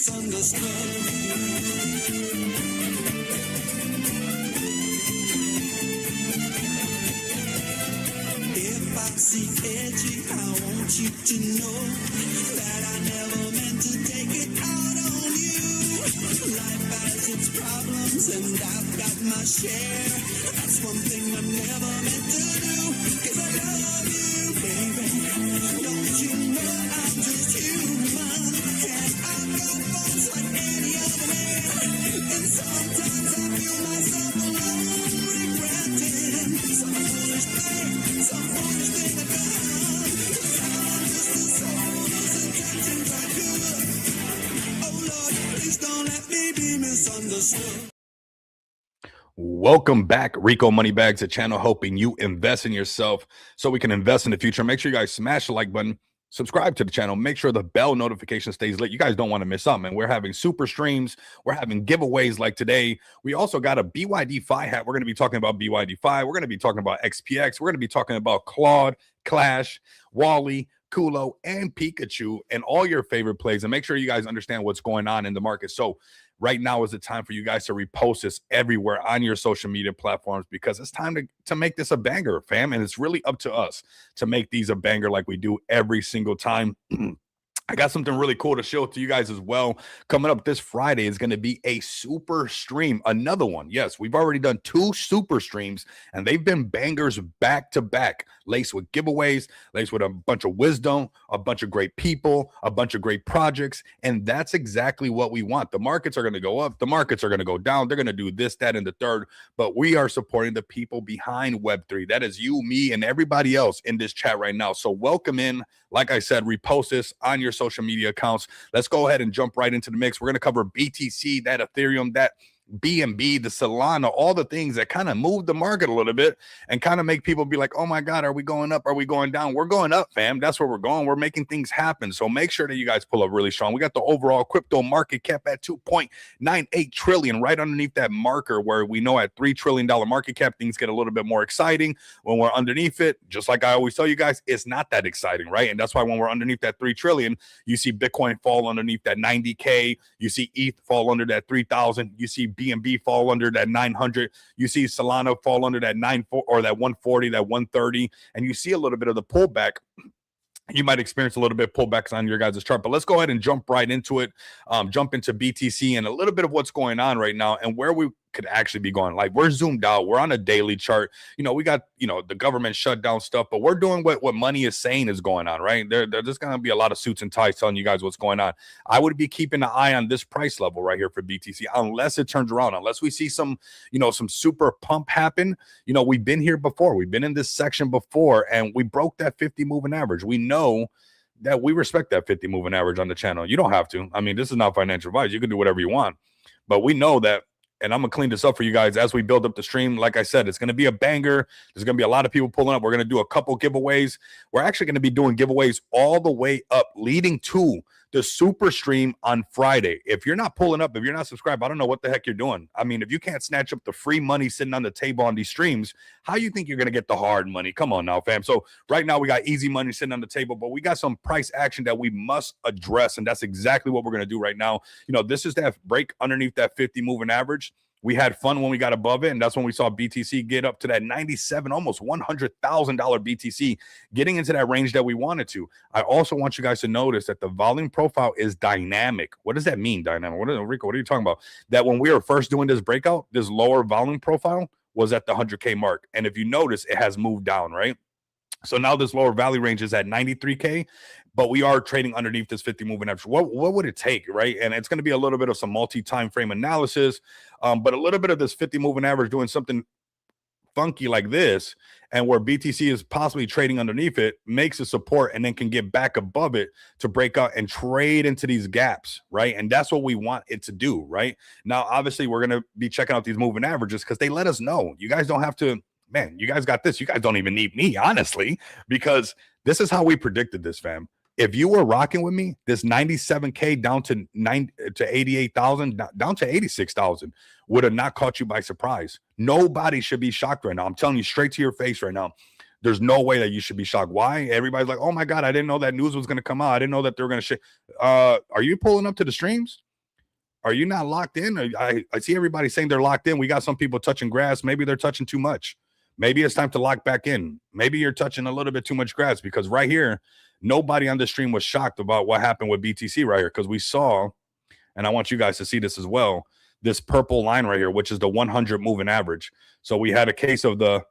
misunderstood. If I seem edgy, I want you to know that I never meant to take it out on you. Life has its problems and I've got my share. That's one thing I'm never meant to do. 'Cause I love you, baby. Don't you know I'm just human? And I've got faults like any other man. And sometimes I feel myself alone, regretting some foolish thing I've done. 'Cause I'm just a soul whose intentions are good. Oh Lord, please don't let me be misunderstood. Welcome back, Rico Moneybags, a channel helping you invest in yourself so we can invest in the future. Make sure you guys smash the like button, subscribe to the channel, make sure the bell notification stays lit. You guys don't want to miss out, man. We're having super streams, we're having giveaways like today. We also got a BYD Fi hat. We're going to be talking about BYD Fi. We're going to be talking about XPX. We're going to be talking about Claude, Clash, Wally, Culo, and Pikachu, and all your favorite plays. And make sure you guys understand what's going on in the market. So right now is the time for you guys to repost this everywhere on your social media platforms, because it's time to make this a banger, fam. And it's really up to us to make these a banger like we do every single time. I got something really cool to show to you guys as well. Coming up this Friday is going to be a super stream. Another one. Yes, we've already done 2 super streams, and they've been bangers back to back, laced with giveaways, laced with a bunch of wisdom, a bunch of great people, a bunch of great projects. And that's exactly what we want. The markets are going to go up. The markets are going to go down. They're going to do this, that, and the third. But we are supporting the people behind Web3. That is you, me, and everybody else in this chat right now. So welcome in. Like I said, repost this on your social media accounts. Let's go ahead and jump right into the mix. We're going to cover BTC, that Ethereum, that BNB, the Solana, all the things that kind of move the market a little bit and kind of make people be like, oh my God, are we going up? Are we going down? We're going up, fam. That's where we're going. We're making things happen. So make sure that you guys pull up really strong. We got the overall crypto market cap at 2.98 trillion, right underneath that marker where we know at $3 trillion market cap, things get a little bit more exciting. When we're underneath it, just like I always tell you guys, it's not that exciting, right? And that's why when we're underneath that 3 trillion, you see Bitcoin fall underneath that 90K. You see ETH fall under that 3,000. You see BNB fall under that 900. You see Solana fall under that 94 or that 140, that 130, and you see a little bit of the pullback. You might experience a little bit of pullbacks on your guys' chart, but let's go ahead and jump right into it. Jump into BTC and a little bit of what's going on right now and where we could actually be going. Like, we're zoomed out. We're on a daily chart. You know, we got, you know, the government shutdown stuff, but we're doing what money is saying is going on, right? There's going to be a lot of suits and ties telling you guys what's going on. I would be keeping an eye on this price level right here for BTC, unless it turns around, unless we see some, you know, some super pump happen. You know, we've been here before. We've been in this section before, and we broke that 50 moving average. We know that we respect that 50 moving average on the channel. You don't have to. I mean, this is not financial advice. You can do whatever you want, but we know that. And I'm going to clean this up for you guys as we build up the stream. Like I said, it's going to be a banger. There's going to be a lot of people pulling up. We're going to do a couple giveaways. We're actually going to be doing giveaways all the way up, leading to the super stream on Friday. If you're not pulling up, if you're not subscribed, I don't know what the heck you're doing. I mean, if you can't snatch up the free money sitting on the table on these streams, how you think you're going to get the hard money? Come on now, fam. So right now we got easy money sitting on the table, but we got some price action that we must address. And that's exactly what we're going to do right now. You know, this is that break underneath that 50 moving average. We had fun when we got above it, and that's when we saw BTC get up to that 97, almost $100,000 BTC, getting into that range that we wanted to. I also want you guys to notice that the volume profile is dynamic. What does that mean, dynamic? Rico, what are you talking about? That when we were first doing this breakout, this lower volume profile was at the 100K mark. And if you notice, it has moved down, right? So now this lower value range is at 93K, but we are trading underneath this 50 moving average. What would it take, right? And it's going to be a little bit of some multi-time frame analysis, but a little bit of this 50 moving average doing something funky like this, and where BTC is possibly trading underneath it, makes a support and then can get back above it to break out and trade into these gaps, right? And that's what we want it to do, right? Now, obviously, we're going to be checking out these moving averages because they let us know. You guys don't have to, man, you guys got this. You guys don't even need me, honestly, because this is how we predicted this, fam. If you were rocking with me, this 97K down to 88,000, down to 86,000 would have not caught you by surprise. Nobody should be shocked right now. I'm telling you straight to your face right now. There's no way that you should be shocked. Why? Everybody's like, oh my God, I didn't know that news was going to come out. I didn't know that they were going to shit. Are you pulling up to the streams? Are you not locked in? I see everybody saying they're locked in. We got some people touching grass. Maybe they're touching too much. Maybe it's time to lock back in. Maybe you're touching a little bit too much grass, because right here, nobody on the stream was shocked about what happened with BTC right here, because we saw, and I want you guys to see this as well, this purple line right here, which is the 100 moving average. So we had a case of the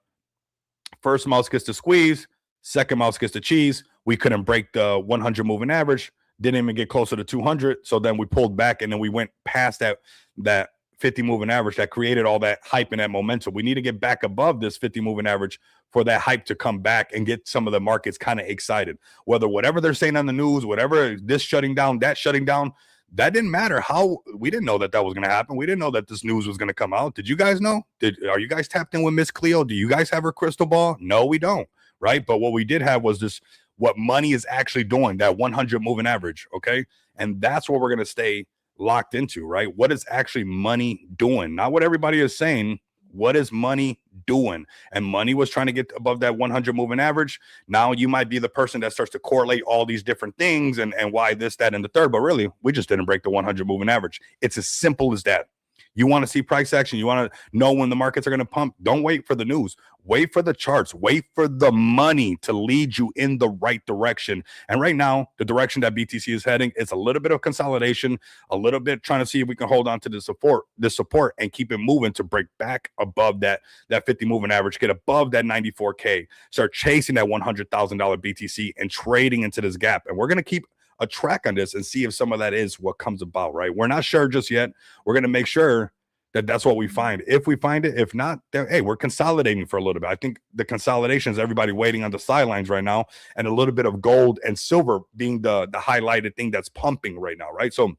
first mouse gets the squeeze, second mouse gets the cheese. We couldn't break the 100 moving average, didn't even get closer to 200. So then we pulled back, and then we went past that 50 moving average that created all that hype and that momentum. We need to get back above this 50 moving average for that hype to come back and get some of the markets kind of excited. Whatever they're saying on the news, whatever, this shutting down, that shutting down, that didn't matter. How we didn't know that was going to happen. We didn't know that this news was going to come out. Did you guys know? Are you guys tapped in with Miss Cleo? Do you guys have her crystal ball? No, we don't. Right. But what we did have was this, what money is actually doing, that 100 moving average. Okay. And that's what we're going to stay locked into, right? What is actually money doing? Not what everybody is saying. What is money doing? And money was trying to get above that 100 moving average. Now you might be the person that starts to correlate all these different things and why this, that, and the third. But really, we just didn't break the 100 moving average. It's as simple as that. You want to see price action. You want to know when the markets are going to pump. Don't wait for the news. Wait for the charts. Wait for the money to lead you in the right direction. And right now, the direction that BTC is heading, it's a little bit of consolidation, a little bit trying to see if we can hold on to the support and keep it moving to break back above that 50 moving average, get above that 94K, start chasing that $100,000 BTC and trading into this gap. And we're going to keep a track on this and see if some of that is what comes about, right? We're not sure just yet. We're going to make sure that that's what we find. If we find it, if not, then, hey, we're consolidating for a little bit. I think the consolidation is everybody waiting on the sidelines right now, and a little bit of gold and silver being the highlighted thing that's pumping right now, right? So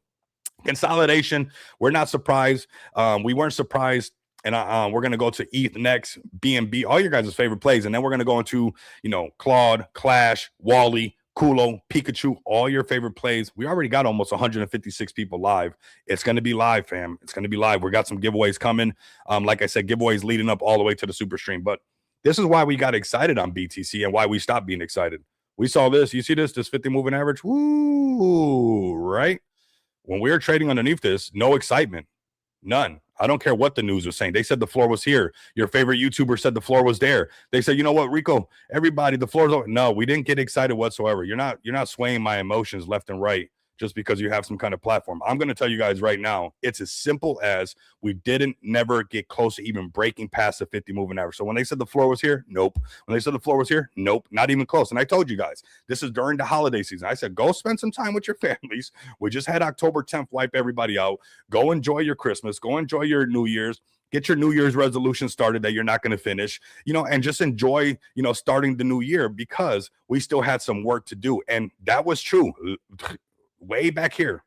consolidation, we're not surprised. We weren't surprised. And we're going to go to ETH next, BNB, all your guys' favorite plays. And then we're going to go into, Claude, Clash, Wally, Culo, Pikachu, all your favorite plays. We already got almost 156 people live. It's going to be live, fam. It's going to be live. We got some giveaways coming. Like I said, giveaways leading up all the way to the super stream. But this is why we got excited on BTC and why we stopped being excited. We saw this. You see this 50 moving average? Woo, right? When we were trading underneath this, no excitement. None. I don't care what the news was saying. They said the floor was here. Your favorite YouTuber said the floor was there. They said, you know what, Rico, everybody, the floor is over. No, we didn't get excited whatsoever. You're not swaying my emotions left and right just because you have some kind of platform. I'm going to tell you guys right now, it's as simple as we didn't never get close to even breaking past the 50 moving average. So when they said the floor was here, nope. When they said the floor was here, nope, not even close. And I told you guys, this is during the holiday season. I said, go spend some time with your families. We just had October 10th wipe everybody out. Go enjoy your Christmas. Go enjoy your New Year's. Get your New Year's resolution started that you're not going to finish, and just enjoy, starting the new year, because we still had some work to do. And that was true. Way back here.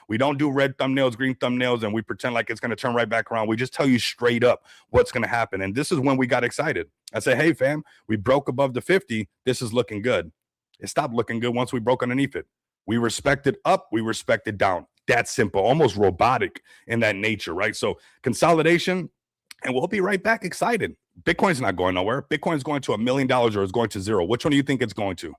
We don't do red thumbnails, green thumbnails, and we pretend like it's going to turn right back around. We just tell you straight up what's going to happen. And this is when we got excited. I said, hey, fam, we broke above the 50. This is looking good. It stopped looking good once we broke underneath it. We respected up. We respected down. That's simple, almost robotic in that nature, right? So consolidation, and we'll be right back excited. Bitcoin's not going nowhere. Bitcoin's going to $1 million or it's going to zero. Which one do you think it's going to?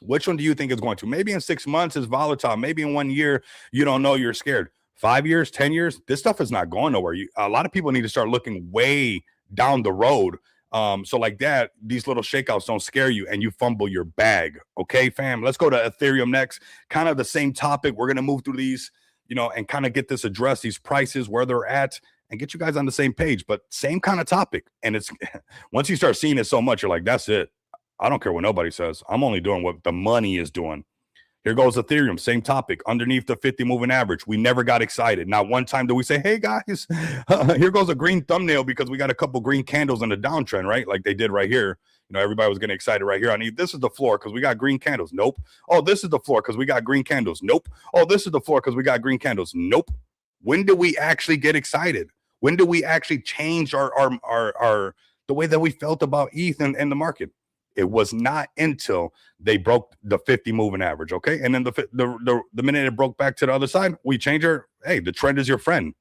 Which one do you think it's going to? Maybe in 6 months it's volatile. Maybe in 1 year, you don't know, you're scared. 5 years, 10 years, this stuff is not going nowhere. A lot of people need to start looking way down the road. So like that, these little shakeouts don't scare you and you fumble your bag. Okay, fam, let's go to Ethereum next. Kind of the same topic. We're going to move through these, and kind of get this addressed, these prices, where they're at, and get you guys on the same page, but same kind of topic. And it's once you start seeing it so much, you're like, that's it. I don't care what nobody says. I'm only doing what the money is doing. Here goes Ethereum, same topic, underneath the 50 moving average. We never got excited. Not one time do we say, hey guys, here goes a green thumbnail because we got a couple green candles in the downtrend, right? Like they did right here. Everybody was getting excited right here. This is the floor because we got green candles. Nope. Oh, this is the floor because we got green candles. Nope. Oh, this is the floor because we got green candles. Nope. When do we actually get excited? When do we actually change our the way that we felt about ETH and the market? It was not until they broke the 50 moving average, okay? And then the minute it broke back to the other side, we changed our, hey, the trend is your friend.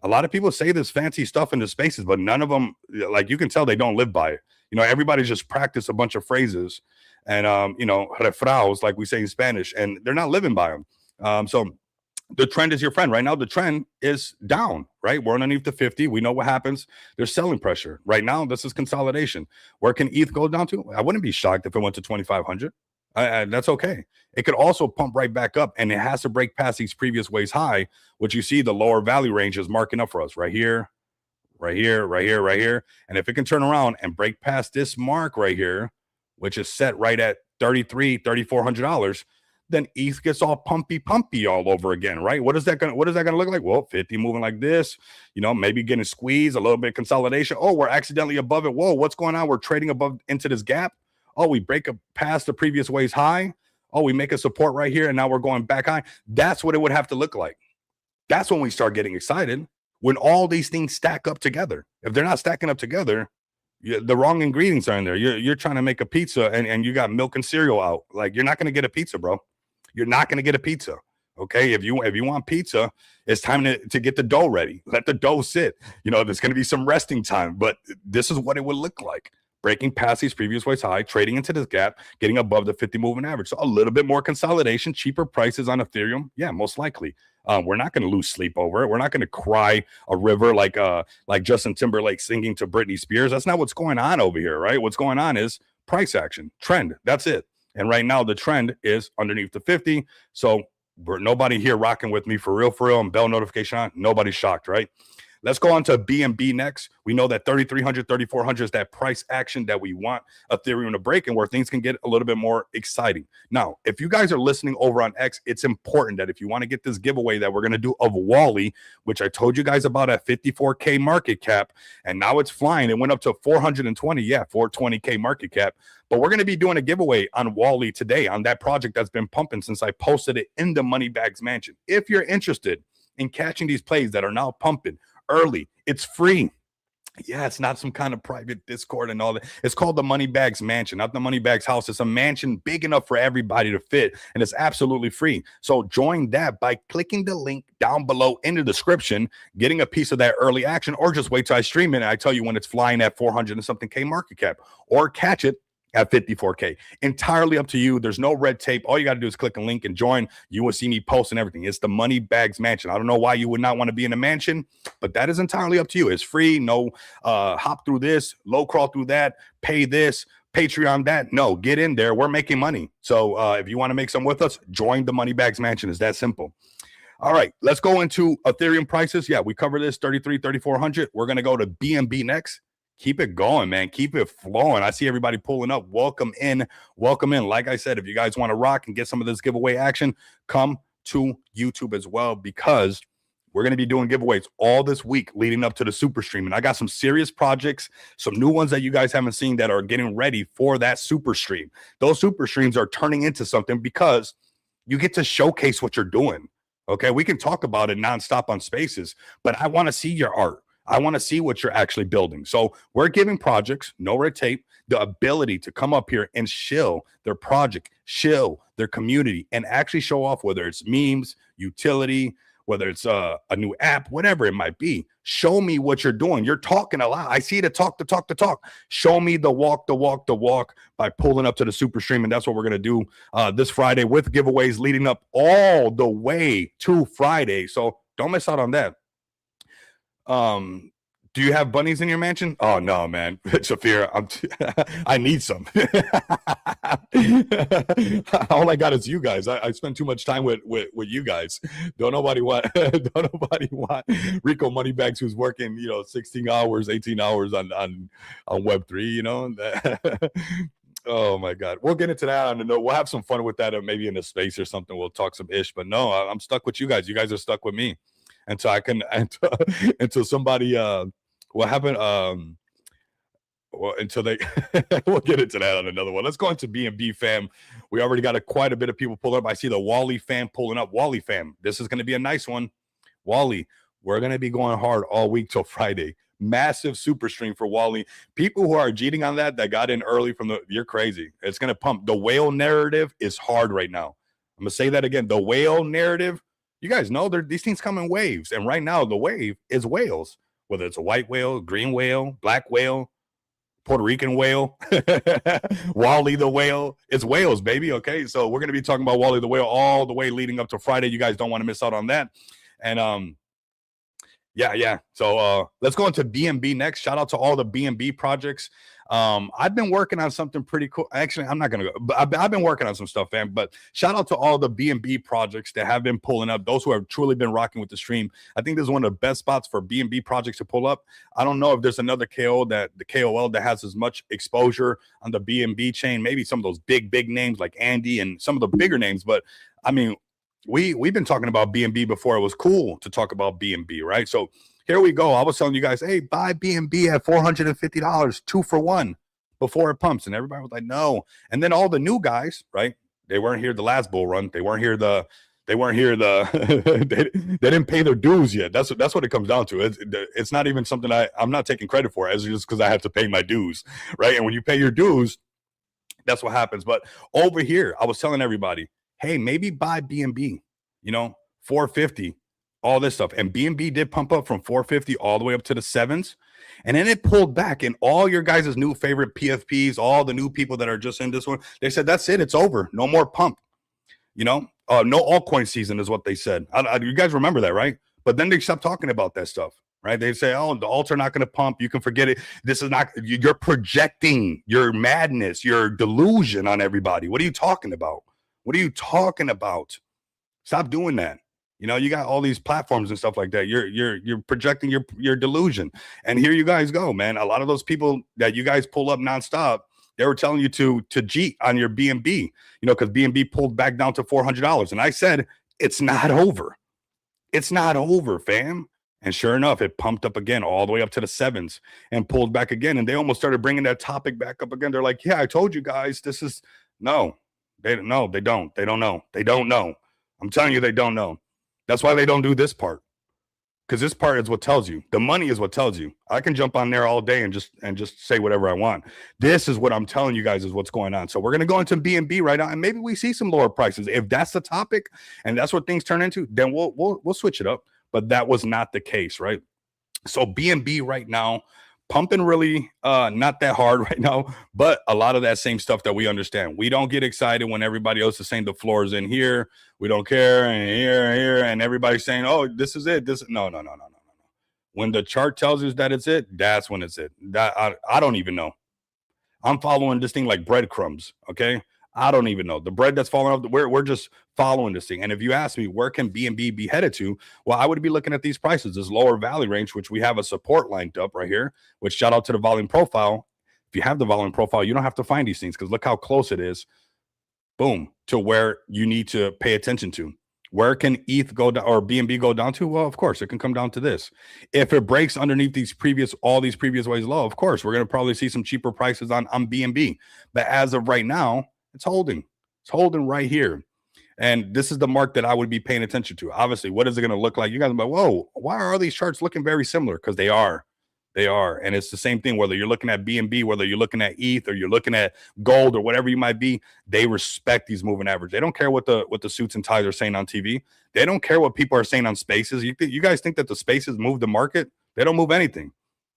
A lot of people say this fancy stuff in the spaces, but none of them, like you can tell they don't live by it. Everybody just practice a bunch of phrases and, refraos, like we say in Spanish, and they're not living by them. So the trend is your friend. Right now, the trend is down, right? We're underneath the 50. We know what happens. There's selling pressure. Right now, this is consolidation. Where can ETH go down to? I wouldn't be shocked if it went to 2,500. That's okay. It could also pump right back up, and it has to break past these previous ways high, which you see the lower value range is marking up for us right here, right here, right here, right here. And if it can turn around and break past this mark right here, which is set right at $3,400, then ETH gets all pumpy all over again, right? What is that gonna look like? Well, 50 moving like this, maybe getting squeezed, a little bit of consolidation. Oh, we're accidentally above it. Whoa, what's going on? We're trading above into this gap. Oh, we break up past the previous ways high. Oh, we make a support right here, and now we're going back high. That's what it would have to look like. That's when we start getting excited, when all these things stack up together. If they're not stacking up together, the wrong ingredients are in there. You're trying to make a pizza, and you got milk and cereal out. Like, you're not going to get a pizza, bro. You're not going to get a pizza. Okay. If you want pizza, it's time to get the dough ready. Let the dough sit. There's going to be some resting time, but this is what it would look like. Breaking past these previous ways high, trading into this gap, getting above the 50 moving average. So a little bit more consolidation, cheaper prices on Ethereum. Yeah, most likely. We're not going to lose sleep over it. We're not going to cry a river like Justin Timberlake singing to Britney Spears. That's not what's going on over here, right? What's going on is price action, trend. That's it. And right now, the trend is underneath the 50. So nobody here rocking with me for real, and bell notification on. Nobody's shocked, right? Let's go on to BNB next. We know that 3,300, 3,400 is that price action that we want Ethereum to break and where things can get a little bit more exciting. Now, if you guys are listening over on X, it's important that if you want to get this giveaway that we're going to do of Wally, which I told you guys about at 54K market cap, and now it's flying. It went up to 420. Yeah, 420K market cap. But we're going to be doing a giveaway on Wally today on that project that's been pumping since I posted it in the Moneybags Mansion. If you're interested in catching these plays that are now pumping early, it's free. Yeah, it's not some kind of private Discord and all that. It's called the Moneybags Mansion, not the Moneybags house. It's a mansion big enough for everybody to fit, and it's absolutely free. So join that by clicking the link down below in the description, getting a piece of that early action, or just wait till I stream it and I tell you when it's flying at 400 and something K market cap, or catch it at 54K. Entirely up to you. There's no red tape. All you got to do is click a link and join. You will see me post and everything. It's the Moneybags Mansion. I don't know why you would not want to be in a mansion, but that is entirely up to you. It's free. No hop through this, low crawl through that, pay this, Patreon that. No, get in there. We're making money. So if you want to make some with us, join the Moneybags Mansion. It's that simple. All right, let's go into Ethereum prices. Yeah, we covered this 33, 3,400. We're going to go to BNB next. Keep it going, man. Keep it flowing. I see everybody pulling up. Welcome in. Welcome in. Like I said, if you guys want to rock and get some of this giveaway action, come to YouTube as well, because we're going to be doing giveaways all this week leading up to the super stream. And I got some serious projects, some new ones that you guys haven't seen that are getting ready for that super stream. Those super streams are turning into something because you get to showcase what you're doing. Okay, we can talk about it nonstop on Spaces, but I want to see your art. I want to see what you're actually building. So we're giving projects, no red tape, the ability to come up here and shill their project, shill their community, and actually show off whether it's memes, utility, whether it's a new app, whatever it might be. Show me what you're doing. You're talking a lot. I see the talk. Show me the walk by pulling up to the super stream. And that's what we're going to do this Friday with giveaways leading up all the way to Friday. So don't miss out on that. Do you have bunnies in your mansion? Oh no, man. Shafir, I need some. All I got is you guys. I spend too much time with you guys. Don't nobody want Rico Moneybags who's working, 16 hours, 18 hours on Web3, Oh my God. We'll get into that on the note. We'll have some fun with that, or maybe in a space or something. We'll talk some ish, but no, I'm stuck with you guys. You guys are stuck with me. Until I can, until somebody, what happened? Well, until they, we'll get into that on another one. Let's go into BNB fam. We already got quite a bit of people pulling up. I see the Wally fam pulling up. Wally fam, this is going to be a nice one. Wally, we're going to be going hard all week till Friday. Massive super stream for Wally. People who are cheating on that got in early you're crazy. It's going to pump. The whale narrative is hard right now. I'm going to say that again. The whale narrative. You guys know these things come in waves. And right now, the wave is whales, whether it's a white whale, green whale, black whale, Puerto Rican whale, Wally the whale. It's whales, baby. Okay, so we're gonna be talking about Wally the whale all the way leading up to Friday. You guys don't want to miss out on that. And yeah. So let's go into BNB next. Shout out to all the BNB projects. I've been working on something pretty cool. Actually, I'm not gonna go, but I've been working on some stuff, fam. But shout out to all the BNB projects that have been pulling up. Those who have truly been rocking with the stream. I think this is one of the best spots for BNB projects to pull up. I don't know if there's another KOL that has as much exposure on the BNB chain. Maybe some of those big names like Andy and some of the bigger names. But I mean, we've been talking about BNB before it was cool to talk about BNB, right? So here we go. I was telling you guys, hey, buy BNB at $450, 2 for 1 before it pumps. And everybody was like, no. And then all the new guys, right? They weren't here the last bull run. They weren't here they didn't pay their dues yet. That's what it comes down to. It's not even something I'm not taking credit for, as just because I have to pay my dues, right? And when you pay your dues, that's what happens. But over here, I was telling everybody, hey, maybe buy BNB, 450, all this stuff. And BNB did pump up from 450 all the way up to the 7s. And then it pulled back. And all your guys' new favorite PFPs, all the new people that are just in this one, they said, that's it. It's over. No more pump. No altcoin season is what they said. You guys remember that, right? But then they stopped talking about that stuff. Right? They say, oh, the alts are not going to pump. You can forget it. This is not, you're projecting your madness, your delusion on everybody. What are you talking about? What are you talking about? Stop doing that. You got all these platforms and stuff like that. You're projecting your delusion. And here you guys go, man. A lot of those people that you guys pull up nonstop, they were telling you to cheat on your BNB, because BNB pulled back down to $400. And I said, it's not over. It's not over, fam. And sure enough, it pumped up again all the way up to the 7s and pulled back again. And they almost started bringing that topic back up again. They're like, yeah, I told you guys, this is no. They don't know. They don't know. They don't know. I'm telling you, they don't know. That's why they don't do this part. Because this part is what tells you. The money is what tells you. I can jump on there all day and just say whatever I want. This is what I'm telling you guys is what's going on. So we're going to go into BNB right now, and maybe we see some lower prices. If that's the topic and that's what things turn into, then we'll switch it up. But that was not the case, right? So BNB right now, pumping really not that hard right now, but a lot of that same stuff that we understand. We don't get excited when everybody else is saying the floor is in here. We don't care, and here, and everybody's saying, oh, this is it. No. When the chart tells us that it's it, that's when it's it. That I don't even know. I'm following this thing like breadcrumbs, okay? I don't even know. The bread that's falling off, we're just following this thing. And if you ask me, where can BNB be headed to? Well, I would be looking at these prices, this lower value range, which we have a support lined up right here, which shout out to the volume profile. If you have the volume profile, you don't have to find these things because look how close it is, boom, to where you need to pay attention to. Where can ETH go down or BNB go down to? Well, of course, it can come down to this. If it breaks underneath all these previous ways low, of course, we're going to probably see some cheaper prices on BNB. But as of right now, it's holding. It's holding right here. And this is the mark that I would be paying attention to. Obviously, what is it going to look like? You guys are like, whoa, why are all these charts looking very similar? Because they are. They are. And it's the same thing, whether you're looking at BNB, whether you're looking at ETH, or you're looking at gold, or whatever you might be, they respect these moving averages. They don't care what the suits and ties are saying on TV. They don't care what people are saying on spaces. You guys think that the spaces move the market? They don't move anything,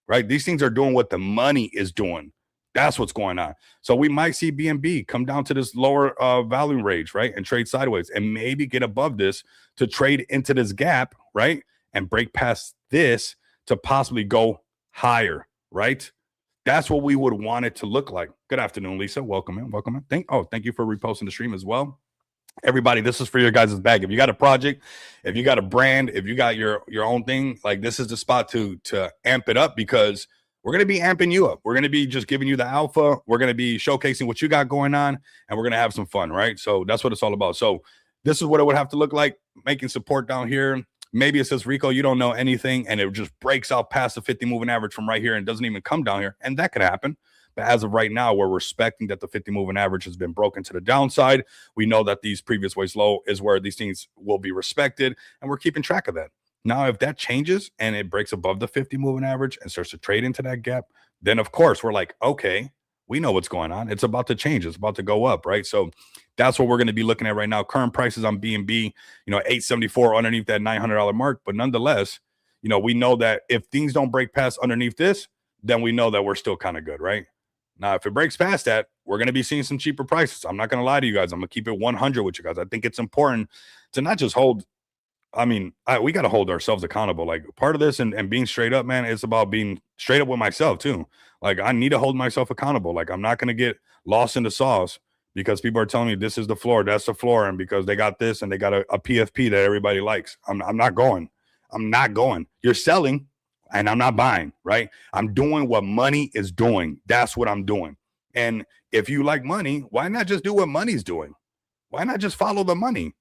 right? These things are doing what the money is doing. That's what's going on. So we might see BNB come down to this lower value range, right? And trade sideways and maybe get above this to trade into this gap, right? And break past this to possibly go higher, right? That's what we would want it to look like. Good afternoon, Lisa. Welcome in. Welcome in. Thank you for reposting the stream as well. Everybody, this is for your guys' bag. If you got a project, if you got a brand, if you got your own thing, like this is the spot to amp it up, because we're going to be amping you up. We're going to be just giving you the alpha. We're going to be showcasing what you got going on, and we're going to have some fun, right? So that's what it's all about. So this is what it would have to look like, making support down here. Maybe it says, Rico, you don't know anything, and it just breaks out past the 50 moving average from right here and doesn't even come down here, and that could happen. But as of right now, we're respecting that the 50 moving average has been broken to the downside. We know that these previous ways low is where these things will be respected, and we're keeping track of that. Now, if that changes and it breaks above the 50 moving average and starts to trade into that gap, then of course we're like, okay, we know what's going on. It's about to change. It's about to go up, right? So that's what we're going to be looking at right now. Current prices on BNB, $874 underneath that $900 mark. But nonetheless, we know that if things don't break past underneath this, then we know that we're still kind of good, right? Now, if it breaks past that, we're going to be seeing some cheaper prices. I'm not going to lie to you guys. I'm going to keep it 100 with you guys. I think it's important to not just hold. I mean, we got to hold ourselves accountable. Like part of this and being straight up, man, it's about being straight up with myself too. Like I need to hold myself accountable. Like I'm not going to get lost in the sauce because people are telling me this is the floor, that's the floor. And because they got this and they got a PFP that everybody likes. I'm not going. I'm not going. You're selling and I'm not buying, right? I'm doing what money is doing. That's what I'm doing. And if you like money, why not just do what money's doing? Why not just follow the money?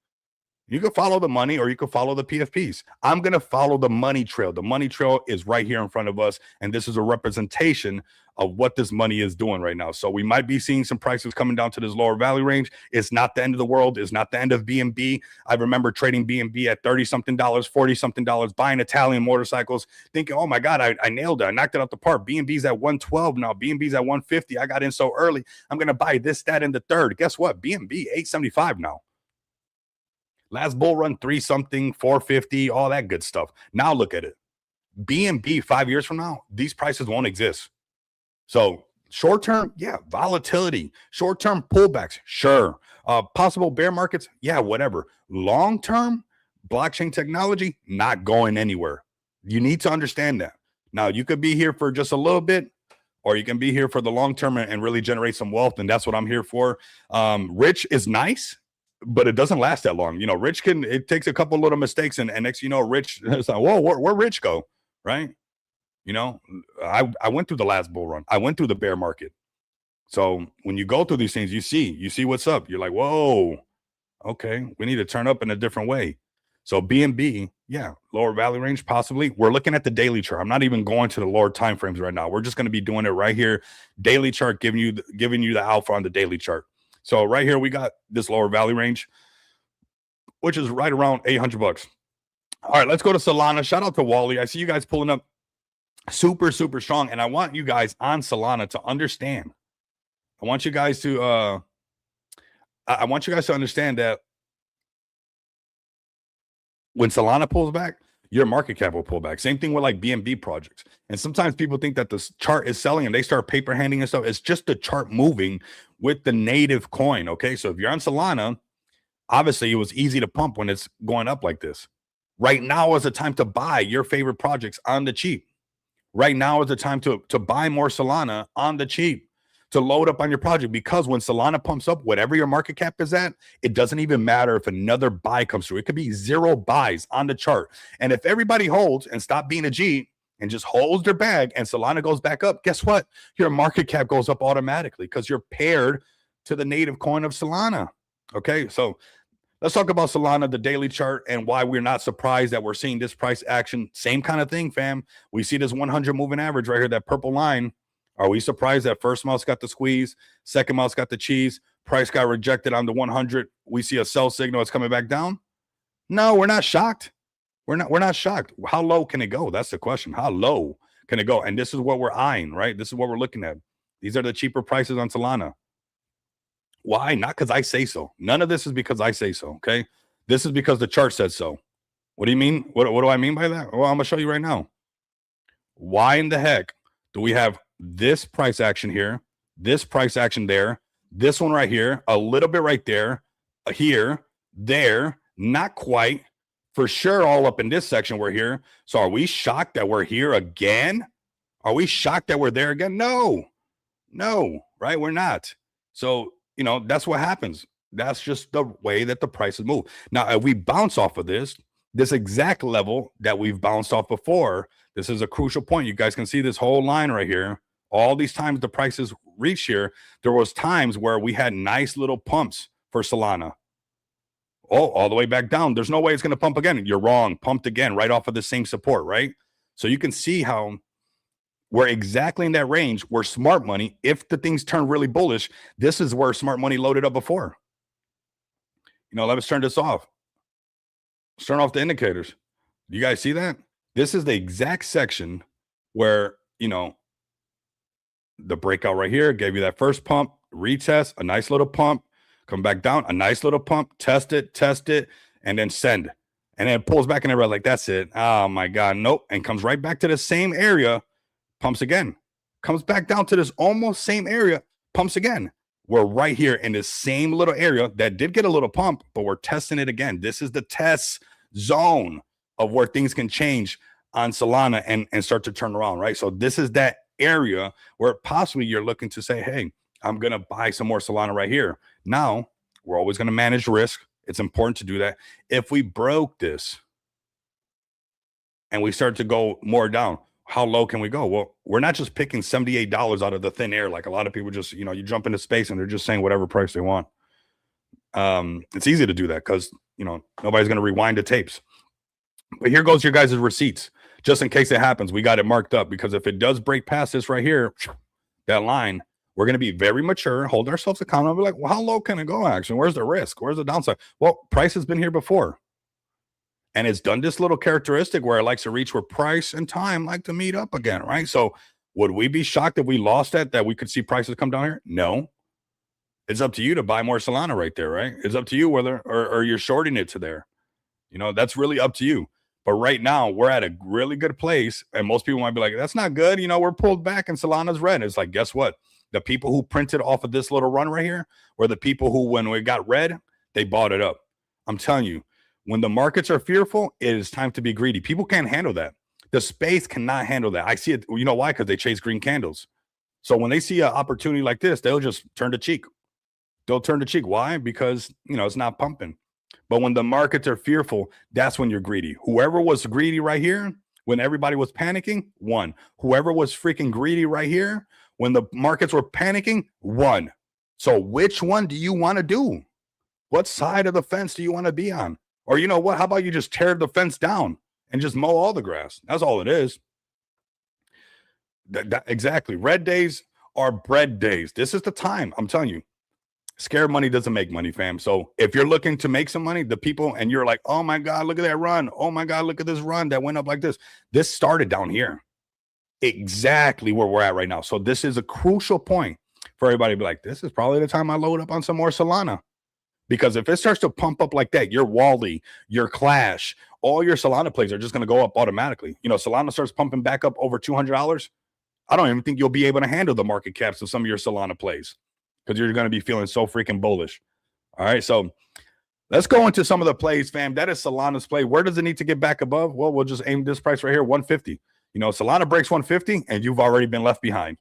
You can follow the money or you can follow the PFPs. I'm going to follow the money trail. The money trail is right here in front of us. And this is a representation of what this money is doing right now. So we might be seeing some prices coming down to this lower value range. It's not the end of the world. It's not the end of B&B. I remember trading B&B at 30 something dollars, 40 something dollars, buying Italian motorcycles, thinking, oh my God, I nailed it. I knocked it out the park. B&B's at 112 now. B&B's at 150. I got in so early. I'm going to buy this, that, and the third. Guess what? B&B 875 now. Last bull run 3 something, 450, all that good stuff. Now look at it. B&B 5 years from now, these prices won't exist. So short term, yeah, volatility. Short term pullbacks, sure. Possible bear markets, yeah, whatever. Long term, blockchain technology, not going anywhere. You need to understand that. Now, you could be here for just a little bit, or you can be here for the long term and really generate some wealth. And that's what I'm here for. Rich is nice, but it doesn't last that long. You know, Rich it takes a couple little mistakes and next, you know, Rich, it's like, whoa, where Rich go? Right. You know, I went through the last bull run. I went through the bear market. So when you go through these things, you see what's up. You're like, whoa, okay, we need to turn up in a different way. So B&B, yeah, lower value range, possibly. We're looking at the daily chart. I'm not even going to the lower time frames right now. We're just going to be doing it right here. Daily chart, giving you the alpha on the daily chart. So right here, we got this lower value range, which is right around 800 bucks. All right, let's go to Solana. Shout out to Wally. I see you guys pulling up super, super strong. And I want you guys on Solana to understand. I want you guys to understand that when Solana pulls back, your market cap will pull back. Same thing with like B&B projects. And sometimes people think that the chart is selling and they start paper handing and stuff. It's just the chart moving with the native coin. Okay. So if you're on Solana, obviously it was easy to pump when it's going up like this. Right now is the time to buy your favorite projects on the cheap. Right now is the time to buy more Solana on the cheap, to load up on your project, because when Solana pumps up, whatever your market cap is at, it doesn't even matter if another buy comes through. It could be 0 buys on the chart. And if everybody holds and stop being a G and just holds their bag and Solana goes back up, guess what? Your market cap goes up automatically because you're paired to the native coin of Solana. Okay, so let's talk about Solana, the daily chart, and why we're not surprised that we're seeing this price action. Same kind of thing, fam. We see this 100 moving average right here, that purple line. Are we surprised that first mouse got the squeeze, second mouse got the cheese, price got rejected on the 100? We see a sell signal. It's coming back down. No, we're not shocked. We're not shocked. How low can it go? That's the question. How low can it go? And this is what we're eyeing, right? This is what we're looking at. These are the cheaper prices on Solana. Why? Not because I say so. None of this is because I say so. Okay. This is because the chart says so. What do you mean? What do I mean by that? Well, I'm gonna show you right now. Why in the heck do we have this price action here, this price action there, this one right here, a little bit right there, here, there, not quite, for sure, all up in this section we're here. So are we shocked that we're here again? Are we shocked that we're there again? No, right? We're not. So, you know, that's what happens. That's just the way that the prices move. Now, if we bounce off of this exact level that we've bounced off before, this is a crucial point. You guys can see this whole line right here. All these times the prices reach here, there was times where we had nice little pumps for Solana. Oh, all the way back down. There's no way it's going to pump again. You're wrong. Pumped again right off of the same support, right? So you can see how we're exactly in that range where smart money, if the things turn really bullish, this is where smart money loaded up before. You know, let's turn this off. Let's turn off the indicators. You guys see that? This is the exact section where, you know, the breakout right here gave you that first pump, retest, a nice little pump, come back down, a nice little pump, test it, and then send. And then it pulls back in the red like, that's it. Oh my God, nope. And comes right back to the same area, pumps again, comes back down to this almost same area, pumps again. We're right here in this same little area that did get a little pump, but we're testing it again. This is the test zone of where things can change on Solana and start to turn around, right? So this is that area where possibly you're looking to say, hey, I'm going to buy some more Solana right here. Now, we're always going to manage risk. It's important to do that. If we broke this and we start to go more down, how low can we go? Well, we're not just picking $78 out of the thin air. Like a lot of people just, you jump into space and they're just saying whatever price they want. It's easy to do that because, nobody's going to rewind the tapes. But here goes your guys' receipts. Just in case it happens, we got it marked up because if it does break past this right here, that line, we're going to be very mature, hold ourselves accountable. Be like, well, how low can it go, actually? Where's the risk? Where's the downside? Well, price has been here before. And it's done this little characteristic where it likes to reach where price and time like to meet up again, right? So would we be shocked if we lost that we could see prices come down here? No. It's up to you to buy more Solana right there, right? It's up to you whether or you're shorting it to there. That's really up to you. But right now, we're at a really good place. And most people might be like, that's not good. We're pulled back and Solana's red. It's like, guess what? The people who printed off of this little run right here were the people who, when we got red, they bought it up. I'm telling you, when the markets are fearful, it is time to be greedy. People can't handle that. The space cannot handle that. I see it. You know why? Because they chase green candles. So when they see an opportunity like this, they'll just turn the cheek. They'll turn the cheek. Why? Because, it's not pumping. But when the markets are fearful, that's when you're greedy. Whoever was greedy right here, when everybody was panicking, won. Whoever was freaking greedy right here, when the markets were panicking, won. So which one do you want to do? What side of the fence do you want to be on? Or you know what? How about you just tear the fence down and just mow all the grass? That's all it is. Exactly. Red days are bread days. This is the time. I'm telling you. Scared money doesn't make money, fam. So if you're looking to make some money, the people, and you're like, oh my God, look at that run. Oh my God, look at this run that went up like this. This started down here. Exactly where we're at right now. So this is a crucial point for everybody to be like, this is probably the time I load up on some more Solana. Because if it starts to pump up like that, your Wally, your Clash, all your Solana plays are just going to go up automatically. Solana starts pumping back up over $200. I don't even think you'll be able to handle the market caps of some of your Solana plays because you're going to be feeling so freaking bullish. All right, so let's go into some of the plays, fam. That is Solana's play. Where does it need to get back above? Well, we'll just aim this price right here, 150. Solana breaks 150, and you've already been left behind.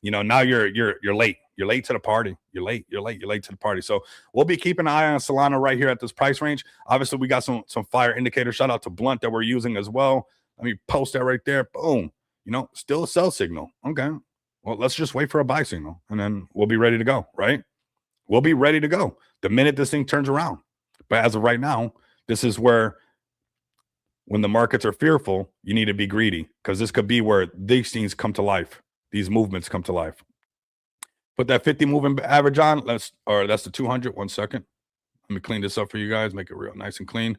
Now you're late. You're late to the party. You're late to the party. So we'll be keeping an eye on Solana right here at this price range. Obviously, we got some fire indicators. Shout out to Blunt that we're using as well. Let me post that right there. Boom. Still a sell signal. Okay. Well, let's just wait for a buy signal, and then we'll be ready to go, right? We'll be ready to go the minute this thing turns around. But as of right now, this is where when the markets are fearful, you need to be greedy because this could be where these things come to life. These movements come to life. Put that 50 moving average on. That's the 200. 1 second. Let me clean this up for you guys. Make it real nice and clean.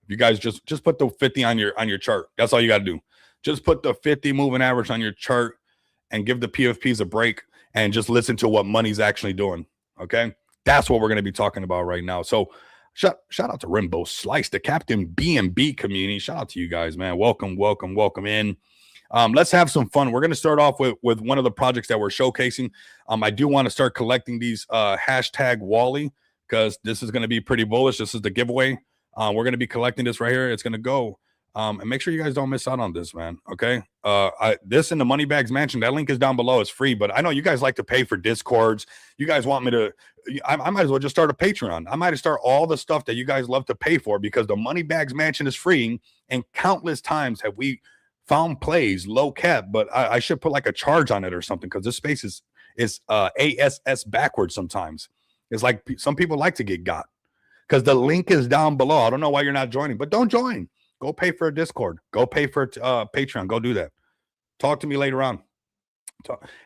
You guys just put the 50 on your chart. That's all you got to do. Just put the 50 moving average on your chart and give the PFPs a break and just listen to what money's actually doing. Okay, that's what we're going to be talking about right now. So shout out to Rimbo Slice, the Captain B&B community. Shout out to you guys, man. Welcome in. Let's have some fun. We're going to start off with one of the projects that we're showcasing. I do want to start collecting these hashtag Wally because this is going to be pretty bullish. This is the giveaway. We're going to be collecting this right here. It's going to go. And make sure you guys don't miss out on this, man. Okay. This in the Moneybags Mansion, that link is down below. It's free, but I know you guys like to pay for Discords. You guys want me to, I might as well just start a Patreon. I might start all the stuff that you guys love to pay for because the Moneybags Mansion is free. And countless times have we found plays low cap, but I should put like a charge on it or something because this space is ASS backwards sometimes. It's like some people like to get got because the link is down below. I don't know why you're not joining, but don't join. Go pay for a Discord. Go pay for Patreon. Go do that. Talk to me later on.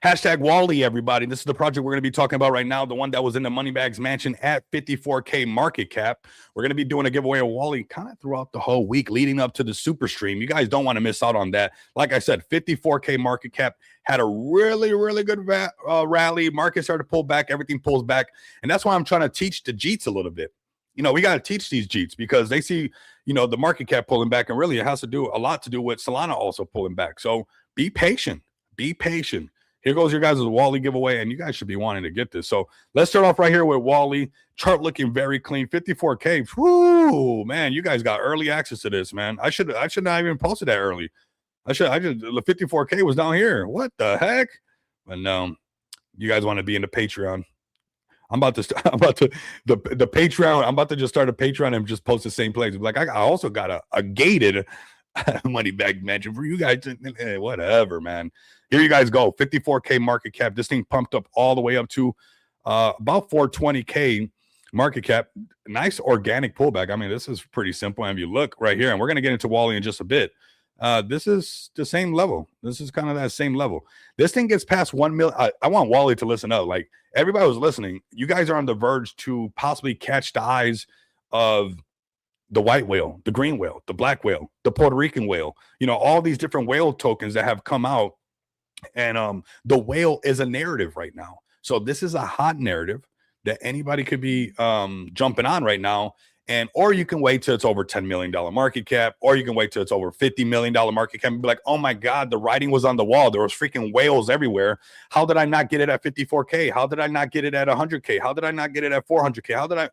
Hashtag Wally, everybody. This is the project we're going to be talking about right now. The one that was in the Moneybags Mansion at 54K market cap. We're going to be doing a giveaway of Wally kind of throughout the whole week leading up to the super stream. You guys don't want to miss out on that. Like I said, 54K market cap had a really, really good rally. Market started to pull back. Everything pulls back. And that's why I'm trying to teach the Jeets a little bit. We got to teach these Jeets because they see, the market cap pulling back. And really, it has to do a lot to do with Solana also pulling back. So be patient. Be patient. Here goes your guys' Wally giveaway, and you guys should be wanting to get this. So let's start off right here with Wally. Chart looking very clean. 54K. Whoo, man, you guys got early access to this, man. I should not even posted that early. The 54K was down here. What the heck? But no, you guys want to be in the Patreon. The Patreon. I'm about to just start a Patreon and just post the same place. Like I also got a gated money bag mansion for you guys. Whatever, man. Here you guys go. 54K market cap. This thing pumped up all the way up to about 420K market cap. Nice organic pullback. I mean, this is pretty simple. And if you look right here, and we're going to get into Wally in just a bit. This is the same level. This is kind of that same level. This thing gets past 1 million. I want Wally to listen up. Like everybody was listening. You guys are on the verge to possibly catch the eyes of the white whale, the green whale, the black whale, the Puerto Rican whale. You know, all these different whale tokens that have come out. And the whale is a narrative right now. So this is a hot narrative that anybody could be jumping on right now. And or you can wait till it's over $10 million market cap, or you can wait till it's over $50 million market cap and be like, oh my God, the writing was on the wall. There was freaking whales everywhere. How did I not get it at 54K? How did I not get it at 100K? How did I not get it at 400K? How did I?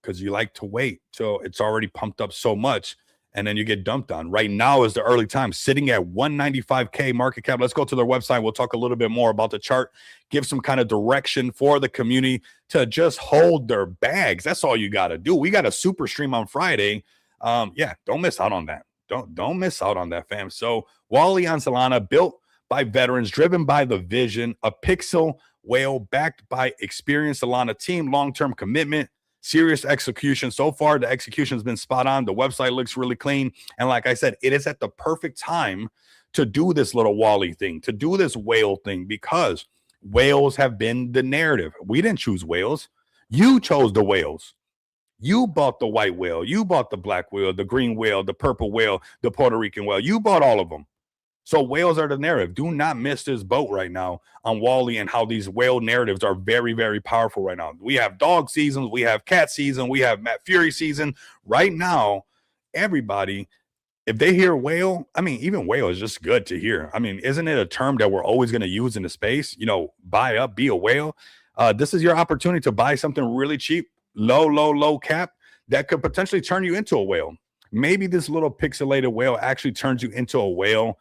Because you like to wait till it's already pumped up so much. And then you get dumped on. Right now is the early time, sitting at 195K market cap. Let's go to their website. We'll talk a little bit more about the chart, give some kind of direction for the community to just hold their bags. That's all you got to do. We got a super stream on Friday. Yeah, don't miss out on that. Don't miss out on that, fam. So Wally on Solana, built by veterans, driven by the vision, a pixel whale backed by experienced Solana team, long-term commitment, serious execution. So far, the execution has been spot on. The website looks really clean. And like I said, it is at the perfect time to do this little Wally thing, to do this whale thing, because whales have been the narrative. We didn't choose whales. You chose the whales. You bought the white whale. You bought the black whale, the green whale, the purple whale, the Puerto Rican whale. You bought all of them. So whales are the narrative. Do not miss this boat right now on Wally and how these whale narratives are very, very powerful right now. We have dog seasons. We have cat season. We have Matt Fury season. Right now, everybody, if they hear whale, I mean, even whale is just good to hear. I mean, isn't it a term that we're always going to use in the space? You know, buy up, be a whale. This is your opportunity to buy something really cheap, low cap that could potentially turn you into a whale. Maybe this little pixelated whale actually turns you into a whale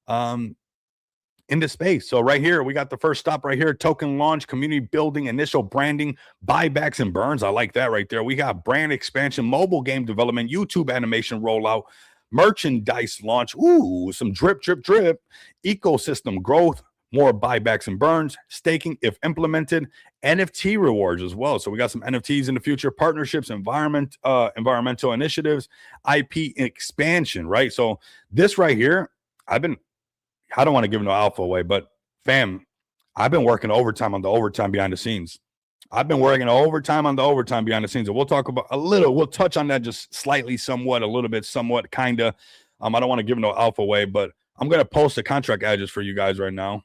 in the space. So right here, we got the first stop right here, token launch, community building, initial branding, buybacks and burns. I like that right there. We got brand expansion, mobile game development, YouTube animation rollout, merchandise launch. Ooh, some drip, ecosystem growth, more buybacks and burns, staking if implemented, NFT rewards as well. So we got some NFTs in the future, partnerships, environmental initiatives, IP expansion, right? So this right here, I don't want to give no alpha away, but fam, I've been working overtime on the overtime behind the scenes. And we'll talk about we'll touch on that just slightly, somewhat, kind of. I don't want to give no alpha away, but I'm going to post the contract address for you guys right now.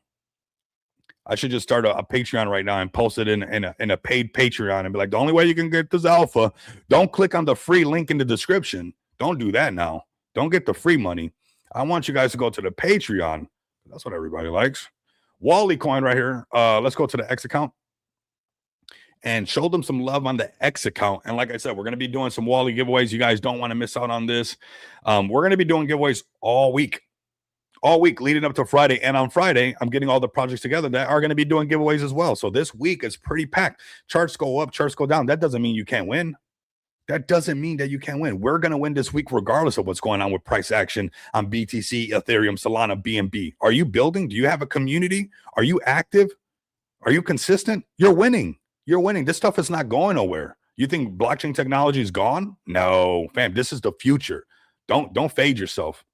I should just start a Patreon right now and post it in a paid Patreon and be like, the only way you can get this alpha, don't click on the free link in the description. Don't do that now. Don't get the free money. I want you guys to go to the Patreon. That's what everybody likes. Wally coin right here. Let's go to the X account and show them some love on the X account. And like I said, we're going to be doing some Wally giveaways. You guys don't want to miss out on this. We're going to be doing giveaways all week leading up to Friday. And on Friday, I'm getting all the projects together that are going to be doing giveaways as well. So this week is pretty packed. Charts go up, charts go down. That doesn't mean you can't win. That doesn't mean that you can't win. We're going to win this week regardless of what's going on with price action on BTC, Ethereum, Solana, BNB. Are you building? Do you have a community? Are you active? Are you consistent? You're winning. This stuff is not going nowhere. You think blockchain technology is gone? No, fam, this is the future. Don't fade yourself.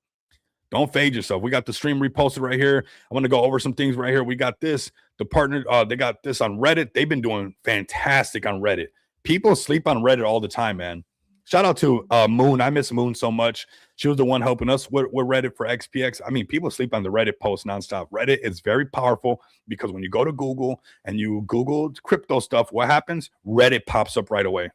We got the stream reposted right here. I want to go over some things right here. We got this. The partner, they got this on Reddit. They've been doing fantastic on Reddit. People sleep on Reddit all the time, man. Shout out to Moon. I miss Moon so much. She was the one helping us with Reddit for XPX. I mean, people sleep on the Reddit post nonstop. Reddit is very powerful because when you go to Google and you Google crypto stuff, what happens? Reddit pops up right away.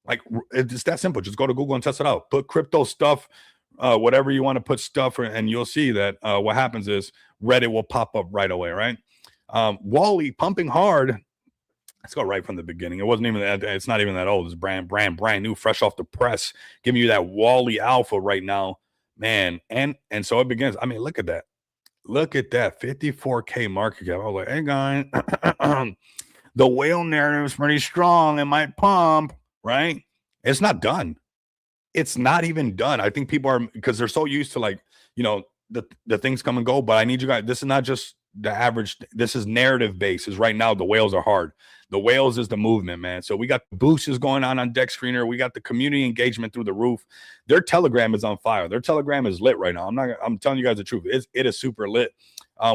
Like, it's that simple. Just go to Google and test it out. Put crypto stuff whatever you want to put stuff, and you'll see that what happens is Reddit will pop up right away, right? Wally pumping hard. Let's go right from the beginning. It wasn't even that. It's not even that old. It's brand new, fresh off the press, giving you that Wally alpha right now, man. And so it begins. I mean, look at that. Look at that 54K market cap. I was like, hey guys, the whale narrative is pretty strong. It might pump, right? It's not done. It's not even done. I think people are, because they're so used to, like, you know, the things come and go. But I need you guys. This is not just the average. This is narrative basis. Right now, the whales are hard. The whales is the movement, man. So we got boosts going on Deck Screener. We got the community engagement through the roof. Their Telegram is on fire. Their Telegram is lit right now. I'm telling you guys the truth. It is super lit.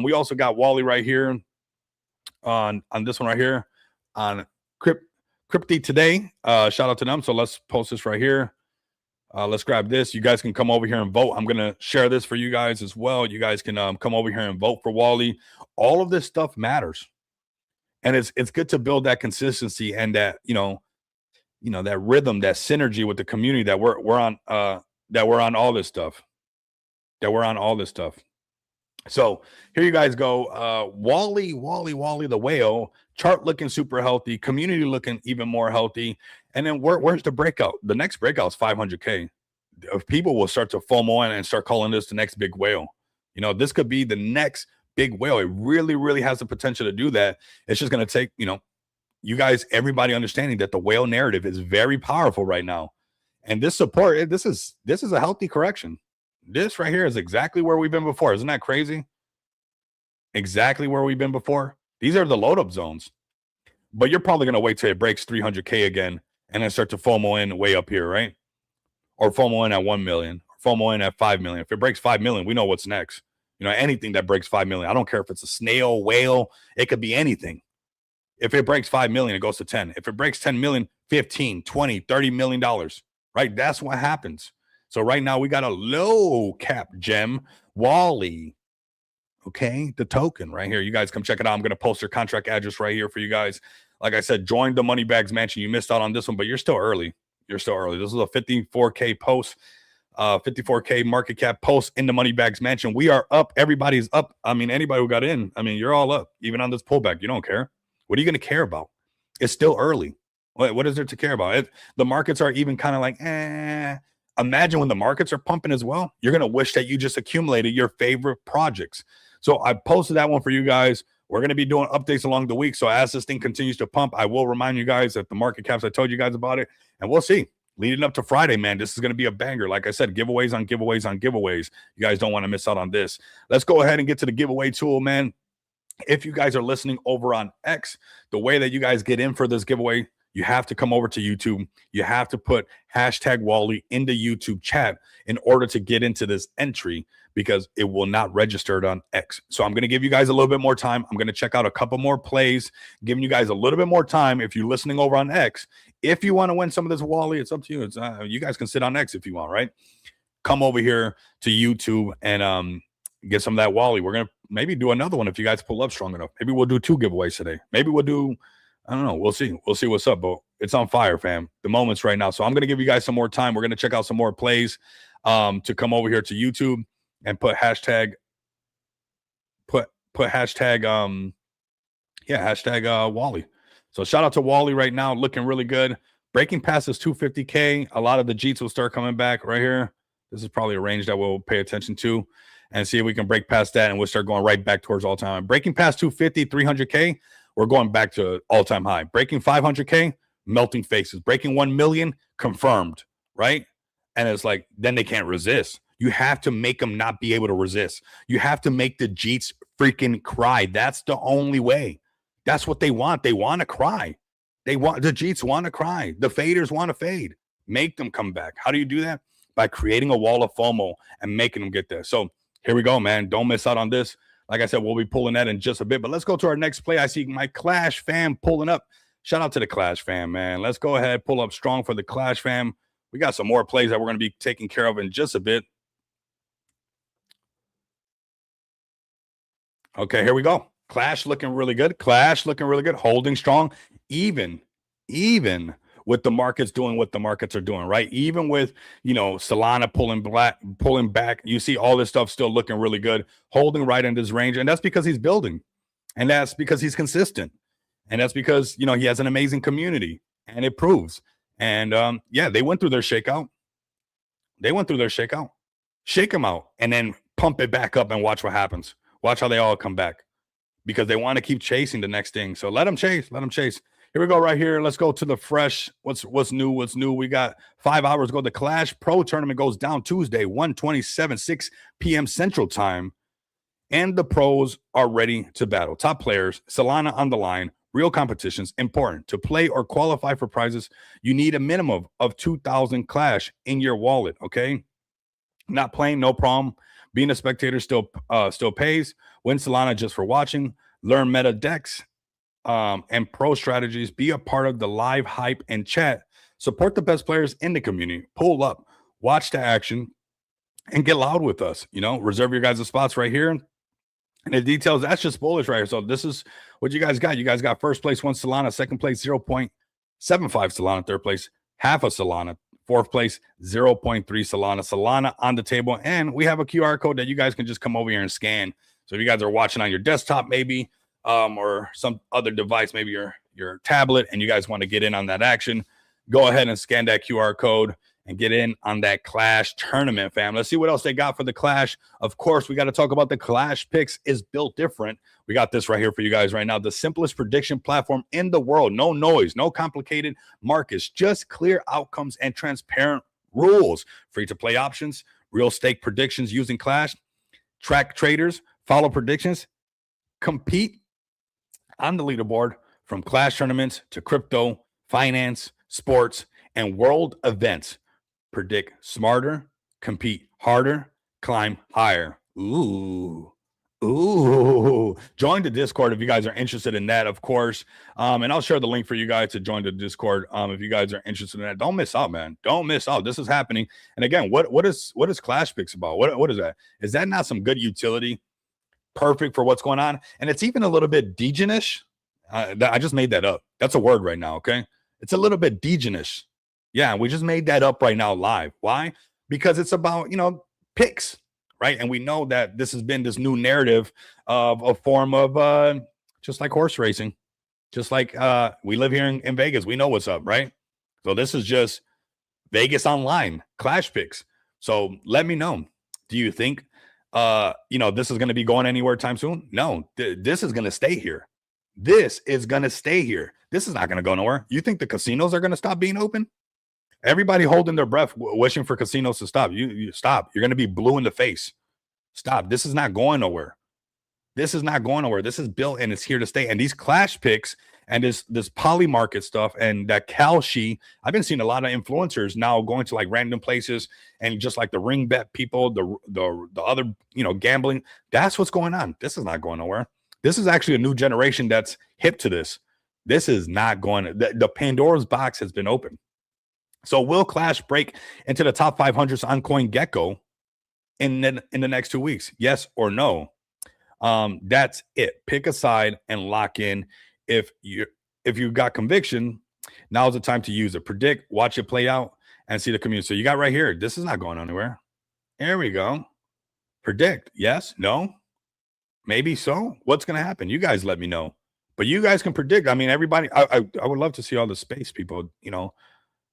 We also got Wally right here on this one right here on Crypty today. Shout out to them. So let's post this right here. Let's grab this. You guys can come over here and vote. I'm going to share this for you guys as well. You guys can come over here and vote for Wally. All of this stuff matters. And it's good to build that consistency and that, you know, that rhythm, that synergy with the community that we're on all this stuff. So here you guys go. Wally the whale, chart looking super healthy, community looking even more healthy. And then where's the breakout? The next breakout is 500K. People will start to FOMO in and start calling this the next big whale. You know, this could be the next big whale. It really, really has the potential to do that. It's just going to take, you know, you guys, everybody understanding that the whale narrative is very powerful right now. And this support, this is a healthy correction. This right here is exactly where we've been before. Isn't that crazy? Exactly where we've been before. These are the load up zones. But you're probably going to wait till it breaks 300K again and then start to FOMO in way up here, right? Or FOMO in at 1 million, or FOMO in at 5 million. If it breaks 5 million, we know what's next. You know, anything that breaks 5 million. I don't care if it's a snail, whale, it could be anything. If it breaks 5 million, it goes to 10. If it breaks 10 million, 15, 20, 30 million dollars, right? That's what happens. So right now we got a low cap gem, Wally. Okay, the token right here. You guys come check it out. I'm going to post their contract address right here for you guys. Like I said, join the Moneybags Mansion. You missed out on this one, but you're still early. This is a 54K post, 54K market cap post in the Moneybags Mansion. We are up. Everybody's up. I mean, anybody who got in, I mean, you're all up. Even on this pullback, you don't care. What are you going to care about? It's still early. What is there to care about? The markets are even kind of like, Imagine when the markets are pumping as well. You're going to wish that you just accumulated your favorite projects. So I posted that one for you guys. We're going to be doing updates along the week. So as this thing continues to pump, I will remind you guys that the market caps, I told you guys about it. And we'll see. Leading up to Friday, man, this is going to be a banger. Like I said, giveaways on giveaways on giveaways. You guys don't want to miss out on this. Let's go ahead and get to the giveaway tool, man. If you guys are listening over on X, the way that you guys get in for this giveaway, you have to come over to YouTube. You have to put hashtag Wally in the YouTube chat in order to get into this entry, because it will not register it on X. So I'm going to give you guys a little bit more time. I'm going to check out a couple more plays, giving you guys a little bit more time. If you're listening over on X, if you want to win some of this Wally, it's up to you. It's you guys can sit on X if you want, right? Come over here to YouTube and get some of that Wally. We're going to maybe do another one if you guys pull up strong enough. Maybe we'll do 2 giveaways today. Maybe we'll do, I don't know. We'll see. We'll see what's up, but it's on fire, fam. The moment's right now. So I'm going to give you guys some more time. We're going to check out some more plays to come over here to YouTube and put hashtag Wally. So shout out to Wally right now. Looking really good. Breaking past this 250K. A lot of the Jeets will start coming back right here. This is probably a range that we'll pay attention to and see if we can break past that, and we'll start going right back towards all-time. Breaking past 250, 300K, we're going back to all-time high. Breaking 500K, melting faces. Breaking 1 million, confirmed, right? And it's like, then they can't resist. You have to make them not be able to resist. You have to make the Jeets freaking cry. That's the only way. That's what they want. They want to cry. The Jeets want to cry. The faders want to fade. Make them come back. How do you do that? By creating a wall of FOMO and making them get there. So here we go, man. Don't miss out on this. Like I said, we'll be pulling that in just a bit. But let's go to our next play. I see my Clash fam pulling up. Shout out to the Clash fam, man. Let's go ahead, pull up strong for the Clash fam. We got some more plays that we're going to be taking care of in just a bit. Okay, here we go. Clash looking really good. Clash looking really good. Holding strong. Even with the markets doing what the markets are doing, right? Even with, Solana pulling back, you see all this stuff still looking really good, holding right in this range. And that's because he's building. And that's because he's consistent. And that's because, he has an amazing community, and it proves. And they went through their shakeout. Shake them out and then pump it back up and watch what happens. Watch how they all come back, because they want to keep chasing the next thing. So let them chase. Here we go right here. Let's go to the fresh. What's new? We got 5 hours ago. The Clash Pro tournament goes down Tuesday, 1:27, 6 p.m. Central Time. And the pros are ready to battle. Top players, Solana on the line, real competitions, important. To play or qualify for prizes, you need a minimum of 2,000 Clash in your wallet, okay? Not playing, no problem. Being a spectator still pays. Win Solana just for watching. Learn meta decks and pro strategies. Be a part of the live hype and chat. Support the best players in the community. Pull up, watch the action, and get loud with us. Reserve your guys' spots right here. And the details, that's just bullish right here. So this is what you guys got. You guys got first place 1 Solana, second place 0.75 Solana, third place half a Solana, fourth place 0.3 Solana on the table. And we have a QR code that you guys can just come over here and scan. So if you guys are watching on your desktop maybe, or some other device, maybe your tablet, and you guys want to get in on that action, go ahead and scan that QR code and get in on that Clash tournament, fam. Let's see what else they got for the Clash. Of course, we got to talk about the Clash Picks is built different. We got this right here for you guys right now. The simplest prediction platform in the world. No noise, no complicated markets, just clear outcomes and transparent rules. Free-to-play options, real stake predictions using Clash, track traders, follow predictions, compete on the leaderboard from Clash tournaments to crypto, finance, sports, and world events. Predict smarter, compete harder, climb higher. Ooh. Join the Discord if you guys are interested in that, of course. And I'll share the link for you guys to join the Discord if you guys are interested in that. Don't miss out, man. Don't miss out. This is happening. And again, what is Clash Picks about? What is that? Is that not some good utility? Perfect for what's going on. And it's even a little bit degen-ish. I just made that up. That's a word right now, okay? It's a little bit degen-ish. Yeah, we just made that up right now live. Why? Because it's about, picks, right? And we know that this has been this new narrative of a form of just like horse racing, just like we live here in Vegas. We know what's up, right? So this is just Vegas online, Clash Picks. So let me know. Do you think, this is going to be going anywhere time soon? No, this is going to stay here. This is going to stay here. This is not going to go nowhere. You think the casinos are going to stop being open? Everybody holding their breath, wishing for casinos to stop. You stop. You're going to be blue in the face. Stop. This is not going nowhere. This is built and it's here to stay. And these Clash Picks and this poly market stuff and that Kalshi, I've been seeing a lot of influencers now going to like random places and just like the ring bet people, the other, gambling. That's what's going on. This is not going nowhere. This is actually a new generation that's hip to this. This is not going. The Pandora's box has been opened. So will Clash break into the top 500s on CoinGecko in the next 2 weeks? Yes or no? That's it. Pick a side and lock in. If you got conviction, now's the time to use it. Predict, watch it play out, and see the community. So you got right here. This is not going anywhere. There we go. Predict. Yes? No? Maybe so? What's going to happen? You guys let me know. But you guys can predict. I mean, everybody, I would love to see all the space people,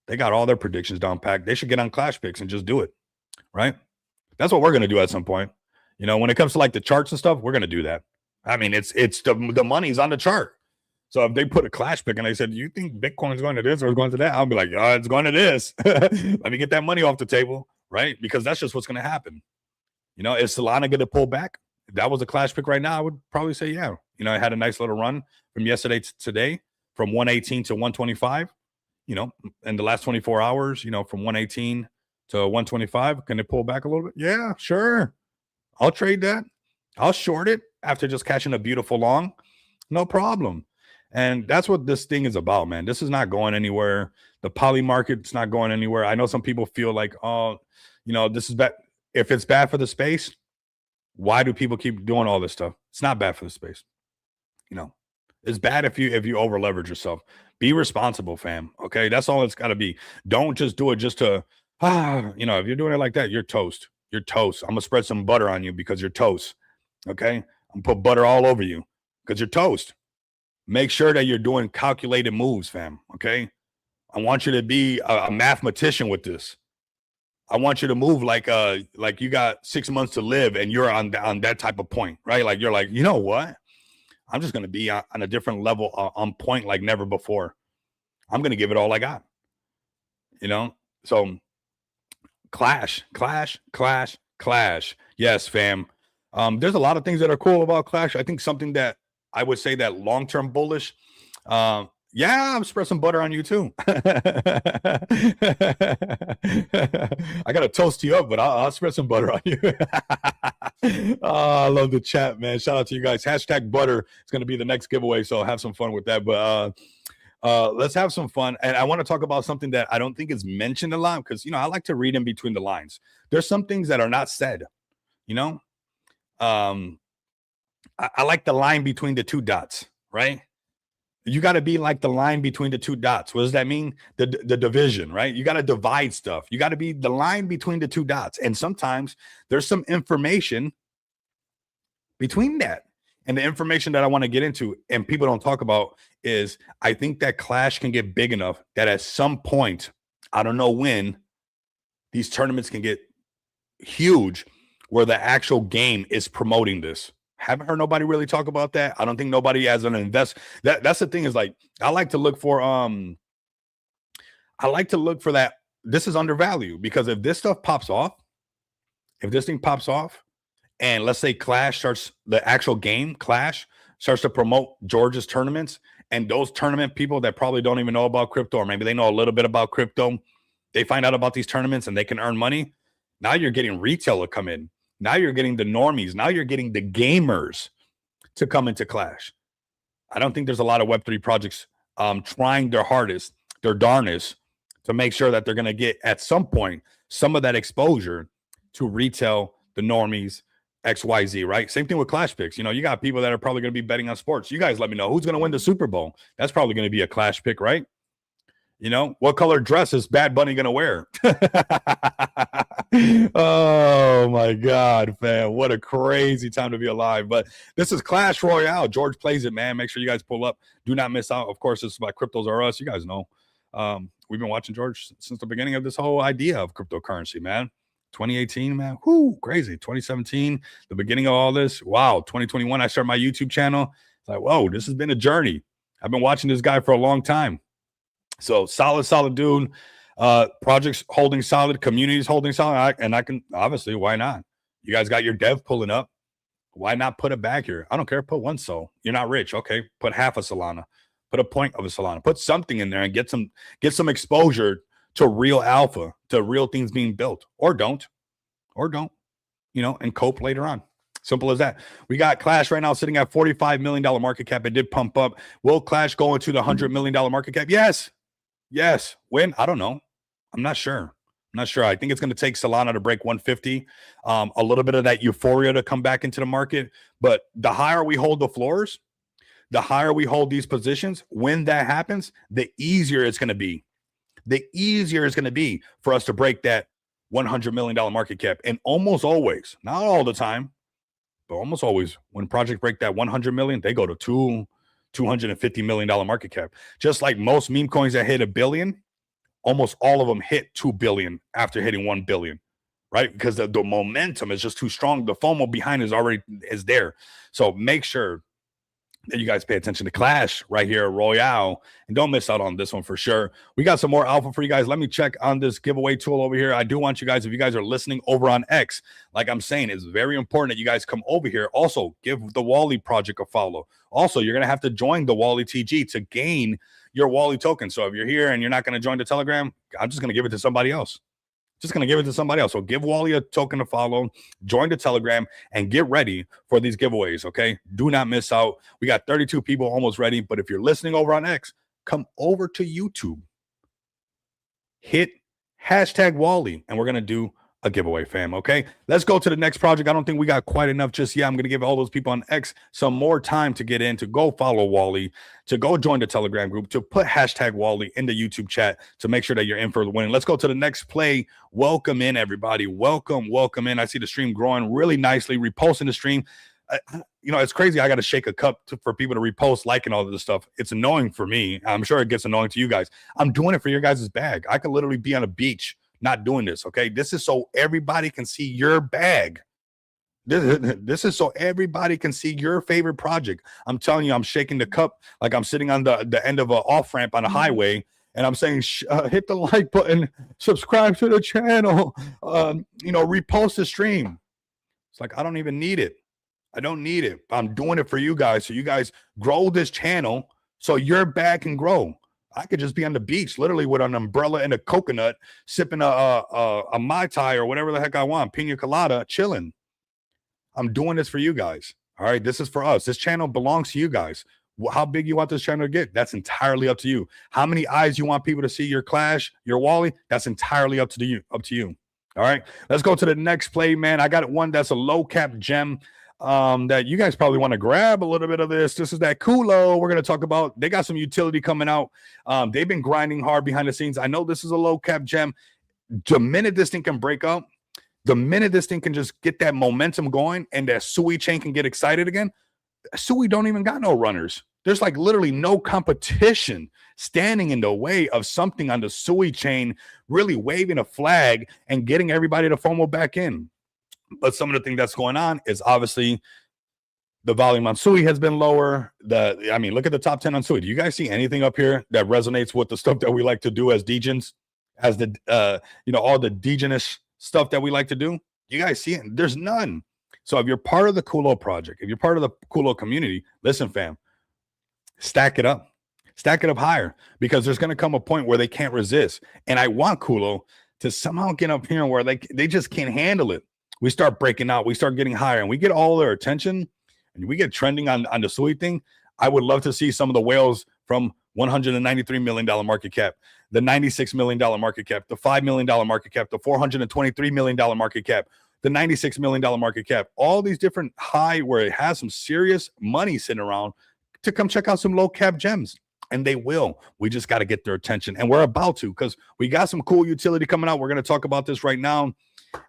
they got all their predictions down packed. They should get on Clash Picks and just do it, right? That's what we're going to do at some point. When it comes to like the charts and stuff, we're going to do that. I mean, it's the money's on the chart. So if they put a Clash Pick and they said, "Do you think Bitcoin's going to this or it's going to that?" I'll be like, "Oh, it's going to this." Let me get that money off the table, right? Because that's just what's going to happen. Is Solana going to pull back? If that was a Clash Pick right now, I would probably say, yeah. It had a nice little run from yesterday to today, from 118 to 125. In the last 24 hours, from 118 to 125, can it pull back a little bit? Yeah, sure. I'll trade that. I'll short it after just catching a beautiful long. No problem. And that's what this thing is about, man. This is not going anywhere. The poly market's not going anywhere. I know some people feel like, oh, this is bad. If it's bad for the space, why do people keep doing all this stuff? It's not bad for the space. It's bad if you over leverage yourself. Be responsible, fam. Okay, that's all it's got to be. Don't just do it just to if you're doing it like that, you're toast. You're toast. I'm gonna spread some butter on you because you're toast. Okay, I'm gonna put butter all over you because you're toast. Make sure that you're doing calculated moves, fam. Okay, I want you to be a mathematician with this. I want you to move like you got 6 months to live and you're on that type of point, right? Like you're like, you know what? I'm just going to be on a different level, on point like never before. I'm going to give it all I got, So clash. Yes, fam. There's a lot of things that are cool about Clash. I think something that I would say that long-term bullish. Yeah, I'm spread some butter on you too. I gotta toast you up, but I'll spread some butter on you. I love the chat, man. Shout out to you guys. Hashtag butter. It's gonna be the next giveaway, so have some fun with that. But let's have some fun. And I want to talk about something that I don't think is mentioned a lot because I like to read in between the lines. There's some things that are not said. I like the line between the two dots, right? You got to be like the line between the two dots. What does that mean? The division, right? You got to divide stuff. You got to be the line between the two dots. And sometimes there's some information between that. And the information that I want to get into and people don't talk about is I think that Clash can get big enough that at some point, I don't know when, these tournaments can get huge where the actual game is promoting this. Haven't heard nobody really talk about that. I don't think nobody has an invest. That's the thing is like I like to look for that. This is undervalued because if this stuff pops off, if this thing pops off, and let's say Clash starts the actual game, Clash starts to promote Georgia's tournaments, and those tournament people that probably don't even know about crypto, or maybe they know a little bit about crypto, they find out about these tournaments and they can earn money. Now you're getting retail to come in. Now you're getting the normies. Now you're getting the gamers to come into Clash. I don't think there's a lot of Web3 projects trying their hardest, their darnest, to make sure that they're going to get, at some point, some of that exposure to retail, the normies, XYZ, right? Same thing with Clash picks. You got people that are probably going to be betting on sports. You guys let me know who's going to win the Super Bowl. That's probably going to be a Clash pick, right? What color dress is Bad Bunny going to wear? Oh my God, fam. What a crazy time to be alive. But this is Clash Royale. George plays it, man. Make sure you guys pull up. Do not miss out. Of course, this is by Cryptos R Us. You guys know. We've been watching George since the beginning of this whole idea of cryptocurrency, man. 2018, man. Whoo, crazy. 2017, the beginning of all this. Wow. 2021, I started my YouTube channel. It's like, whoa, this has been a journey. I've been watching this guy for a long time. So solid dude. Projects holding solid, communities holding solid. And I can, obviously, why not? You guys got your dev pulling up. Why not put it back here? I don't care. Put one sol. You're not rich. Okay. Put half a Solana. Put a point of a Solana. Put something in there and get some exposure to real alpha, to real things being built. Or don't, and cope later on. Simple as that. We got Clash right now sitting at $45 million market cap. It did pump up. Will Clash go into the $100 million market cap? Yes. When? I don't know. I'm not sure. I think it's going to take Solana to break 150. A little bit of that euphoria to come back into the market. But the higher we hold the floors, the higher we hold these positions, when that happens, the easier it's going to be. The easier it's going to be for us to break that $100 million market cap. And almost always, not all the time, but almost always, when projects break that 100 million, they go to $250 million market cap. Just like most meme coins that hit $1 billion, almost all of them hit 2 billion after hitting 1 billion, right? Because the momentum is just too strong. The FOMO behind is there. So make sure that you guys pay attention to Clash right here, Royale, and don't miss out on this one for sure. We got some more alpha for you guys. Let me check on this giveaway tool over here. I do want you guys, if you guys are listening over on X, like I'm saying, it's very important that you guys come over here. Also, give the Wally project a follow. Also, you're going to have to join the Wally TG to gain your Wally token. So if you're here and you're not going to join the Telegram, I'm just going to give it to somebody else. So give Wally a token to follow, join the Telegram, and get ready for these giveaways, okay? Do not miss out. We got 32 people almost ready, but if you're listening over on X, come over to YouTube. Hit hashtag Wally, and we're going to do a giveaway, fam. Okay, let's go to the next project. I don't think we got quite enough just yet. I'm going to give all those people on X some more time to get in, to go follow Wally, to go join the Telegram group, to put hashtag Wally in the YouTube chat to make sure that you're in for the win. Let's go to the next play. Welcome in, everybody. Welcome in. I see the stream growing really nicely. Reposting the stream. You know, it's crazy. I got to shake a cup for people to repost, like, and all of this stuff. It's annoying for me. I'm sure it gets annoying to you guys. I'm doing it for your guys' bag. I could literally be on a beach not doing this. Okay, this is so everybody can see your bag. This is so everybody can see your favorite project. I'm telling you, I'm shaking the cup like I'm sitting on the end of an off ramp on a highway, and I'm saying, hit the like button, subscribe to the channel, you know, repost the stream. It's like, I don't even need it. I don't need it. I'm doing it for you guys, so you guys grow this channel so your bag can grow. I could just be on the beach, literally with an umbrella and a coconut, sipping a Mai Tai or whatever the heck I want, pina colada, chilling. I'm doing this for you guys. All right, this is for us. This channel belongs to you guys. How big you want this channel to get? That's entirely up to you. How many eyes you want people to see your Clash, your Wally? That's entirely up to you. All right, let's go to the next play, man. I got one that's a low cap gem. That you guys probably want to grab a little bit of this. This is that Culo we're going to talk about. They got some utility coming out. They've been grinding hard behind the scenes. I know this is a low cap gem. The minute this thing can break up, the minute this thing can just get that momentum going and that Sui chain can get excited again, Sui don't even got no runners. There's like literally no competition standing in the way of something on the Sui chain really waving a flag and getting everybody to FOMO back in. But some of the thing that's going on is obviously the volume on Sui has been lower. I mean, look at the top 10 on Sui. Do you guys see anything up here that resonates with the stuff that we like to do as degens, as the you know, all the degenous stuff that we like to do? You guys see it? There's none. So if you're part of the Culo project, if you're part of the Culo community, listen, fam, stack it up higher, because there's going to come a point where they can't resist. And I want Culo to somehow get up here where they just can't handle it. We start breaking out, we start getting higher, and we get all their attention, and we get trending on the Sui thing. I would love to see some of the whales from $193 million market cap, the $96 million market cap, the $5 million market cap, the $423 million market cap, the $96 million market cap, all these different high where it has some serious money sitting around to come check out some low cap gems. And they will. We just got to get their attention. And we're about to, because we got some cool utility coming out. We're going to talk about this right now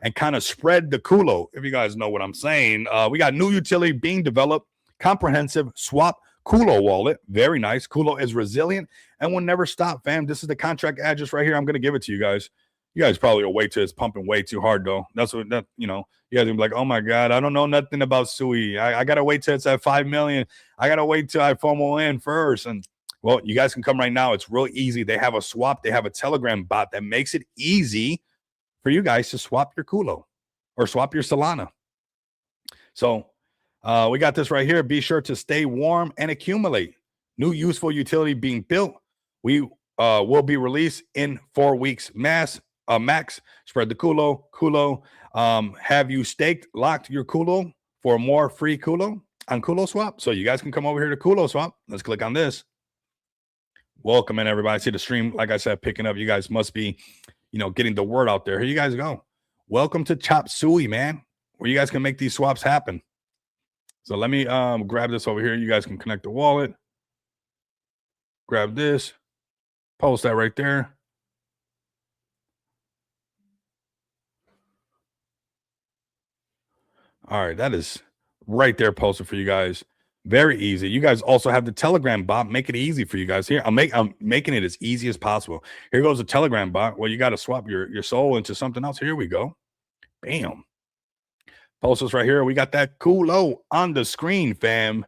and kind of spread the Culo, if you guys know what I'm saying. We got new utility being developed, comprehensive swap Culo wallet. Very nice. Culo is resilient and will never stop, fam. This is the contract address right here. I'm going to give it to you guys. You guys probably will wait till it's pumping way too hard, though. That's what, you know, you guys will be like, oh my God, I don't know nothing about Sui. I got to wait till it's at 5 million. I got to wait till I FOMO in first. And well, you guys can come right now. It's real easy. They have a swap. They have a Telegram bot that makes it easy for you guys to swap your Culo or swap your Solana. So we got this right here. Be sure to stay warm and accumulate. New useful utility being built. We will be released in 4 weeks. Max. Spread the Culo. Have you locked your Culo for more free Culo on Culo Swap? So you guys can come over here to Culo Swap. Let's click on this. Welcome in, everybody. See the stream, like I said, picking up. You guys must be, you know, getting the word out there. Here you guys go. Welcome to Chop Suey, man, where you guys can make these swaps happen. So let me grab this over here. You guys can connect the wallet. Grab this. Post that right there. All right, that is right there posted for you guys. Very easy. You guys also have the Telegram bot. Make it easy for you guys here. I'm making it as easy as possible. Here goes the Telegram bot. Well, you got to swap your soul into something else. Here we go. Bam. Post us right here. We got that Culo on the screen, fam.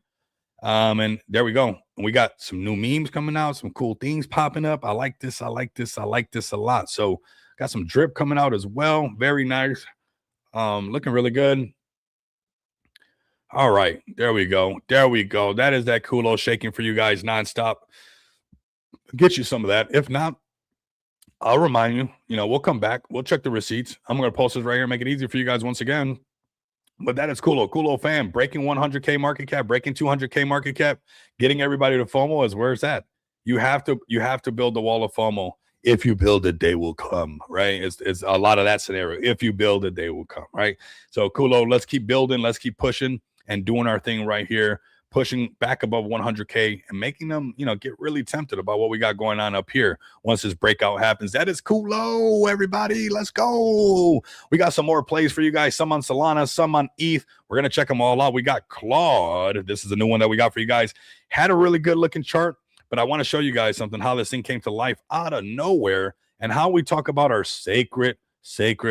And there we go. We got some new memes coming out, some cool things popping up. I like this. I like this. I like this a lot. So got some drip coming out as well. Very nice. Looking really good. All right, there we go. There we go. That is that Culo shaking for you guys nonstop. Get you some of that. If not, I'll remind you, we'll come back. We'll check the receipts. I'm going to post this right here, make it easy for you guys once again. But that is Culo. Culo fam, breaking 100K market cap, breaking 200K market cap, getting everybody to FOMO is where it's at. You have to build the wall of FOMO. If you build it, they will come, right? It's a lot of that scenario. If you build it, they will come, right? So Culo, let's keep building, let's keep pushing and doing our thing right here, pushing back above 100K and making them, get really tempted about what we got going on up here once this breakout happens. That is Culo, everybody. Let's go. We got some more plays for you guys, some on Solana, some on ETH. We're going to check them all out. We got Claude. This is a new one that we got for you guys. Had a really good looking chart, but I want to show you guys something, how this thing came to life out of nowhere and how we talk about our sacred.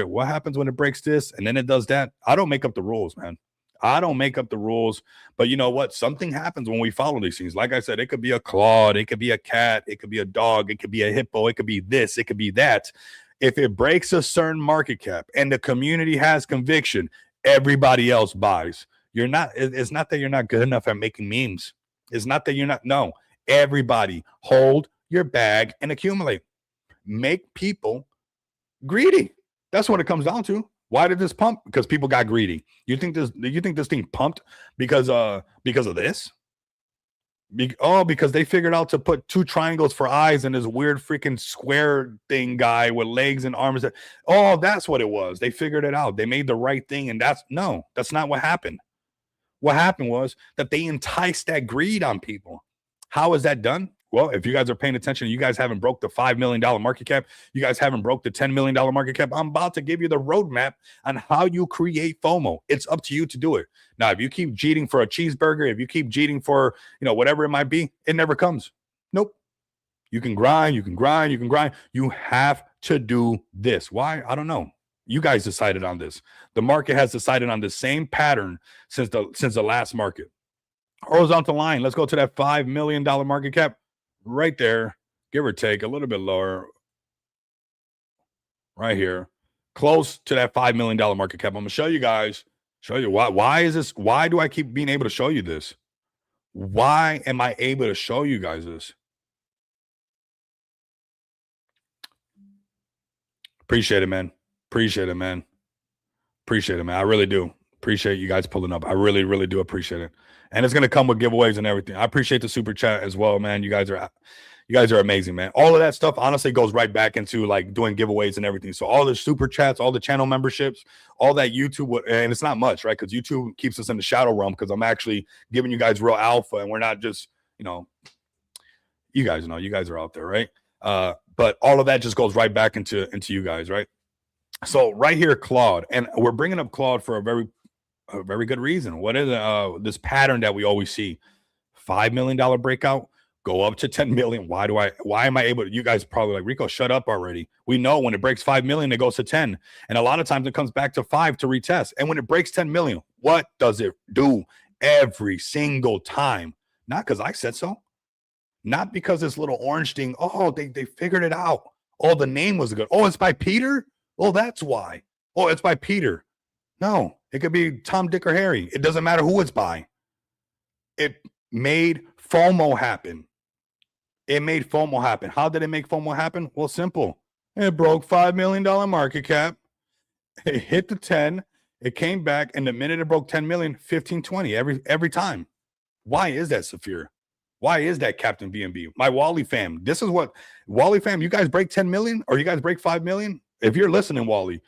What happens when it breaks this and then it does that? I don't make up the rules, man. I don't make up the rules, but you know what? Something happens when we follow these things. Like I said, it could be a Claude, it could be a cat, it could be a dog, it could be a hippo, it could be this, it could be that. If it breaks a certain market cap and the community has conviction, everybody else buys. It's not that you're not good enough at making memes. It's not that you're not, no. Everybody hold your bag and accumulate. Make people greedy. That's what it comes down to. Why did this pump? Because people got greedy. You think this thing pumped because of this? Because they figured out to put 2 triangles for eyes and this weird freaking square thing guy with legs and arms. That's what it was. They figured it out. They made the right thing, and that's not what happened. What happened was that they enticed that greed on people. How is that done? Well, if you guys are paying attention, you guys haven't broke the $5 million market cap. You guys haven't broke the $10 million market cap. I'm about to give you the roadmap on how you create FOMO. It's up to you to do it. Now, if you keep cheating for a cheeseburger, if you keep cheating for, whatever it might be, it never comes. Nope. You can grind. You have to do this. Why? I don't know. You guys decided on this. The market has decided on the same pattern since the last market. Horizontal line. Let's go to that $5 million market cap. Right there, give or take a little bit lower, right here, close to that $5 million market cap. I'm gonna show you why. Why is this? Why do I keep being able to show you this? Why am I able to show you guys this? Appreciate it, man. I really do. Appreciate you guys pulling up. I really, really do appreciate it. And it's gonna come with giveaways and everything. I appreciate the super chat as well, man. You guys are amazing, man. All of that stuff honestly goes right back into like doing giveaways and everything. So all the super chats, all the channel memberships, all that YouTube, and it's not much, right? Because YouTube keeps us in the shadow realm because I'm actually giving you guys real alpha, and we're not just, you guys are out there, right? But all of that just goes right back into you guys, right? So right here, Claude, and we're bringing up Claude for a very good reason. What is this pattern that we always see? $5 million breakout, go up to 10 million. Why am I able to? You guys probably like, Rico, shut up already. We know when it breaks 5 million, it goes to 10. And a lot of times it comes back to 5 to retest. And when it breaks 10 million, what does it do every single time? Not because I said so. Not because this little orange thing, they figured it out. The name was good. It's by Peter? That's why. It's by Peter. No, it could be Tom, Dick, or Harry. It doesn't matter who it's by. It made FOMO happen. How did it make FOMO happen? Well, simple. It broke $5 million market cap. It hit the 10. It came back, and the minute it broke 10 million, 15, 20 every time. Why is that, Saphir? Why is that, Captain BNB? My Wally fam. This is what Wally fam. You guys break 10 million, or you guys break 5 million? If you're listening, Wally,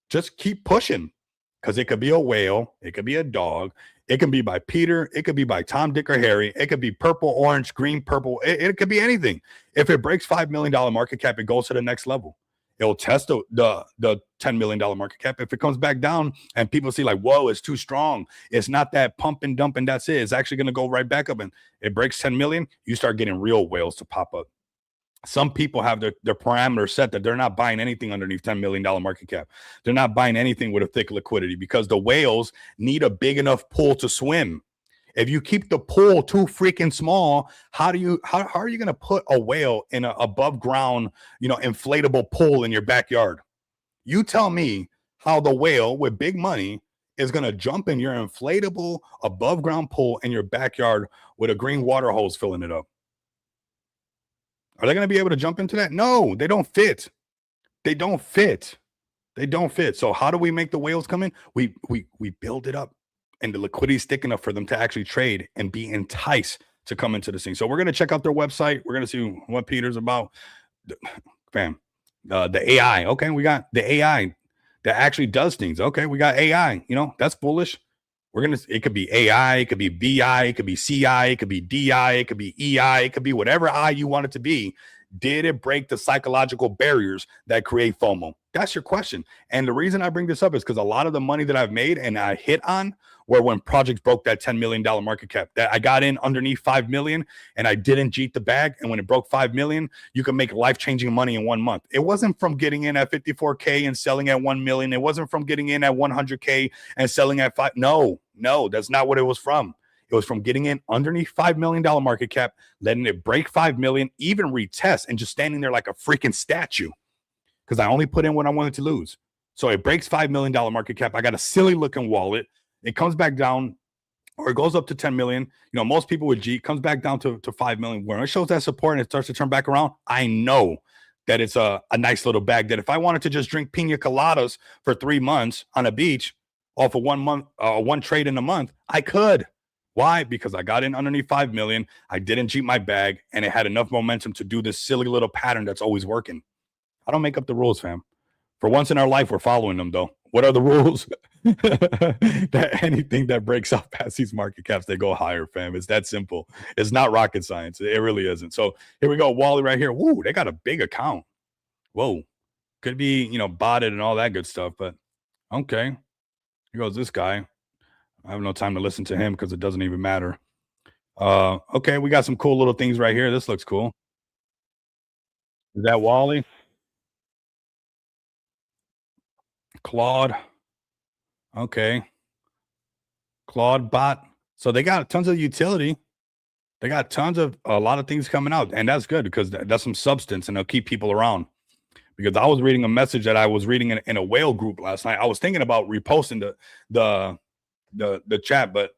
just keep pushing. Because it could be a whale, it could be a dog, it can be by Peter, it could be by Tom, Dick, or Harry, it could be purple, orange, green, purple, it could be anything. If it breaks $5 million market cap, it goes to the next level. It'll test the $10 million market cap. If it comes back down and people see like, whoa, it's too strong, it's not that pump and dump and that's it, it's actually going to go right back up, and it breaks 10 million, you start getting real whales to pop up. Some people have their parameters set that they're not buying anything underneath $10 million market cap. They're not buying anything with a thick liquidity because the whales need a big enough pool to swim. If you keep the pool too freaking small, how are you going to put a whale in an above ground, inflatable pool in your backyard? You tell me how the whale with big money is going to jump in your inflatable above ground pool in your backyard with a green water hose filling it up. Are they going to be able to jump into that? No, they don't fit. So how do we make the whales come in? We build it up, and the liquidity is thick enough for them to actually trade and be enticed to come into this thing. So we're going to check out their website. We're going to see what Peter's about. Bam. The AI. Okay, we got the AI that actually does things. Okay, we got AI. You know, that's bullish. It could be AI, it could be BI, it could be CI, it could be DI, it could be EI, it could be whatever I you want it to be. Did it break the psychological barriers that create FOMO? That's your question. And the reason I bring this up is because a lot of the money that I've made and I hit on were when projects broke that $10 million market cap. That I got in underneath 5 million and I didn't cheat the bag. And when it broke 5 million, you can make life-changing money in 1 month. It wasn't from getting in at 54K and selling at 1 million. It wasn't from getting in at 100K and selling at 5. No, that's not what it was from. It was from getting in underneath $5 million market cap, letting it break 5 million, even retest, and just standing there like a freaking statue. Because I only put in what I wanted to lose. So it breaks $5 million market cap. I got a silly looking wallet. It comes back down, or it goes up to 10 million. You know, most people with G comes back down to 5 million. When it shows that support and it starts to turn back around, I know that it's a nice little bag that if I wanted to just drink pina coladas for 3 months on a beach off of 1 month, one trade in a month, I could. Why? Because I got in underneath 5 million. I didn't cheat my bag, and it had enough momentum to do this silly little pattern that's always working. I don't make up the rules, fam. For once in our life, we're following them, though. What are the rules? That anything that breaks out past these market caps, they go higher, fam. It's that simple. It's not rocket science. It really isn't. So here we go. Wally right here. Woo, they got a big account. Whoa. Could be, you know, botted and all that good stuff, but okay. Here goes this guy. I have no time to listen to him because it doesn't even matter. Okay, we got some cool little things right here. This looks cool. Is that Wally? Claude. Okay. Claude bot. So they got tons of utility. They got tons of a lot of things coming out, and that's good because that's some substance and they'll keep people around. Because I was reading a message that I was reading in a whale group last night. I was thinking about reposting the chat, but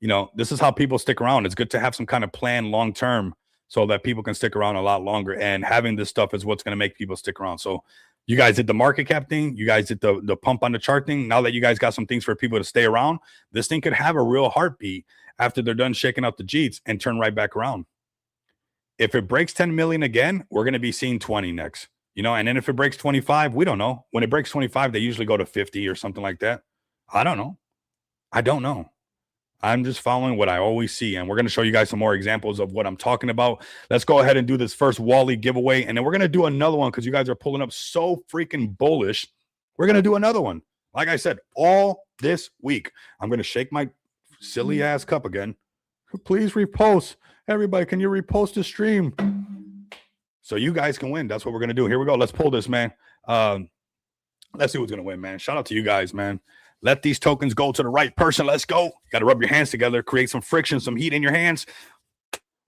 you know, this is how people stick around. It's good to have some kind of plan long term so that people can stick around a lot longer. And having this stuff is what's going to make people stick around. So you guys did the market cap thing. You guys did the pump on the chart thing. Now that you guys got some things for people to stay around, this thing could have a real heartbeat after they're done shaking out the Jeets and turn right back around. If it breaks 10 million again, we're going to be seeing 20 next. You know, and then if it breaks 25, we don't know. When it breaks 25, they usually go to 50 or something like that. I don't know. I'm just following what I always see. And we're going to show you guys some more examples of what I'm talking about. Let's go ahead and do this first Wally giveaway. And then we're going to do another one because you guys are pulling up so freaking bullish. We're going to do another one. Like I said, all this week, I'm going to shake my silly ass cup again. Please repost. Everybody, can you repost the stream? So you guys can win. That's what we're going to do. Here we go. Let's pull this, man. Let's see who's going to win, man. Shout out to you guys, man. Let these tokens go to the right person. Let's go. You got to rub your hands together, create some friction, some heat in your hands.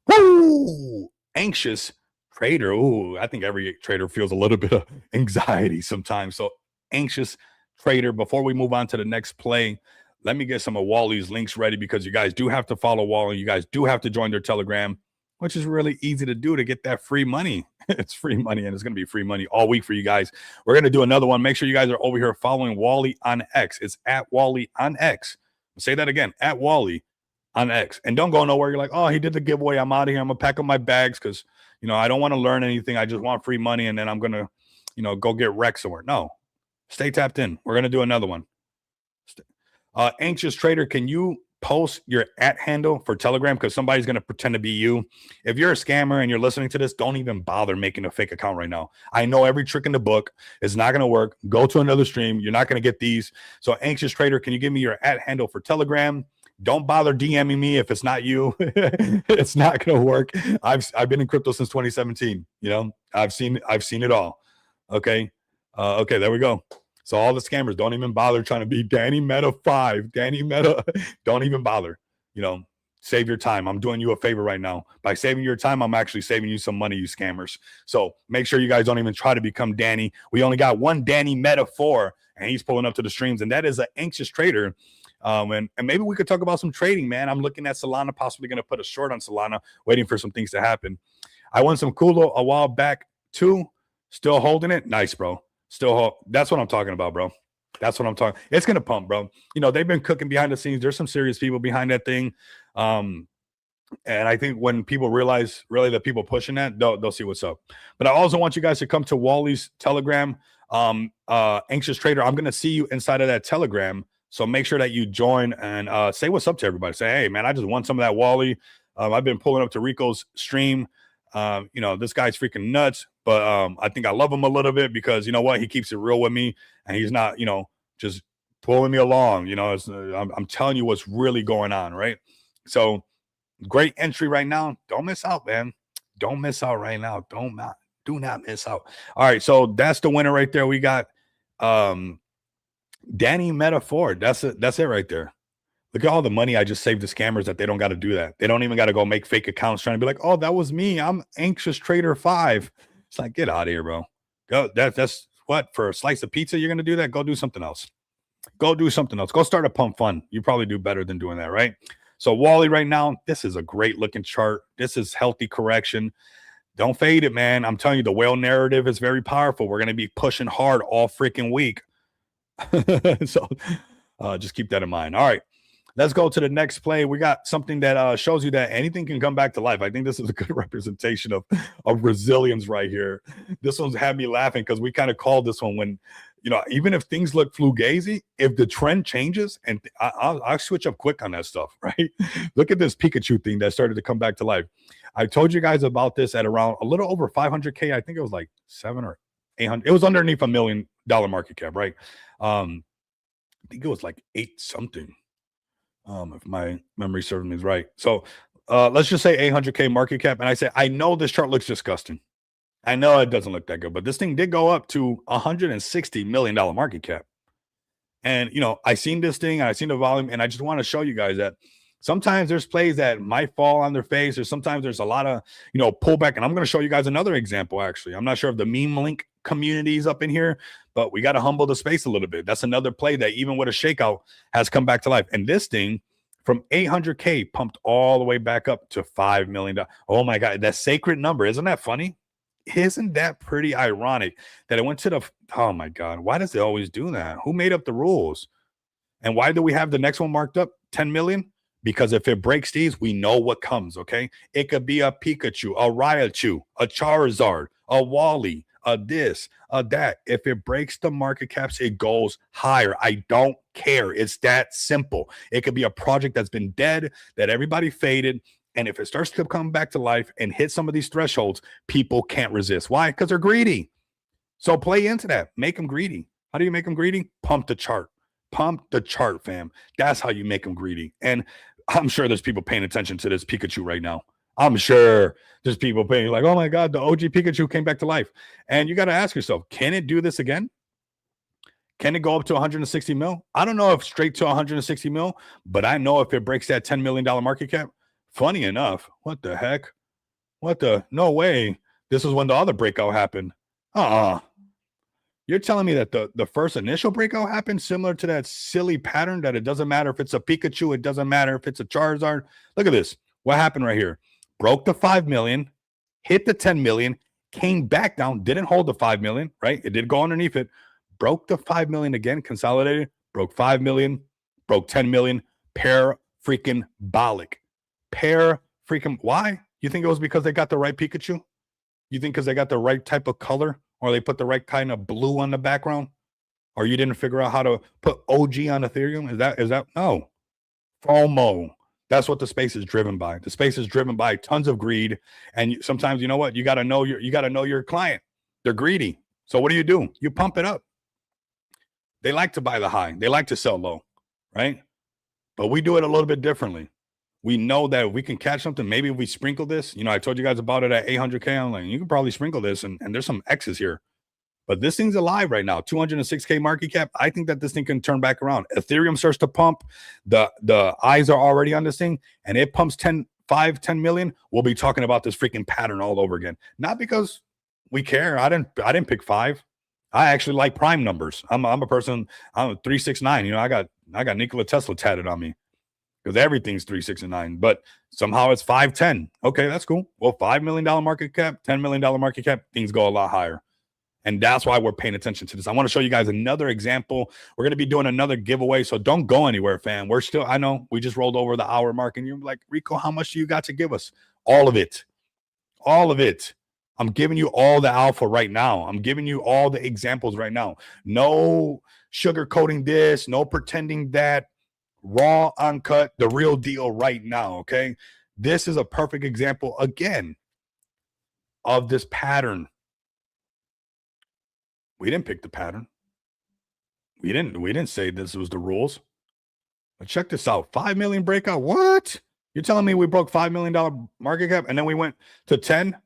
Woo! Anxious trader. Ooh, I think every trader feels a little bit of anxiety sometimes. So anxious trader. Before we move on to the next play, let me get some of Wally's links ready because you guys do have to follow Wally. You guys do have to join their Telegram, which is really easy to do to get that free money. It's free money, and it's going to be free money all week for you guys. We're going to do another one. Make sure you guys are over here following Wally on X. It's at Wally on X. I'll say that again, at Wally on X. And don't go nowhere. You're like, oh, he did the giveaway. I'm out of here. I'm going to pack up my bags because, you know, I don't want to learn anything. I just want free money, and then I'm going to, you know, go get wrecked somewhere. No. Stay tapped in. We're going to do another one. Anxious trader, can you post your @ handle for Telegram because somebody's going to pretend to be you. If you're a scammer and you're listening to this, don't even bother making a fake account right now. I know every trick in the book is not going to work. Go to another stream. You're not going to get these. So anxious trader, can you give me your @ handle for Telegram? Don't bother DMing me if it's not you. It's not going to work. I've been in crypto since 2017. You know, I've seen it all. Okay. Okay, there we go. So all the scammers, don't even bother trying to be Danny Meta 5. Danny Meta, don't even bother. You know, save your time. I'm doing you a favor right now. By saving your time, I'm actually saving you some money, you scammers. So make sure you guys don't even try to become Danny. We only got one Danny Meta 4, and he's pulling up to the streams, and that is an anxious trader. And maybe we could talk about some trading, man. I'm looking at Solana, possibly going to put a short on Solana, waiting for some things to happen. I won some Culo a while back too. Still holding it. Nice, bro. That's what I'm talking about, bro. That's what I'm talking. It's gonna pump, bro. You know, they've been cooking behind the scenes. There's some serious people behind that thing. And I think when people realize really the people pushing that, they'll see what's up. But I also want you guys to come to Wally's Telegram, Anxious Trader. I'm gonna see you inside of that Telegram. So make sure that you join and say what's up to everybody. Say, hey man, I just want some of that Wally. I've been pulling up to Rico's stream. This guy's freaking nuts, but I think I love him a little bit because you know what? He keeps it real with me and he's not, just pulling me along. I'm telling you what's really going on, right? So great entry right now. Don't miss out, man. Don't miss out right now. Do not miss out. All right, so that's the winner right there. We got Danny Metaphor. That's it. That's it right there. Look at all the money I just saved the scammers that they don't got to do that. They don't even got to go make fake accounts trying to be like, oh, that was me. I'm Anxious Trader 5. It's like, get out of here, bro. Go. That's what, for a slice of pizza you're gonna do that? Go do something else. Go do something else. Go start a pump fund. You probably do better than doing that, right? So Wally right now, this is a great looking chart. This is healthy correction. Don't fade it, man. I'm telling you, the whale narrative is very powerful. We're going to be pushing hard all freaking week. So just keep that in mind. All right, let's go to the next play. We got something that shows you that anything can come back to life. I think this is a good representation of resilience right here. This one's had me laughing because we kind of called this one when, even if things look fugazi, if the trend changes, and I'll switch up quick on that stuff, right? Look at this Pikachu thing that started to come back to life. I told you guys about this at around a little over 500K. I think it was like 700 or 800. It was underneath $1 million market cap, right? I think it was like 8 something, if my memory serves me right. So let's just say 800K market cap. And I say, I know this chart looks disgusting. I know it doesn't look that good, but this thing did go up to $160 million market cap. And, I seen this thing, I seen the volume, and I just want to show you guys that sometimes there's plays that might fall on their face, or sometimes there's a lot of, pullback. And I'm going to show you guys another example, actually. I'm not sure if the meme link community is up in here, but we got to humble the space a little bit. That's another play that even with a shakeout has come back to life. And this thing from 800K pumped all the way back up to $5 million. Oh my God, that sacred number. Isn't that funny? Isn't that pretty ironic that it went to the, oh my God, why does it always do that? Who made up the rules? And why do we have the next one marked up 10 million? Because if it breaks these, we know what comes, okay? It could be a Pikachu, a Raichu, a Charizard, a Wally, a this, a that. If it breaks the market caps, it goes higher. I don't care. It's that simple. It could be a project that's been dead, that everybody faded. And if it starts to come back to life and hit some of these thresholds, people can't resist. Why? Because they're greedy. So play into that. Make them greedy. How do you make them greedy? Pump the chart. Pump the chart, fam. That's how you make them greedy. And I'm sure there's people paying attention to this Pikachu right now. I'm sure there's people paying like, oh my God, the OG Pikachu came back to life. And you got to ask yourself, can it do this again? Can it go up to 160 mil? I don't know if straight to 160 mil, but I know if it breaks that $10 million market cap, funny enough, what the heck? No way. This is when the other breakout happened. You're telling me that the first initial breakout happened similar to that silly pattern that it doesn't matter if it's a Pikachu, it doesn't matter if it's a Charizard. Look at this. What happened right here? Broke the 5 million, hit the 10 million, came back down, didn't hold the 5 million, right? It did go underneath it, broke the 5 million again, consolidated, broke 5 million, broke 10 million, freaking bolic. Why? You think it was because they got the right Pikachu? You think because they got the right type of color, or they put the right kind of blue on the background, or you didn't figure out how to put OG on Ethereum? Is that no? FOMO. That's what the space is driven by. The space is driven by tons of greed, and sometimes you know what? You got to know your client. They're greedy. So what do? You pump it up. They like to buy the high. They like to sell low, right? But we do it a little bit differently. We know that if we can catch something, maybe if we sprinkle this, I told you guys about it at 800K. I'm like, you can probably sprinkle this, and there's some X's here. But this thing's alive right now, 206K market cap. I think that this thing can turn back around. Ethereum starts to pump. The eyes are already on this thing, and it pumps 10 million. We'll be talking about this freaking pattern all over again. Not because we care. I didn't pick 5. I actually like prime numbers. I'm a person. I'm 369. I got Nikola Tesla tatted on me, because everything's 3, 6, and 9, but somehow it's 5, 10. Okay, that's cool. Well, $5 million market cap, $10 million market cap, things go a lot higher. And that's why we're paying attention to this. I want to show you guys another example. We're going to be doing another giveaway. So don't go anywhere, fam. We're still, I know we just rolled over the hour mark and you're like, Rico, how much do you got to give us? All of it. All of it. I'm giving you all the alpha right now. I'm giving you all the examples right now. No sugarcoating this, no pretending that. Raw, uncut, the real deal right now, okay? This is a perfect example, again, of this pattern. We didn't pick the pattern. We didn't say this was the rules. But check this out. 5 million breakout. What? You're telling me we broke $5 million market cap and then we went to 10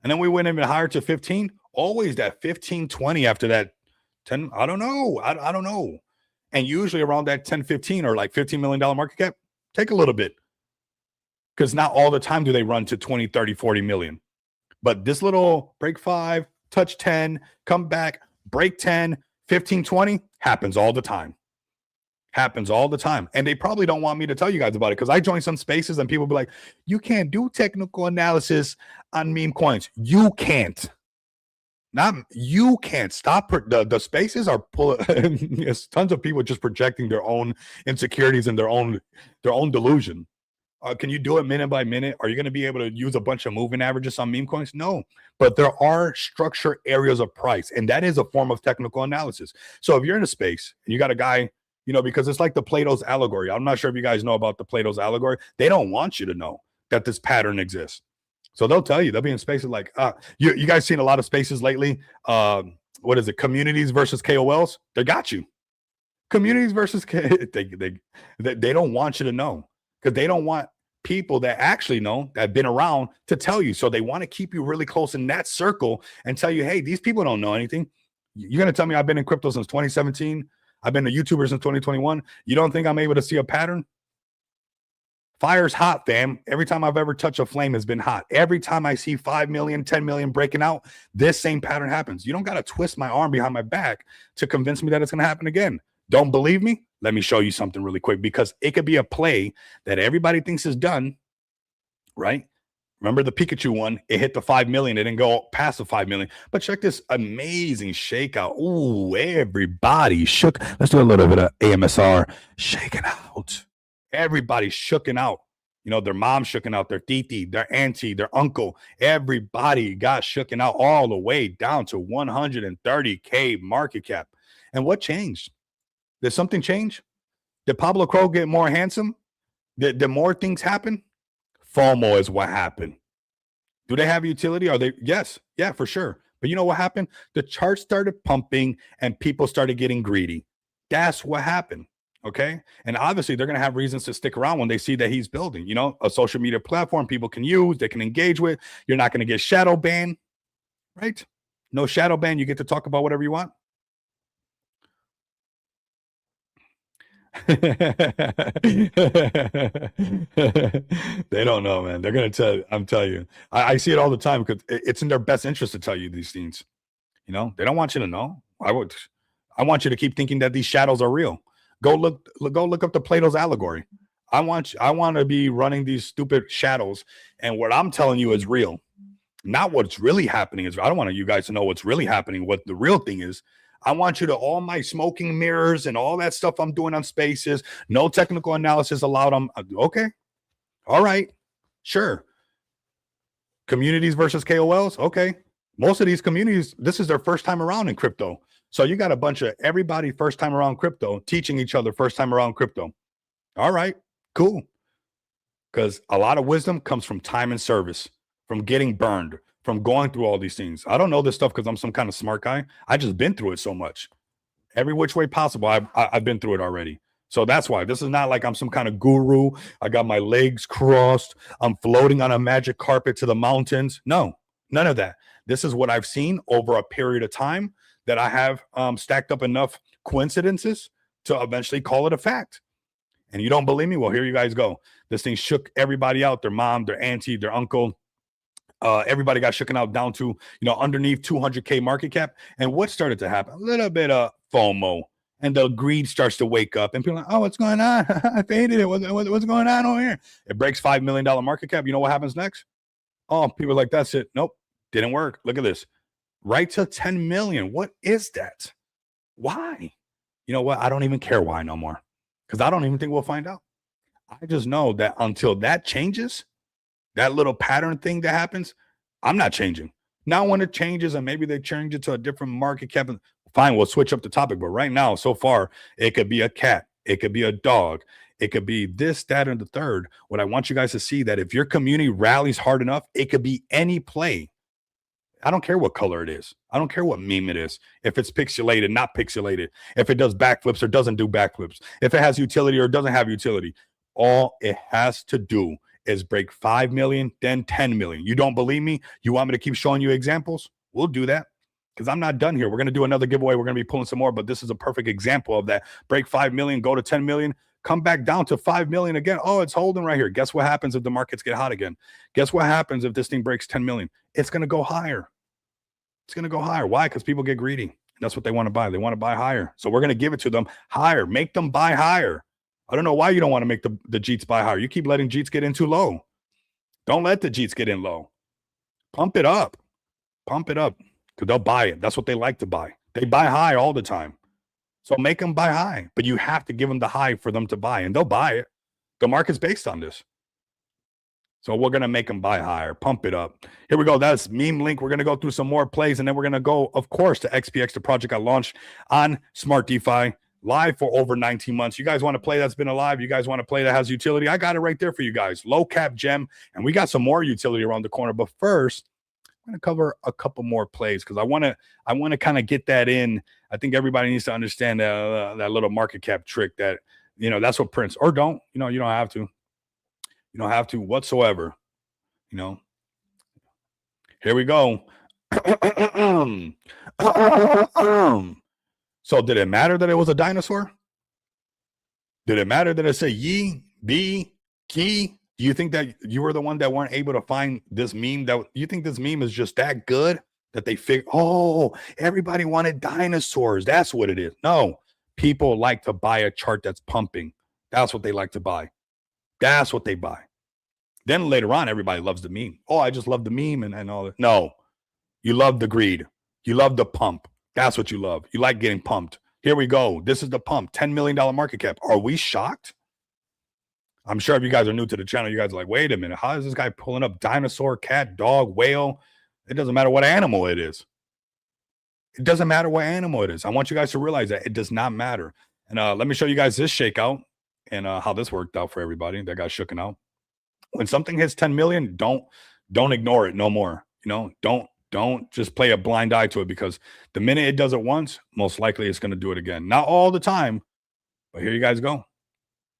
and then we went even higher to 15? Always that 15, 20 after that 10. I don't know. I don't know. And usually around that 10, 15 or like $15 million market cap, take a little bit. Because not all the time do they run to 20, 30, 40 million. But this little break 5, touch 10, come back, break 10, 15, 20 happens all the time. Happens all the time. And they probably don't want me to tell you guys about it because I join some spaces and people be like, you can't do technical analysis on meme coins. You can't. Not you can't stop. The spaces are yes, tons of people just projecting their own insecurities and their own delusion. Can you do it minute by minute? Are you going to be able to use a bunch of moving averages on meme coins? No, but there are structure areas of price, and that is a form of technical analysis. So if you're in a space and you got a guy, you know, because it's like the Plato's allegory. I'm not sure if you guys know about the Plato's allegory. They don't want you to know that this pattern exists. So they'll tell you, they'll be in spaces like, you guys seen a lot of spaces lately. What is it? Communities versus KOLs. They got you. Communities versus they don't want you to know because they don't want people that actually know, that have been around, to tell you. So they want to keep you really close in that circle and tell you, hey, these people don't know anything. You're going to tell me I've been in crypto since 2017. I've been a YouTuber since 2021. You don't think I'm able to see a pattern? Fire's hot, fam. Every time I've ever touched a flame has been hot. Every time I see 5 million, 10 million breaking out, this same pattern happens. You don't got to twist my arm behind my back to convince me that it's going to happen again. Don't believe me? Let me show you something really quick because it could be a play that everybody thinks is done, right? Remember the Pikachu one? It hit the 5 million. It didn't go past the 5 million. But check this amazing shakeout. Ooh, everybody shook. Let's do a little bit of AMSR. Shaking out. Everybody's shooken out. You know, their mom shooken out, their titi, their auntie, their uncle. Everybody got shooken out all the way down to 130K market cap. And what changed? Did something change? Did Pablo Crow get more handsome? Did more things happen? FOMO is what happened. Do they have utility? Are they? Yes. Yeah, for sure. But you know what happened? The chart started pumping and people started getting greedy. That's what happened. Okay. And obviously they're going to have reasons to stick around when they see that he's building, you know, a social media platform people can use, they can engage with. You're not going to get shadow banned, right? No shadow ban. You get to talk about whatever you want. They don't know, man. They're going to tell you. I'm telling you. I see it all the time because it's in their best interest to tell you these things. You know, they don't want you to know. I want you to keep thinking that these shadows are real. Go look up the Plato's allegory. I want to be running these stupid shadows, and what I'm telling you is real, not what's really happening. Is I don't want you guys to know what's really happening. What the real thing is. I want you to all my smoking mirrors and all that stuff I'm doing on spaces. No technical analysis allowed. I'm okay. All right, sure. Communities versus KOLs. Okay, most of these communities, this is their first time around in crypto. So you got a bunch of everybody first time around crypto teaching each other first time around crypto. All right, cool. Because a lot of wisdom comes from time and service, from getting burned, from going through all these things. I don't know this stuff because I'm some kind of smart guy. I just been through it so much. Every which way possible, I've been through it already. So that's why this is not like I'm some kind of guru. I got my legs crossed. I'm floating on a magic carpet to the mountains. No, none of that. This is what I've seen over a period of time that I have stacked up enough coincidences to eventually call it a fact. And you don't believe me? Well, here you guys go. This thing shook everybody out, their mom, their auntie, their uncle. Everybody got shooken out down to, underneath 200K market cap. And what started to happen? A little bit of FOMO. And the greed starts to wake up. And people are like, oh, what's going on? I faded it. What's going on over here? It breaks $5 million market cap. You know what happens next? Oh, people are like, that's it. Nope. Didn't work. Look at this. right to 10 million. What is that? Why? You know what? I don't even care why no more, because I don't even think we'll find out. I just know that until that changes, that little pattern thing that happens, I'm not changing. Now, when it changes and maybe they change it to a different market cap, fine, we'll switch up the topic. But right now, so far, it could be a cat, it could be a dog, it could be this, that, and the third. What I want you guys to see, that if your community rallies hard enough, it could be any play. I don't care what color it is. I don't care what meme it is. If it's pixelated, not pixelated. If it does backflips or doesn't do backflips. If it has utility or doesn't have utility. All it has to do is break 5 million, then 10 million. You don't believe me? You want me to keep showing you examples? We'll do that, because I'm not done here. We're going to do another giveaway. We're going to be pulling some more, but this is a perfect example of that. Break 5 million, go to 10 million, come back down to 5 million again. Oh, it's holding right here. Guess what happens if the markets get hot again? Guess what happens if this thing breaks 10 million? It's going to go higher. It's going to go higher. Why? Because people get greedy. That's what they want to buy. They want to buy higher. So we're going to give it to them higher. Make them buy higher. I don't know why you don't want to make the Jeets buy higher. You keep letting Jeets get in too low. Don't let the Jeets get in low. Pump it up. Pump it up, because they'll buy it. That's what they like to buy. They buy high all the time. So make them buy high. But you have to give them the high for them to buy, and they'll buy it. The market's based on this. So we're going to make them buy higher. Pump it up. Here we go. That's meme link. We're going to go through some more plays, and then we're going to go, of course, to XPX, the project I launched on Smart DeFi, live for over 19 months. You guys want to play that's been alive? You guys want to play that has utility? I got it right there for you guys. Low cap gem, and we got some more utility around the corner. But first, I'm going to cover a couple more plays, because I want to kind of get that in. I think everybody needs to understand that little market cap trick that, that's what prints, or don't, you don't have to. You don't have to whatsoever. Here we go. So did it matter that it was a dinosaur? Did it matter that it said ye, be, key? Do you think that you were the one that weren't able to find this meme? That you think this meme is just that good that they figure, oh, everybody wanted dinosaurs. That's what it is. No, people like to buy a chart that's pumping. That's what they like to buy. That's what they buy. Then later on, everybody loves the meme. Oh, I just love the meme and all that. No, you love the greed. You love the pump. That's what you love. You like getting pumped. Here we go. This is the pump. $10 million market cap. Are we shocked? I'm sure if you guys are new to the channel, you guys are like, wait a minute. How is this guy pulling up dinosaur, cat, dog, whale? It doesn't matter what animal it is. It doesn't matter what animal it is. I want you guys to realize that it does not matter. And let me show you guys this shakeout and how this worked out for everybody that got shooken out. When something hits 10 million, don't ignore it no more. Don't just play a blind eye to it, because the minute it does it once, most likely it's going to do it again. Not all the time, but here you guys go.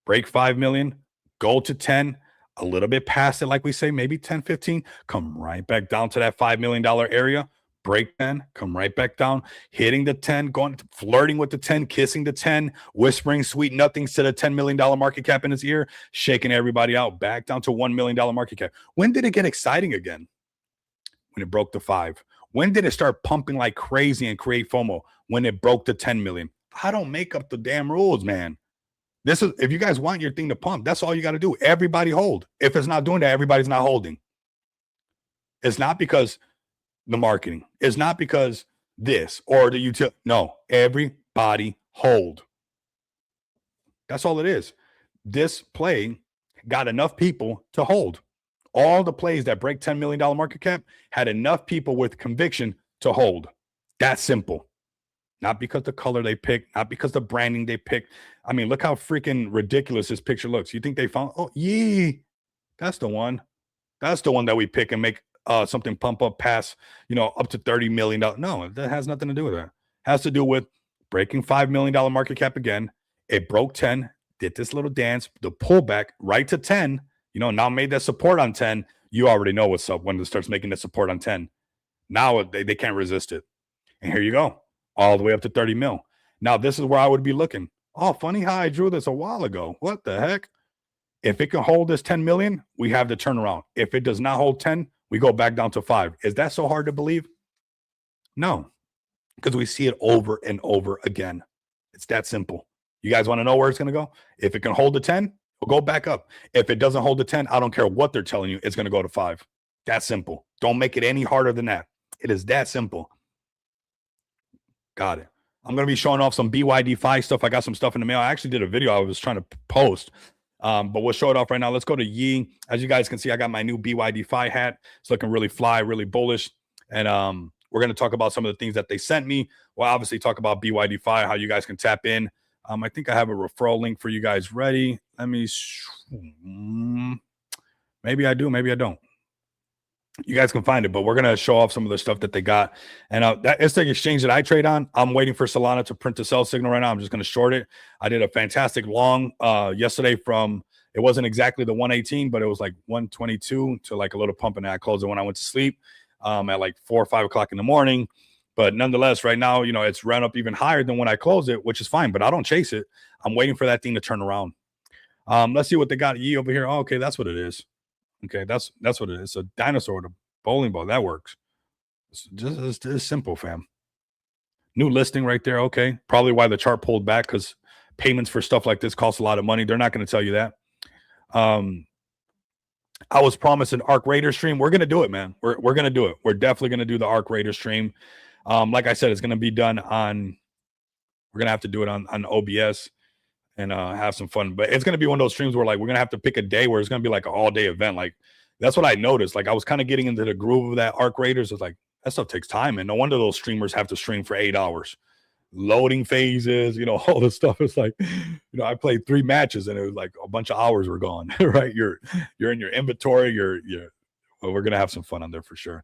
Break 5 million, go to 10, a little bit past it, like we say, maybe 10, 15, come right back down to that $5 million area, break 10, come right back down, hitting the 10, flirting with the 10, kissing the 10, whispering sweet nothings to the $10 million market cap in his ear, shaking everybody out, back down to $1 million market cap. When did it get exciting again? When it broke the 5. When did it start pumping like crazy and create FOMO? When it broke the 10 million. I don't make up the damn rules, man. This is, if you guys want your thing to pump, that's all you got to do. Everybody hold. If it's not doing that, everybody's not holding. It's not because the marketing. It's not because this or the utility. No, everybody hold. That's all it is. This play got enough people to hold. All the plays that break $10 million market cap had enough people with conviction to hold. That's simple. Not because the color they picked, not because the branding they picked. I mean, look how freaking ridiculous this picture looks. You think they found, oh, yee, that's the one. That's the one that we pick and make something pump up past, up to $30 million. No, that has nothing to do with that. It has to do with breaking $5 million market cap again. It broke 10, did this little dance, the pullback right to 10, now made that support on 10. You already know what's up when it starts making the support on 10. Now they can't resist it. And here you go, all the way up to 30 mil. Now, this is where I would be looking. Oh, funny how I drew this a while ago. What the heck? If it can hold this 10 million, we have the turnaround. If it does not hold 10, we go back down to 5. Is that so hard to believe? No, because we see it over and over again. It's that simple. You guys want to know where it's going to go? If it can hold the 10, we'll go back up. If it doesn't hold the 10, I don't care what they're telling you. It's going to go to 5. That's simple. Don't make it any harder than that. It is that simple. Got it. I'm going to be showing off some BYD-Fi stuff. I got some stuff in the mail. I actually did a video I was trying to post, but we'll show it off right now. Let's go to Yi. As you guys can see, I got my new BYD-Fi hat. It's looking really fly, really bullish. And we're going to talk about some of the things that they sent me. We'll obviously talk about BYD-Fi, how you guys can tap in. I think I have a referral link for you guys ready. Let me, maybe I do, maybe I don't. You guys can find it, but we're going to show off some of the stuff that they got. And it's the exchange that I trade on. I'm waiting for Solana to print the sell signal right now. I'm just going to short it. I did a fantastic long yesterday from, it wasn't exactly the 118, but it was like 122 to like a little pump, and I closed it when I went to sleep at like 4 or 5 o'clock in the morning. But nonetheless, right now, you know, it's run up even higher than when I closed it, which is fine, but I don't chase it. I'm waiting for that thing to turn around. Let's see what they got. Yi over here. Oh, okay, that's what it is. Okay, that's what it is. It's a dinosaur with a bowling ball. That works. It's simple, fam. New listing right there. Okay, probably why the chart pulled back, because payments for stuff like this cost a lot of money. They're not going to tell you that. I was promised an Arc Raider stream. We're going to do it, man. We're going to do it. We're definitely going to do the Arc Raider stream. Like I said, it's going to be done on, we're going to have to do it on OBS and have some fun. But it's going to be one of those streams where like we're going to have to pick a day where it's going to be like an all-day event. Like that's what I noticed. Like I was kind of getting into the groove of that Arc Raiders. It's like that stuff takes time, and no wonder those streamers have to stream for 8 hours. Loading phases, you know, all this stuff. It's like, you know, I played 3 matches and it was like a bunch of hours were gone, right? You're in your inventory. Well, we're going to have some fun on there for sure.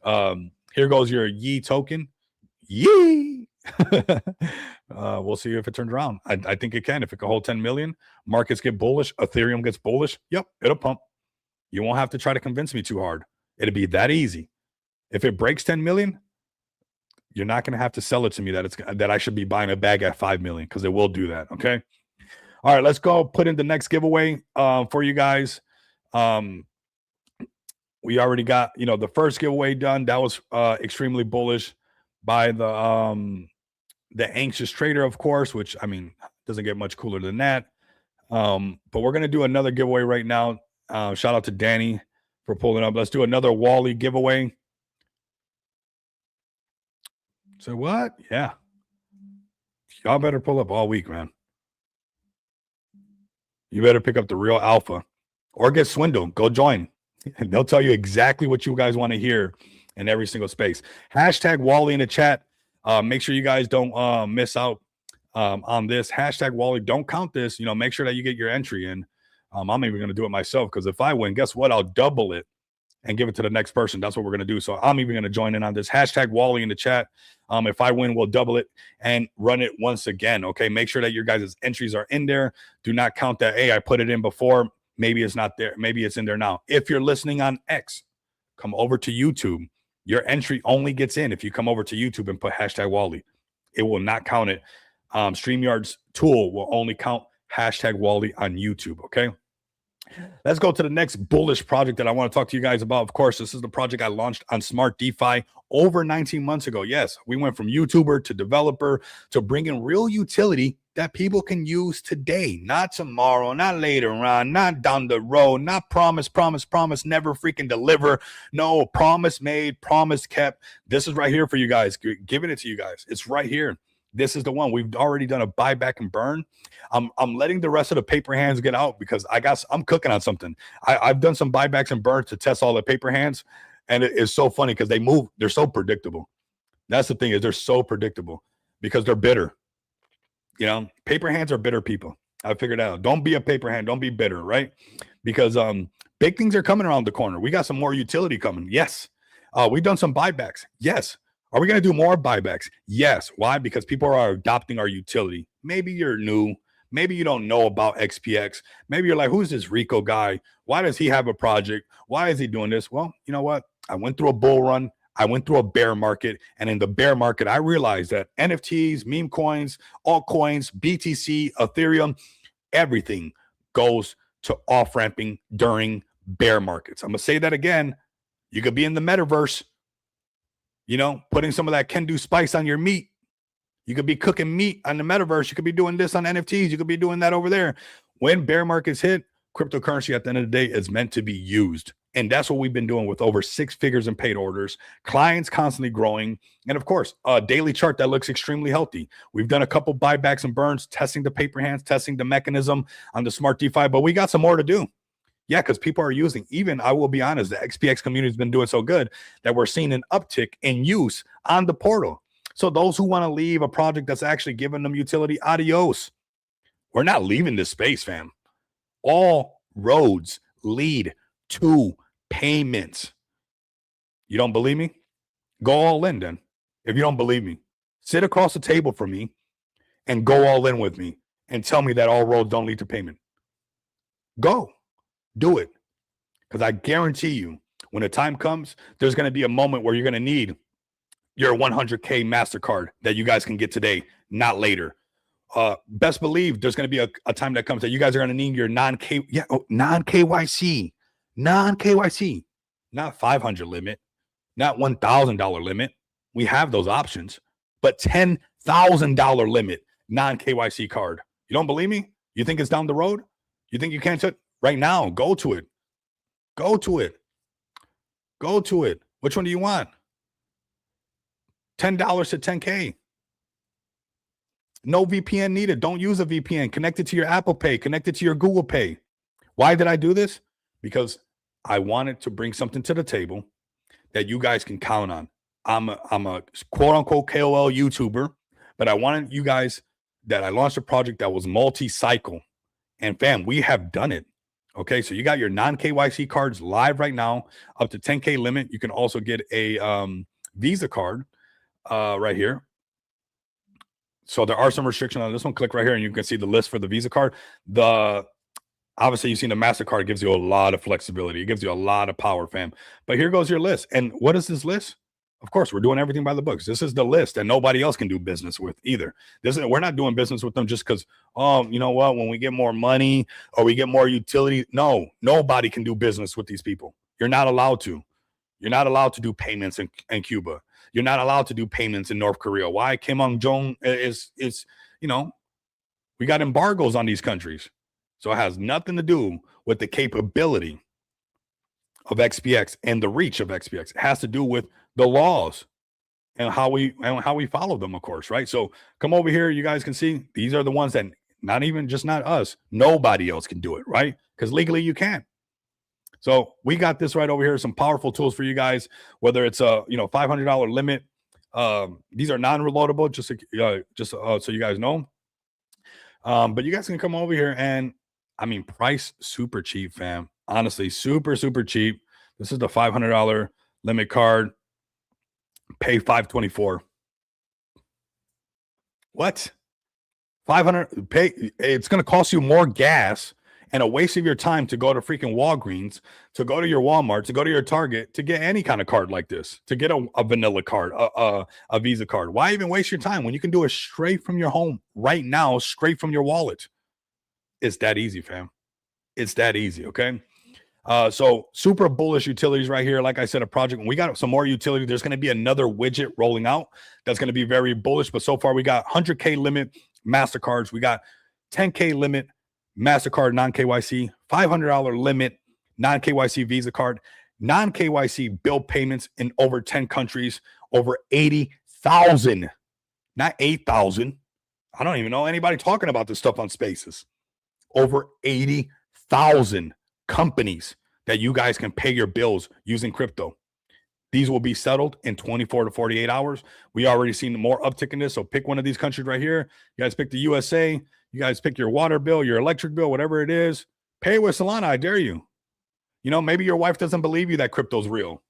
Here goes your Yi token. Yi. We'll see if it turns around. I think it can. If it can hold 10 million, markets get bullish, Ethereum gets bullish. Yep, it'll pump. You won't have to try to convince me too hard. It'll be that easy. If it breaks 10 million, you're not going to have to sell it to me that I should be buying a bag at 5 million, because it will do that. Okay. All right, let's go put in the next giveaway for you guys. We already got, you know, the first giveaway done. That was extremely bullish by the anxious trader, of course, which, I mean, doesn't get much cooler than that. But we're going to do another giveaway right now. Shout out to Danny for pulling up. Let's do another Wally giveaway. So what? Yeah. Y'all better pull up all week, man. You better pick up the real alpha or get swindled. Go join. And they'll tell you exactly what you guys want to hear in every single space. Hashtag Wally in the chat. Make sure you guys don't miss out on this. Hashtag Wally. Don't count this. You know, make sure that you get your entry in. I'm even going to do it myself, because if I win, guess what? I'll double it and give it to the next person. That's what we're going to do. So I'm even going to join in on this. Hashtag Wally in the chat. If I win, we'll double it and run it once again. Okay. Make sure that your guys' entries are in there. Do not count that. Hey, I put it in before. Maybe it's not there. Maybe it's in there now. If you're listening on X, come over to YouTube. Your entry only gets in if you come over to YouTube and put hashtag Wally. It will not count it. StreamYard's tool will only count hashtag Wally on YouTube. Okay. Let's go to the next bullish project that I want to talk to you guys about. Of course, this is the project I launched on Smart DeFi over 19 months ago. Yes, we went from YouTuber to developer to bringing real utility that people can use today, not tomorrow, not later on, not down the road, not promise, never freaking deliver. No, promise made, promise kept. This is right here for you guys, giving it to you guys. It's right here. This is the one. We've already done a buyback and burn. I'm letting the rest of the paper hands get out, because I'm cooking on something. I've done some buybacks and burns to test all the paper hands, and it is so funny because they move. They're so predictable. That's the thing, is they're so predictable because they're bitter. You know, paper hands are bitter people. I figured out. Don't be a paper hand. Don't be bitter, right? Because big things are coming around the corner. We got some more utility coming. Yes. We've done some buybacks. Yes. Are we going to do more buybacks? Yes. Why? Because people are adopting our utility. Maybe you're new. Maybe you don't know about XPX. Maybe you're like, who's this Rico guy? Why does he have a project? Why is he doing this? Well, you know what? I went through a bull run. I went through a bear market. And in the bear market, I realized that NFTs, meme coins, altcoins, BTC, Ethereum, everything goes to off-ramping during bear markets. I'm going to say that again. You could be in the metaverse, you know, putting some of that can-do spice on your meat. You could be cooking meat on the metaverse. You could be doing this on NFTs. You could be doing that over there. When bear markets hit, cryptocurrency at the end of the day is meant to be used. And that's what we've been doing with over 6 figures in paid orders, clients constantly growing, and of course, a daily chart that looks extremely healthy. We've done a couple buybacks and burns, testing the paper hands, testing the mechanism on the smart DeFi, but we got some more to do. Yeah, because people are using, even I will be honest, the XPX community has been doing so good that we're seeing an uptick in use on the portal. So those who want to leave a project that's actually giving them utility, adios. We're not leaving this space, fam. All roads lead to payments. You don't believe me? Go all in then. If you don't believe me, sit across the table from me and go all in with me and tell me that all roads don't lead to payment. Go. Do it. Because I guarantee you, when the time comes, there's going to be a moment where you're going to need your 100K MasterCard that you guys can get today, not later. Best believe there's going to be a time that comes that you guys are going to need your non-KYC, not 500 limit, not $1,000 limit. We have those options, but $10,000 limit non-KYC card. You don't believe me? You think it's down the road? You think you can't touch right now? Go to it. Go to it. Go to it. Which one do you want? $10 to 10K. No VPN needed. Don't use a VPN. Connect it to your Apple Pay. Connect it to your Google Pay. Why did I do this? Because I wanted to bring something to the table that you guys can count on. I'm a quote unquote KOL YouTuber, but I wanted you guys that I launched a project that was multi-cycle. And fam, we have done it. Okay, so you got your non-KYC cards live right now, up to 10K limit. You can also get a Visa card right here. So there are some restrictions on this one. Click right here and you can see the list for the Visa card. Obviously you've seen the MasterCard gives you a lot of flexibility. It gives you a lot of power, fam. But here goes your list. And what is this list? Of course, we're doing everything by the books. This is the list that nobody else can do business with either. We're not doing business with them just because, you know what, when we get more money or we get more utility. No, nobody can do business with these people. You're not allowed to. You're not allowed to do payments in Cuba. You're not allowed to do payments in North Korea. Why? Kim Jong is we got embargoes on these countries. So it has nothing to do with the capability of XPX and the reach of XPX. It has to do with the laws and how we follow them, of course, right? So come over here. You guys can see these are the ones that not us, nobody else can do it, right? Because legally you can't. So we got this right over here. Some powerful tools for you guys, whether it's a $500 limit. These are non-reloadable, just so you guys know. But you guys can come over here and price super cheap, fam. Honestly, super, super cheap. This is the $500 limit card. Pay $524. What? $500 pay? It's going to cost you more gas and a waste of your time to go to freaking Walgreens, to go to your Walmart, to go to your Target, to get any kind of card like this, to get a vanilla card, a Visa card. Why even waste your time when you can do it straight from your home right now, straight from your wallet? It's that easy, fam. It's that easy, okay? So super bullish utilities right here. Like I said, a project, when we got some more utility, there's going to be another widget rolling out that's going to be very bullish. But so far we got 100K limit MasterCards. We got 10K limit MasterCard non-KYC, $500 limit non-KYC Visa card, non-KYC bill payments in over 10 countries, over 80,000, not 8,000. I don't even know anybody talking about this stuff on Spaces. Over 80,000 companies that you guys can pay your bills using crypto. These will be settled in 24 to 48 hours. We already seen more uptick in this. So pick one of these countries right here. You guys pick the USA. You guys pick your water bill, your electric bill, whatever it is. Pay with Solana. I dare you. Maybe your wife doesn't believe you that crypto's real.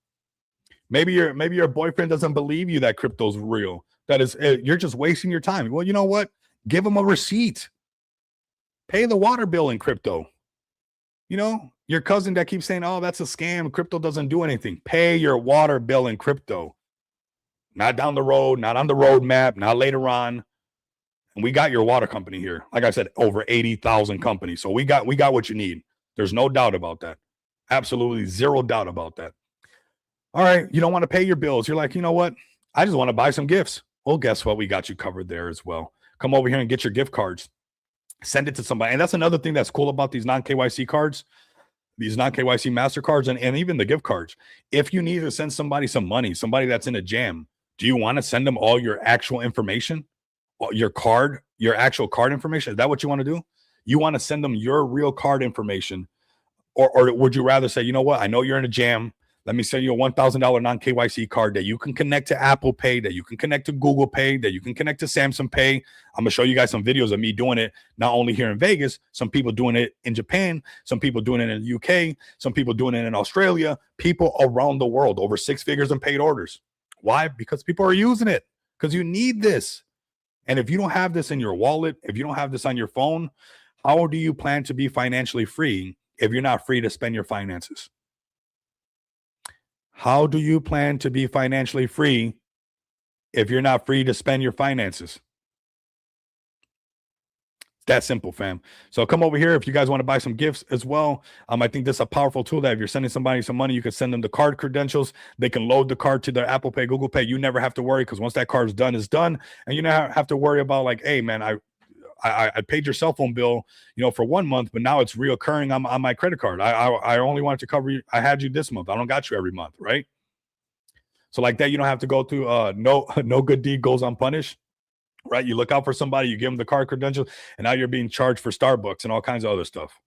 Maybe your boyfriend doesn't believe you that crypto's real. That is, you're just wasting your time. Well, you know what? Give them a receipt. Pay the water bill in crypto. Your cousin that keeps saying, oh, that's a scam. Crypto doesn't do anything. Pay your water bill in crypto. Not down the road, not on the roadmap, not later on. And we got your water company here. Like I said, over 80,000 companies. So we got what you need. There's no doubt about that. Absolutely zero doubt about that. All right. You don't want to pay your bills. You're like, you know what? I just want to buy some gifts. Well, guess what? We got you covered there as well. Come over here and get your gift cards. Send it to somebody. And that's another thing that's cool about these non-KYC cards. these non-KYC MasterCards and even the gift cards. If you need to send somebody some money, somebody that's in a jam, do you want to send them all your actual information? Your card, your actual card information? Is that what you want to do? You want to send them your real card information? Or would you rather say, you know what? I know you're in a jam. Let me send you a $1,000 non-KYC card that you can connect to Apple Pay, that you can connect to Google Pay, that you can connect to Samsung Pay. I'm going to show you guys some videos of me doing it, not only here in Vegas, some people doing it in Japan, some people doing it in the UK, some people doing it in Australia, people around the world, over 6 figures in paid orders. Why? Because people are using it, because you need this. And if you don't have this in your wallet, if you don't have this on your phone, how do you plan to be financially free if you're not free to spend your finances? How do you plan to be financially free if you're not free to spend your finances? It's that simple, fam. So come over here if you guys want to buy some gifts as well. I think this is a powerful tool that if you're sending somebody some money, you can send them the card credentials. They can load the card to their Apple Pay, Google Pay. You never have to worry, because once that card's done, it's done. And you never have to worry about like, hey, man, I paid your cell phone bill, for 1 month, but now it's reoccurring on my credit card. I only wanted to cover you. I had you this month. I don't got you every month, right? So like that, you don't have to go through no good deed goes unpunished, right? You look out for somebody, you give them the card credentials, and now you're being charged for Starbucks and all kinds of other stuff.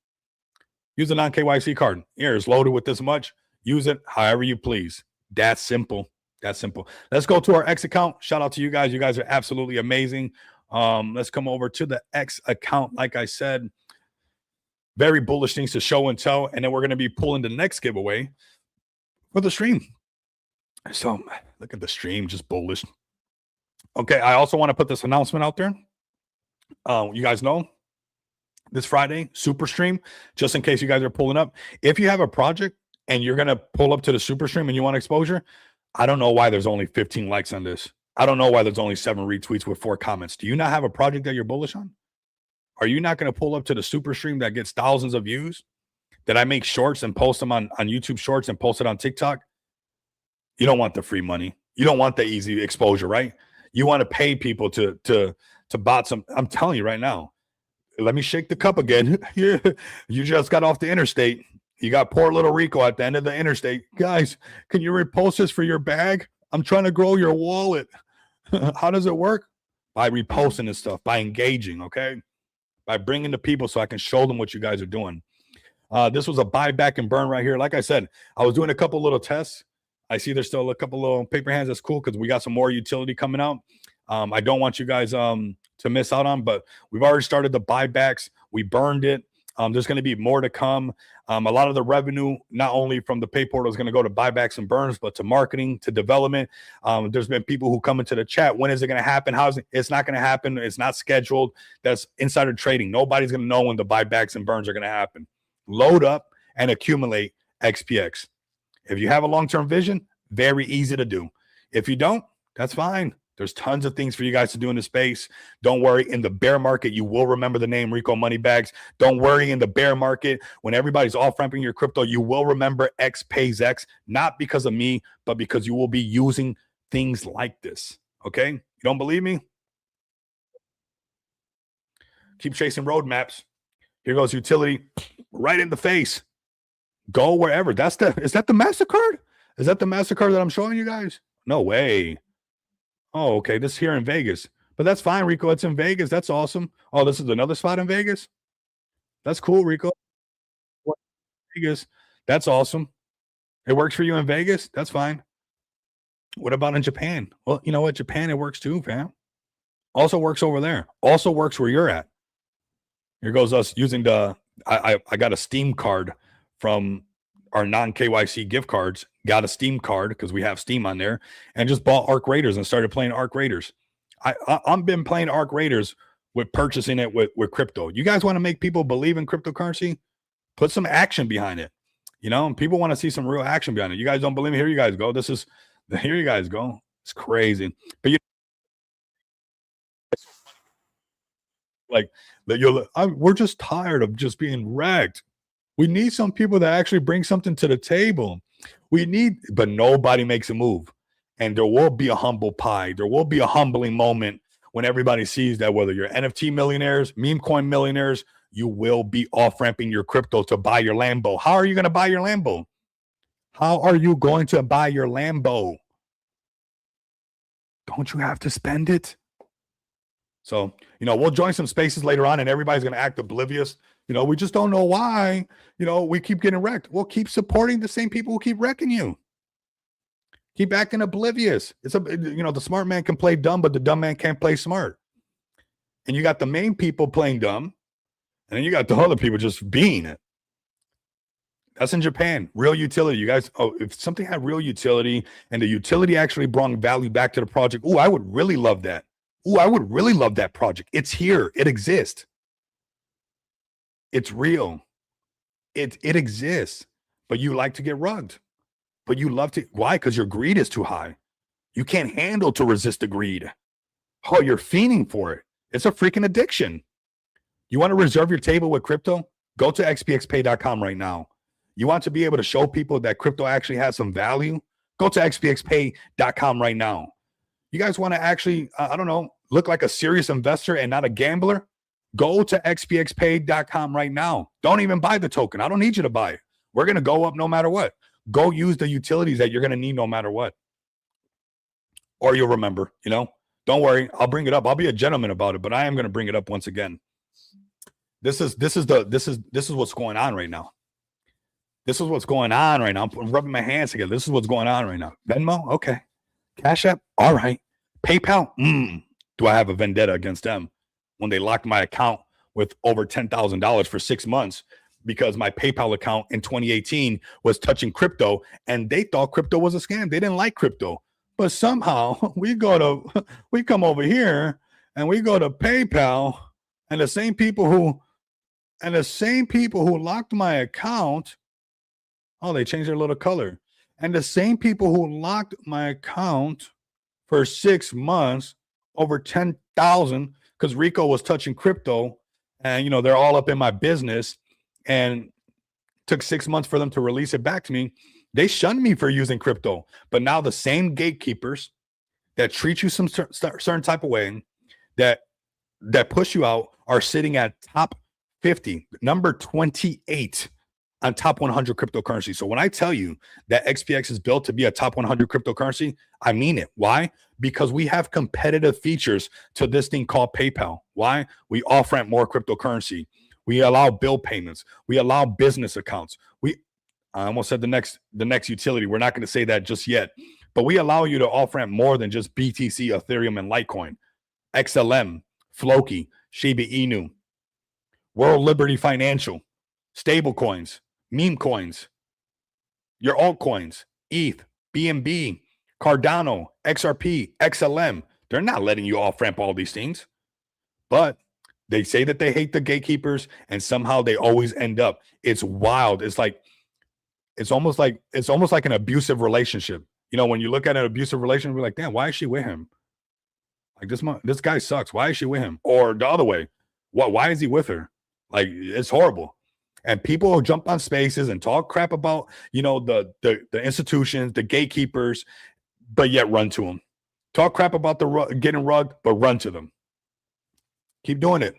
Use a non-KYC card. Here, it's loaded with this much. Use it however you please. That's simple. That's simple. Let's go to our X account. Shout out to you guys. You guys are absolutely amazing. Let's come over to the X account. Like I said, very bullish things to show and tell. And then we're going to be pulling the next giveaway for the stream. So look at the stream, just bullish. Okay. I also want to put this announcement out there. You guys know this Friday, super stream, just in case you guys are pulling up. If you have a project and you're going to pull up to the super stream and you want exposure, I don't know why there's only 15 likes on this. I don't know why there's only 7 retweets with 4 comments. Do you not have a project that you're bullish on? Are you not going to pull up to the super stream that gets thousands of views? That I make shorts and post them on YouTube Shorts and post it on TikTok? You don't want the free money. You don't want the easy exposure, right? You want to pay people to bot some. I'm telling you right now. Let me shake the cup again. You just got off the interstate. You got poor little Rico at the end of the interstate. Guys, can you repost this for your bag? I'm trying to grow your wallet. How does it work? By reposting this stuff, by engaging, okay? By bringing the people so I can show them what you guys are doing. This was a buyback and burn right here. Like I said, I was doing a couple little tests. I see there's still a couple little paper hands. That's cool because we got some more utility coming out. I don't want you guys to miss out on, but we've already started the buybacks. We burned it. There's going to be more to come. A lot of the revenue, not only from the pay portal, is going to go to buybacks and burns, but to marketing, to development. There's been people who come into the chat. When is it going to happen? How's it? It's not going to happen. It's not scheduled. That's insider trading. Nobody's going to know when the buybacks and burns are going to happen. Load up and accumulate XPX. If you have a long-term vision, very easy to do. If you don't, that's fine. There's tons of things for you guys to do in the space. Don't worry. In the bear market, you will remember the name Rico Moneybags. Don't worry. In the bear market, when everybody's off-ramping your crypto, you will remember X pays X, not because of me, but because you will be using things like this. Okay? You don't believe me? Keep chasing roadmaps. Here goes utility right in the face. Go wherever. Is that the MasterCard? Is that the MasterCard that I'm showing you guys? No way. Oh, okay. This is here in Vegas. But that's fine, Rico. It's in Vegas. That's awesome. Oh, this is another spot in Vegas? That's cool, Rico. Vegas. That's awesome. It works for you in Vegas? That's fine. What about in Japan? Well, you know what? Japan, it works too, fam. Also works over there. Also works where you're at. Here goes us using the I got a Steam card from our non-KYC gift cards, got a Steam card because we have Steam on there, and just bought Arc Raiders and started playing Arc Raiders. I've been playing Arc Raiders with purchasing it with crypto. You guys want to make people believe in cryptocurrency? Put some action behind it. People want to see some real action behind it. You guys don't believe me? Here you guys go. Here you guys go. It's crazy. But we're just tired of just being wrecked. We need some people that actually bring something to the table. But nobody makes a move. And there will be a humble pie. There will be a humbling moment when everybody sees that whether you're NFT millionaires, meme coin millionaires, you will be off-ramping your crypto to buy your Lambo. How are you going to buy your Lambo? How are you going to buy your Lambo? Don't you have to spend it? So, we'll join some spaces later on and everybody's going to act oblivious. We just don't know why, we keep getting wrecked. Well, keep supporting the same people who keep wrecking you. Keep acting oblivious. The smart man can play dumb, but the dumb man can't play smart. And you got the main people playing dumb, and then you got the other people just being it. That's in Japan. Real utility. You guys, if something had real utility and the utility actually brought value back to the project, I would really love that. I would really love that project. It's here. It exists. It's real. It exists. But you like to get rugged. But you love to. Why? Because your greed is too high. You can't handle to resist the greed. Oh, you're fiending for it. It's a freaking addiction. You want to reserve your table with crypto? Go to xpxpay.com right now. You want to be able to show people that crypto actually has some value? Go to xpxpay.com right now. You guys want to actually, look like a serious investor and not a gambler? Go to xpxpay.com right now. Don't even buy the token. I don't need you to buy it. We're going to go up no matter what. Go use the utilities that you're going to need no matter what. Or you'll remember, don't worry. I'll bring it up. I'll be a gentleman about it, but I am going to bring it up once again. This is what's going on right now. This is what's going on right now. I'm rubbing my hands together. This is what's going on right now. Venmo, okay. Cash App, all right. PayPal, do I have a vendetta against them when they locked my account with over $10,000 for 6 months because my PayPal account in 2018 was touching crypto and they thought crypto was a scam. They didn't like crypto, but somehow we come over here and we go to PayPal and the same people who locked my account. Oh, they changed their little color. And the same people who locked my account for 6 months, over 10,000, because Rico was touching crypto and, they're all up in my business and took 6 months for them to release it back to me. They shunned me for using crypto. But now the same gatekeepers that treat you some certain type of way, that push you out, are sitting at top 50, number 28 on top 100 cryptocurrency. So when I tell you that XPX is built to be a top 100 cryptocurrency, I mean it. Why? Because we have competitive features to this thing called PayPal. Why? We off-ramp more cryptocurrency. We allow bill payments. We allow business accounts. I almost said the next utility. We're not going to say that just yet, but we allow you to off-ramp more than just BTC, Ethereum, and Litecoin. XLM, Floki, Shiba Inu, World Liberty Financial, stable coins, meme coins, your altcoins, ETH, BNB, Cardano, XRP, XLM. They're not letting you off-ramp all these things, but they say that they hate the gatekeepers and somehow they always end up. It's wild. It's almost like an abusive relationship. When you look at an abusive relationship, you're like, damn, why is she with him? Like this guy sucks. Why is she with him? Or the other way, why is he with her? Like, it's horrible. And people will jump on spaces and talk crap about, the institutions, the gatekeepers, but yet run to them. Talk crap about getting rugged, but run to them. Keep doing it.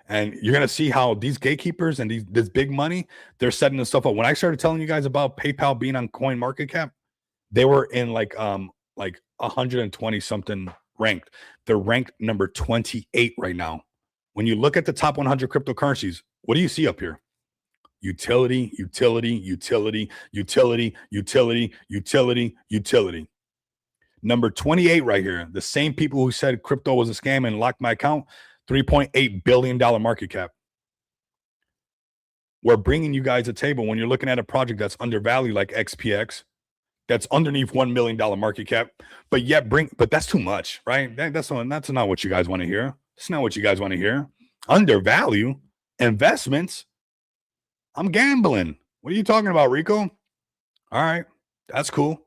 And you're going to see how these gatekeepers and this big money, they're setting this stuff up. When I started telling you guys about PayPal being on CoinMarketCap, they were in like 120 something ranked. They're ranked number 28 right now. When you look at the top 100 cryptocurrencies, what do you see up here? Utility, utility, utility, utility, utility, utility, utility. Number 28 right here. The same people who said crypto was a scam and locked my account, $3.8 billion market cap. We're bringing you guys a table when you're looking at a project that's undervalued like XPX, that's underneath $1 million market cap, but that's too much, right? That's not what you guys want to hear. That's not what you guys want to hear. Undervalue investments. I'm gambling. What are you talking about, Rico? All right, that's cool.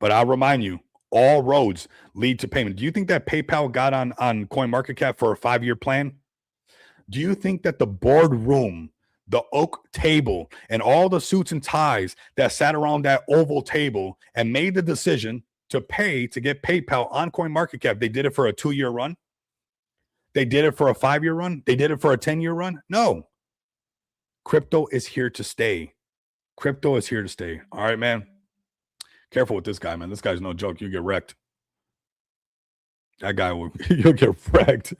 But I'll remind you, all roads lead to payment. Do you think that PayPal got on CoinMarketCap for a 5-year plan? Do you think that the boardroom, the oak table, and all the suits and ties that sat around that oval table and made the decision to pay to get PayPal on CoinMarketCap, they did it for a 2-year run? They did it for a 5-year run? They did it for a 10-year run? No. Crypto is here to stay. Crypto is here to stay. All right, man. Careful with this guy, man. This guy's no joke. You get wrecked. That guy will you'll get wrecked.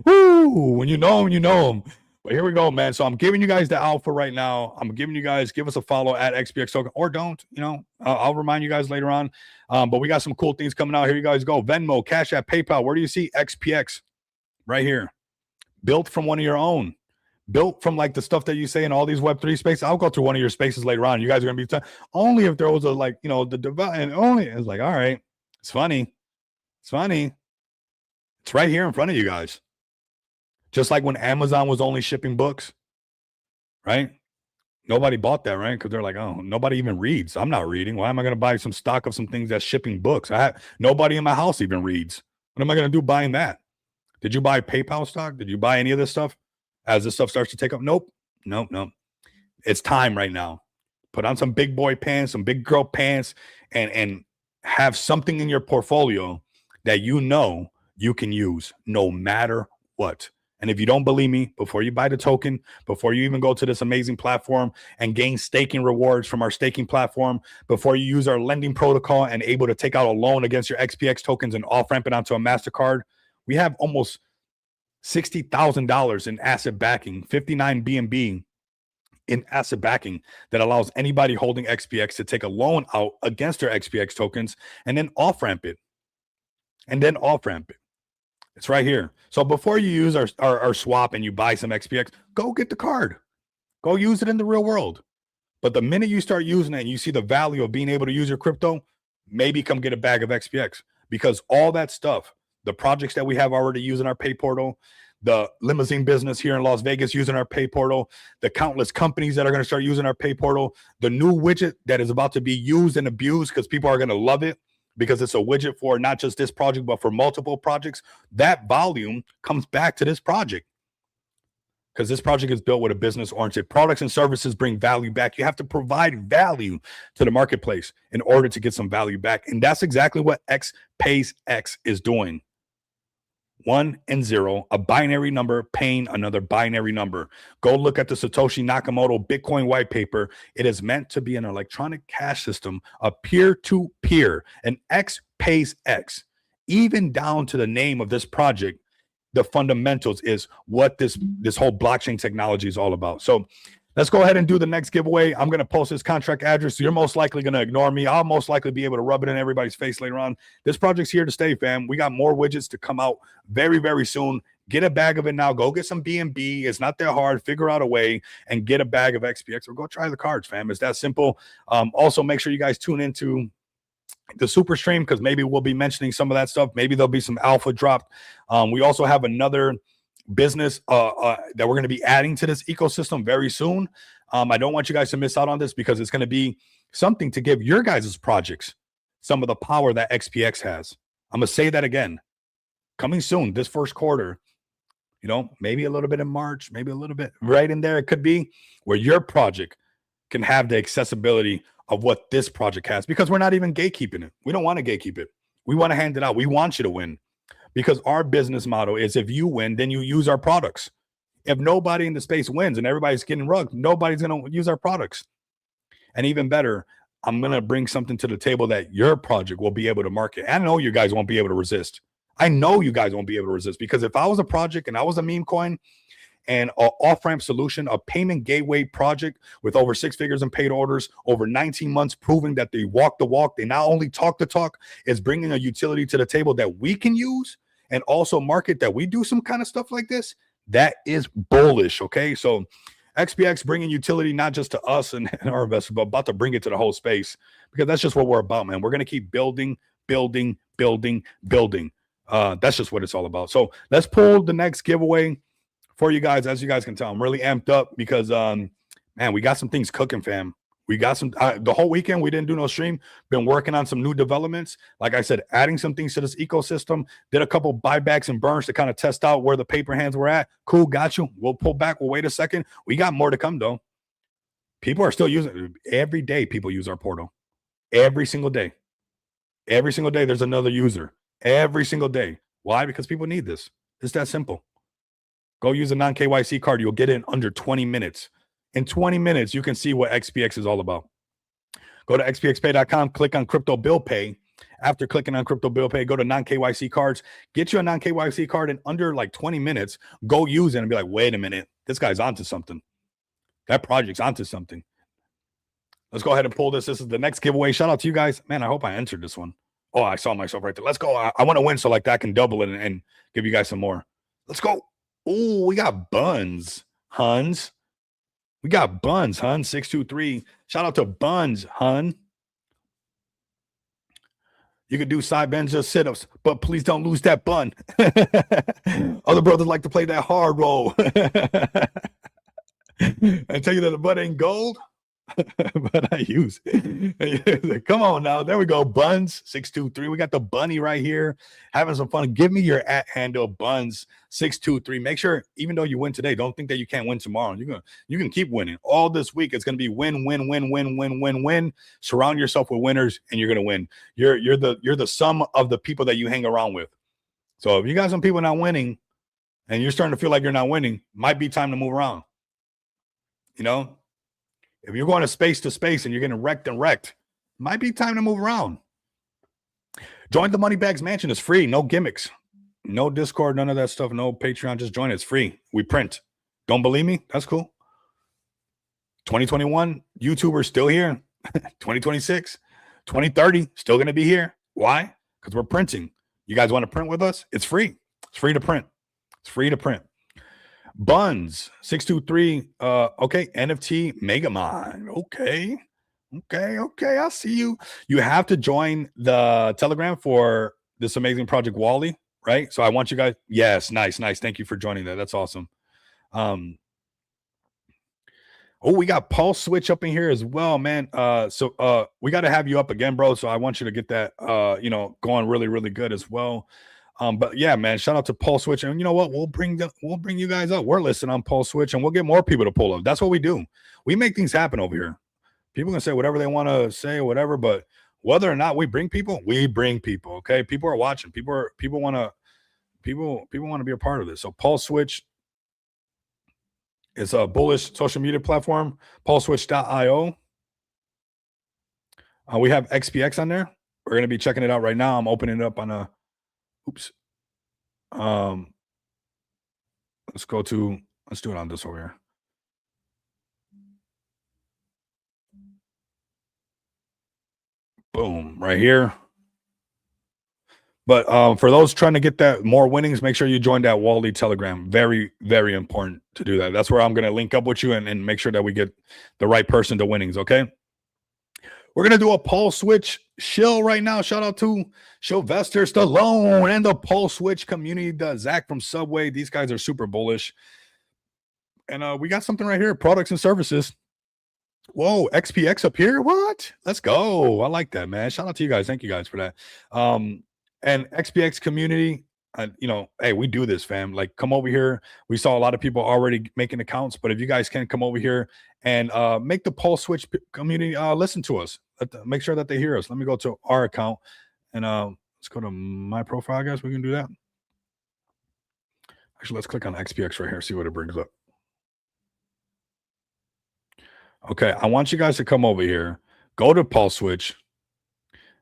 Woo! When you know him, you know him. But here we go, man. So I'm giving you guys the alpha right now. I'm giving you guys, give us a follow at XPX Token, or don't. You know, I'll remind you guys later on. But we got some cool things coming out. Here you guys go. Venmo, Cash App, PayPal. Where do you see XPX? Right here. Built from one of your own. Built from like the stuff that you say in all these Web3 spaces. I'll go through one of your spaces later on. You guys are gonna be only if there was a like, you know, the development only. It's like, all right, it's funny. It's funny. It's right here in front of you guys. Just like when Amazon was only shipping books, right? Nobody bought that, right? Because they're like, oh, nobody even reads. I'm not reading. Why am I going to buy some stock of some things that's shipping books? Nobody in my house even reads. What am I going to do buying that? Did you buy PayPal stock? Did you buy any of this stuff as this stuff starts to take up? Nope. It's time right now. Put on some big boy pants, some big girl pants, and have something in your portfolio that you know you can use no matter what. And if you don't believe me, before you buy the token, before you even go to this amazing platform and gain staking rewards from our staking platform, before you use our lending protocol and able to take out a loan against your XPX tokens and off-ramp it onto a MasterCard, we have almost $60,000 in asset backing, 59 BNB in asset backing that allows anybody holding XPX to take a loan out against their XPX tokens and then off-ramp it. It's right here. So before you use our swap and you buy some XPX, go get the card. Go use it in the real world. But the minute you start using it and you see the value of being able to use your crypto, maybe come get a bag of XPX, because all that stuff, the projects that we have already using our pay portal, the limousine business here in Las Vegas using our pay portal, the countless companies that are going to start using our pay portal, the new widget that is about to be used and abused because people are going to love it, because it's a widget for not just this project, but for multiple projects. That volume comes back to this project because this project is built with a business-oriented. Products and services bring value back. You have to provide value to the marketplace in order to get some value back. And that's exactly what X Pays X is doing. 1 and 0, a binary number paying another binary number. Go look at the Satoshi Nakamoto Bitcoin white paper. It is meant to be an electronic cash system, a peer-to-peer, an X pays X. Even down to the name of this project, the fundamentals is what this whole blockchain technology is all about. So let's go ahead and do the next giveaway. I'm going to post this contract address. So you're most likely going to ignore me. I'll most likely be able to rub it in everybody's face later on. This project's here to stay, fam. We got more widgets to come out very, very soon. Get a bag of it now. Go get some BNB. It's not that hard. Figure out a way and get a bag of XPX or go try the cards, fam. It's that simple. Also, make sure you guys tune into the super stream because maybe we'll be mentioning some of that stuff. Maybe there'll be some alpha dropped. We also have another business that we're going to be adding to this ecosystem very soon. I don't want you guys to miss out on this because it's going to be something to give your guys' projects some of the power that XPX has. I'm going to say that again. Coming soon, this first quarter, you know, maybe a little bit in March, maybe a little bit right in there. It could be where your project can have the accessibility of what this project has, because we're not even gatekeeping it. We don't want to gatekeep it. We want to hand it out. We want you to win. Because our business model is if you win, then you use our products. If nobody in the space wins and everybody's getting rugged, nobody's going to use our products. And even better, I'm going to bring something to the table that your project will be able to market. I know you guys won't be able to resist. I know you guys won't be able to resist, because if I was a project and I was a meme coin and an off-ramp solution, a payment gateway project with over 6 figures in paid orders, over 19 months proving that they walk the walk, they not only talk the talk, is bringing a utility to the table that we can use and also market that we do some kind of stuff like this, that is bullish, okay? So XPX bringing utility not just to us and our investors, but about to bring it to the whole space, because that's just what we're about, man. We're going to keep building. That's just what it's all about. So let's pull the next giveaway for you guys. As you guys can tell, I'm really amped up because, man, we got some things cooking, fam. We got some, the whole weekend, we didn't do no stream. Been working on some new developments. Like I said, adding some things to this ecosystem. Did a couple buybacks and burns to kind of test out where the paper hands were at. Cool, got you. We'll pull back. We'll wait a second. We got more to come, though. People are still using it. Every day, people use our portal. Every single day. Every single day, there's another user. Every single day. Why? Because people need this. It's that simple. Go use a non-KYC card. You'll get it in under 20 minutes. In 20 minutes, you can see what XPX is all about. Go to xpxpay.com, click on Crypto Bill Pay. After clicking on Crypto Bill Pay, go to non-KYC cards. Get you a non-KYC card in under like 20 minutes. Go use it and be like, wait a minute, this guy's onto something. That project's onto something. Let's go ahead and pull this. This is the next giveaway. Shout out to you guys. Man, I hope I answered this one. Oh, I saw myself right there. Let's go. I want to win so like that I can double it and give you guys some more. Let's go. Oh, we got buns, Huns. We got buns, Hun. 623. Shout out to buns, Hun. You can do side bends, just sit-ups, but please don't lose that bun. Other brothers like to play that hard roll. I tell you that the bun ain't gold, but I use it. Come on now. There we go. Buns 623. We got the bunny right here having some fun. Give me your @ buns 623. Make sure, even though you win today, don't think that you can't win tomorrow. You can keep winning all this week. It's going to be win, win, win, win, win, win, win. Surround yourself with winners, and you're going to win. You're the sum of the people that you hang around with. So if you got some people not winning, and you're starting to feel like you're not winning, might be time to move around. You know. If you're going to space and you're getting wrecked, might be time to move around. Join the Moneybags Mansion. It's free. No gimmicks. No Discord. None of that stuff. No Patreon. Just join it. It's free. We print. Don't believe me? That's cool. 2021, YouTubers still here. 2026, 2030, still going to be here. Why? Because we're printing. You guys want to print with us? It's free. It's free to print. It's free to print. Buns 623. Okay, NFT Megamon. Okay. I see you. You have to join the Telegram for this amazing project Wally, right? So I want you guys. Yes, nice. Thank you for joining that. That's awesome. We got Pulse Switch up in here as well, man. So we got to have you up again, bro. So I want you to get that going really, really good as well. But yeah, man, shout out to Pulse Switch. And you know what? We'll bring you guys up. We're listed on Pulse Switch, and we'll get more people to pull up. That's what we do. We make things happen over here. People can say whatever they want to say or whatever, but whether or not we bring people, okay? People are watching. People want to be a part of this. So Pulse Switch is a bullish social media platform, pulseswitch.io. We have XPX on there. We're going to be checking it out right now. I'm opening it up on a oops. Let's do it on this over here. Boom, right here. But for those trying to get that more winnings, make sure you join that Wally Telegram. Very, very important to do that. That's where I'm going to link up with you and make sure that we get the right person to winnings, okay? We're going to do a Pulse Switch shill right now. Shout out to Sylvester Stallone and the Pulse Switch community. Zach from Subway. These guys are super bullish. And we got something right here. Products and services. Whoa, XPX up here? What? Let's go. I like that, man. Shout out to you guys. Thank you guys for that. And XPX community, hey, we do this, fam. Like, come over here. We saw a lot of people already making accounts, but if you guys can come over here and make the Pulse Switch community listen to us. Make sure that they hear us. Let me go to our account and let's go to my profile. I guess we can do that. Actually, let's click on XPX right here, see what it brings up. Okay, I want you guys to come over here, go to Pulse Switch,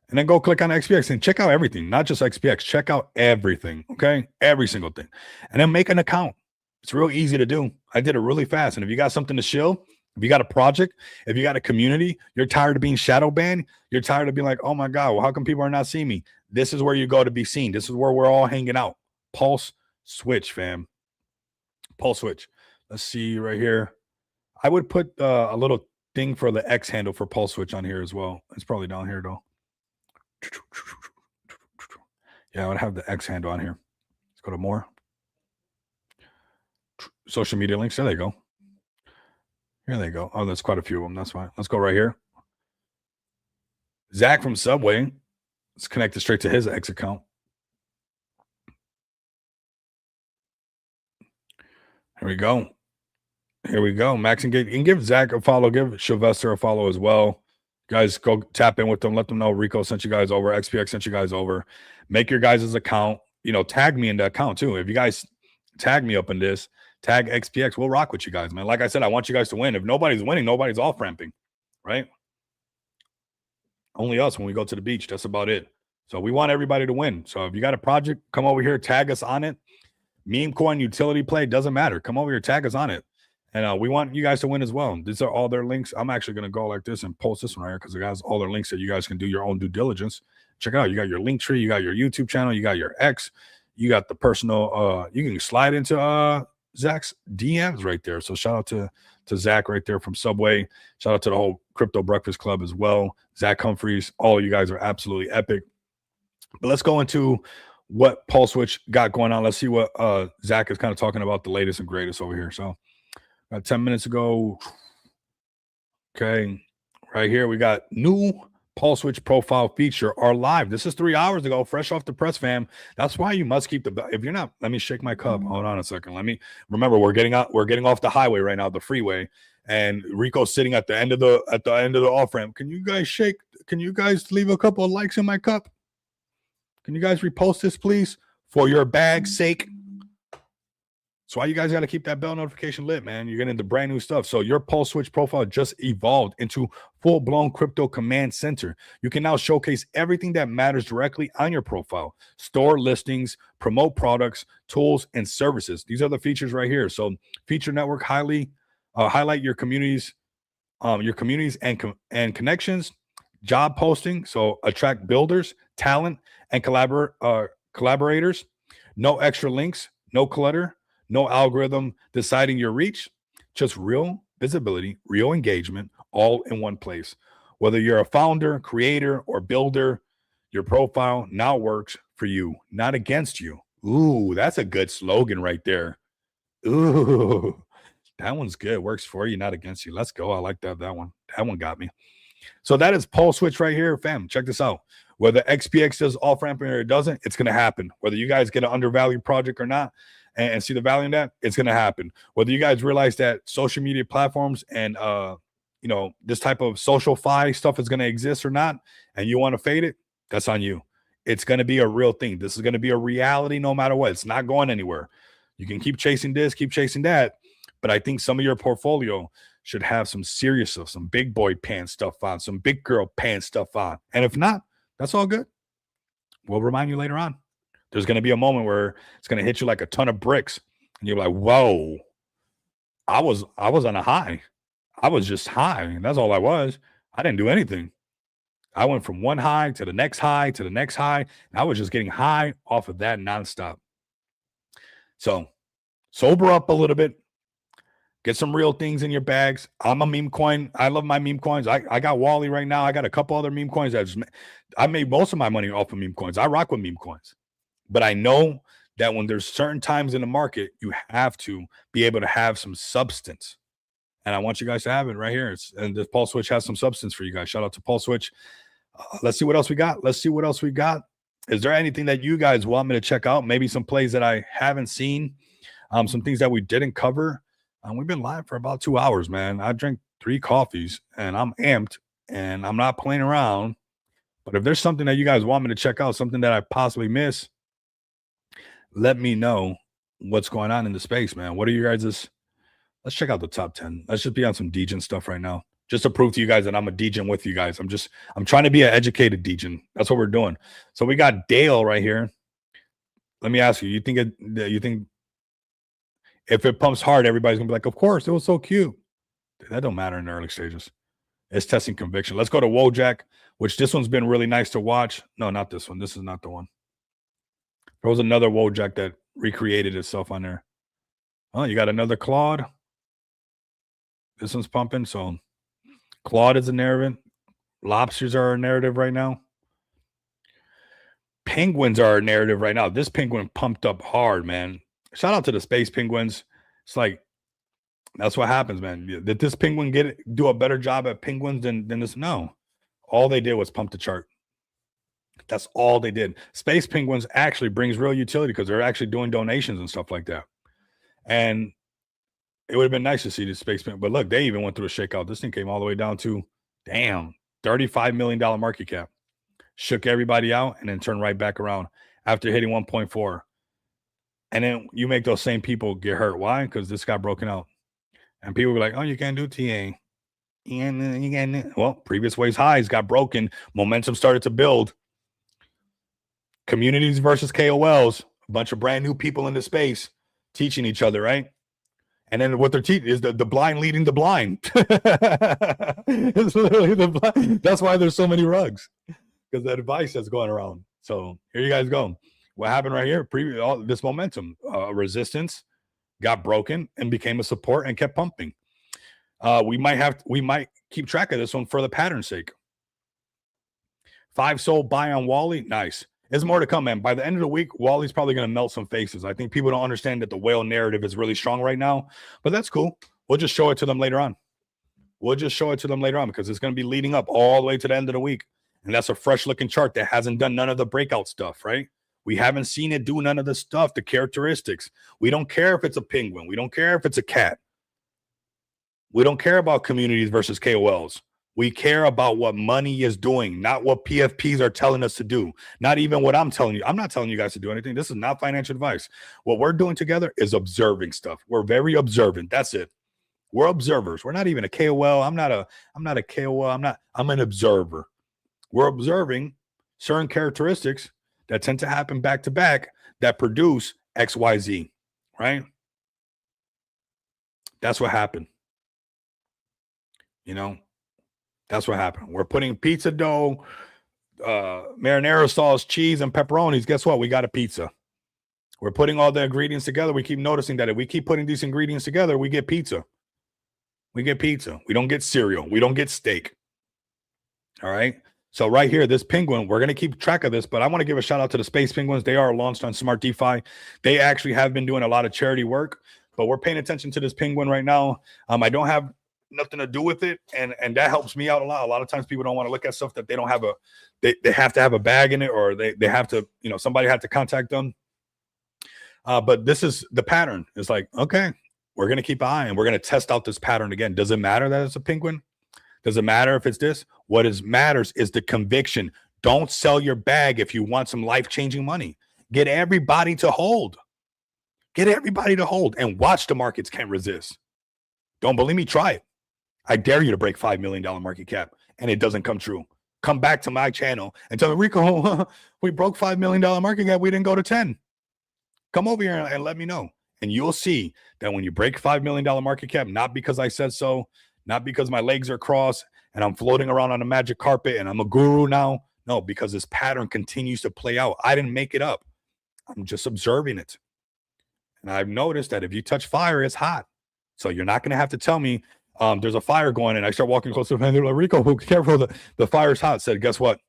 and then go click on XPX and check out everything, not just XPX. Check out everything, okay? Every single thing. And then make an account. It's real easy to do. I did it really fast. And if you got something to shill, if you got a project, if you got a community, you're tired of being shadow banned, you're tired of being like, oh my God, well, how come people are not seeing me? This is where you go to be seen. This is where we're all hanging out. Pulse Switch, fam. Pulse Switch. Let's see right here. I would put a little thing for the X handle for Pulse Switch on here as well. It's probably down here though. Yeah, I would have the X handle on here. Let's go to more. Social media links. There they go. Here they go. Oh, there's quite a few of them. That's fine. Let's go right here. Zach from Subway. Let's connect it straight to his X account. Here we go. Here we go. Max and Gate. You can give Zach a follow. Give Sylvester a follow as well. Guys, go tap in with them. Let them know Rico sent you guys over. XPX sent you guys over. Make your guys' account. Tag me in the account too. If you guys tag me up in this, Tag XPX. We'll rock with you guys, man. Like I said, I want you guys to win. If nobody's winning, nobody's off ramping, right? Only us when we go to the beach. That's about it. So we want everybody to win. So if you got a project, come over here, tag us on it. Meme coin, utility play, doesn't matter. Come over here, tag us on it. And we want you guys to win as well. These are all their links. I'm actually going to go like this and post this one right here because it has all their links that you guys can do your own due diligence. Check it out. You got your link tree. You got your YouTube channel. You got your X. You got the personal. You can slide into Zach's DMs right there. So shout out to Zach right there from Subway. Shout out to the whole Crypto Breakfast Club as well. Zach Humphreys. All of you guys are absolutely epic. But let's go into what Pulse Switch got going on. Let's see what Zach is kind of talking about, the latest and greatest over here. So 10 minutes ago. Okay. Right here, we got new Pulse Switch profile feature are live. This is 3 hours ago, fresh off the press, fam. That's why you must keep the, if you're not, let me shake my cup. Hold on a second. Let me remember we're getting off the highway right now, the freeway, and Rico's sitting at the end of the off ramp. Can you guys leave a couple of likes in my cup? Can you guys repost this, please? For your bag's sake. That's why you guys got to keep that bell notification lit, man. You're getting into brand new stuff. So your Pulse Switch profile just evolved into full-blown crypto command center. You can now showcase everything that matters directly on your profile. Store listings, promote products, tools, and services. These are the features right here. So feature network highlight your communities and connections. Job posting, so attract builders, talent, and collaborators. No extra links, no clutter. No algorithm deciding your reach, just real visibility, real engagement, all in one place. Whether you're a founder, creator, or builder, your profile now works for you, not against you. Ooh, that's a good slogan right there. Ooh, that one's good. Works for you, not against you. Let's go. I like that one. That one got me. So that is Pulse Switch right here, fam. Check this out. Whether XPX does off ramping or it doesn't, it's going to happen. Whether you guys get an undervalued project or not, and see the value in that, it's going to happen. Whether you guys realize that social media platforms and this type of social fi stuff is going to exist or not, and you want to fade it, that's on you. It's going to be a real thing. This is going to be a reality no matter what. It's not going anywhere. You can keep chasing this, keep chasing that, but I think some of your portfolio should have some serious stuff, some big boy pants stuff on, some big girl pants stuff on. And if not, that's all good. We'll remind you later on. There's going to be a moment where it's going to hit you like a ton of bricks. And you're like, whoa, I was on a high. I was just high. And that's all I was. I didn't do anything. I went from one high to the next high to the next high. And I was just getting high off of that nonstop. So sober up a little bit. Get some real things in your bags. I'm a meme coin. I love my meme coins. I got Wally right now. I got a couple other meme coins. I made most of my money off of meme coins. I rock with meme coins. But I know that when there's certain times in the market, you have to be able to have some substance. And I want you guys to have it right here. And the Pulse Switch has some substance for you guys. Shout out to Pulse Switch. Let's see what else we got. Is there anything that you guys want me to check out? Maybe some plays that I haven't seen. Some things that we didn't cover. We've been live for about 2 hours, man. I drank 3 coffees and I'm amped and I'm not playing around. But if there's something that you guys want me to check out, something that I possibly miss, let me know what's going on in the space, man. What are you guys'? Let's check out the top 10. Let's just be on some degen stuff right now. Just to prove to you guys that I'm a degen with you guys. I'm trying to be an educated degen. That's what we're doing. So we got Dale right here. Let me ask you, you think if it pumps hard, everybody's gonna be like, of course, it was so cute. That don't matter in the early stages. It's testing conviction. Let's go to Wojak, which this one's been really nice to watch. No, not this one. This is not the one. There was another Wojak that recreated itself on there. Oh, you got another Claude. This one's pumping. So Claude is a narrative. Lobsters are a narrative right now. Penguins are a narrative right now. This penguin pumped up hard, man. Shout out to the space penguins. It's like, that's what happens, man. Did this penguin do a better job at penguins than this? No. All they did was pump the chart. That's all they did. Space penguins actually brings real utility because they're actually doing donations and stuff like that. And it would have been nice to see the space penguin. But look, they even went through a shakeout. This thing came all the way down to, damn, $35 million market cap. Shook everybody out and then turned right back around after hitting 1.4. And then you make those same people get hurt. Why? Because this got broken out. And people were like, oh, you can't do TA. And you can't. Well, previous waves highs got broken. Momentum started to build. Communities versus KOLs. A bunch of brand new people in the space teaching each other, right? And then what they're teaching is the blind leading the blind. It's literally the blind. That's why there's so many rugs, because the advice that's going around. So here you guys go. What happened right here? All this momentum, resistance got broken and became a support and kept pumping. We might keep track of this one for the pattern's sake. 5 sold buy on Wally. Nice. There's more to come, man. By the end of the week, Wally's probably going to melt some faces. I think people don't understand that the whale narrative is really strong right now, but that's cool. We'll just show it to them later on. Because it's going to be leading up all the way to the end of the week. And that's a fresh looking chart that hasn't done none of the breakout stuff, right? We haven't seen it do none of the stuff, the characteristics. We don't care if it's a penguin. We don't care if it's a cat. We don't care about communities versus KOLs. We care about what money is doing, not what PFPs are telling us to do. Not even what I'm telling you. I'm not telling you guys to do anything. This is not financial advice. What we're doing together is observing stuff. We're very observant. That's it. We're observers. We're not even a KOL. I'm not a KOL. I'm an observer. We're observing certain characteristics that tend to happen back to back that produce XYZ, right? That's what happened. That's what happened. We're putting pizza dough, marinara sauce, cheese, and pepperonis. Guess what? We got a pizza. We're putting all the ingredients together. We keep noticing that if we keep putting these ingredients together, we get pizza. We don't get cereal. We don't get steak. All right. So right here, this penguin, we're going to keep track of this, but I want to give a shout out to the Space Penguins. They are launched on Smart DeFi. They actually have been doing a lot of charity work, but we're paying attention to this penguin right now. I don't have nothing to do with it, and that helps me out a lot. A lot of times people don't want to look at stuff that they don't have they have to have a bag in it, or they have to, somebody had to contact them. But this is the pattern. It's like, okay, we're going to keep an eye and we're going to test out this pattern again. Does it matter that it's a penguin? Does it matter if it's this? What matters is the conviction. Don't sell your bag if you want some life-changing money. Get everybody to hold. And watch the markets can't resist. Don't believe me? Try it. I dare you to break $5 million market cap and it doesn't come true. Come back to my channel and tell me, Rico, we broke $5 million market cap. We didn't go to 10. Come over here and let me know. And you'll see that when you break $5 million market cap, not because I said so, not because my legs are crossed and I'm floating around on a magic carpet and I'm a guru now. No, because this pattern continues to play out. I didn't make it up. I'm just observing it. And I've noticed that if you touch fire, it's hot. So you're not going to have to tell me there's a fire going, and I start walking close to the like, Rico, careful, the fire's hot. Said, guess what?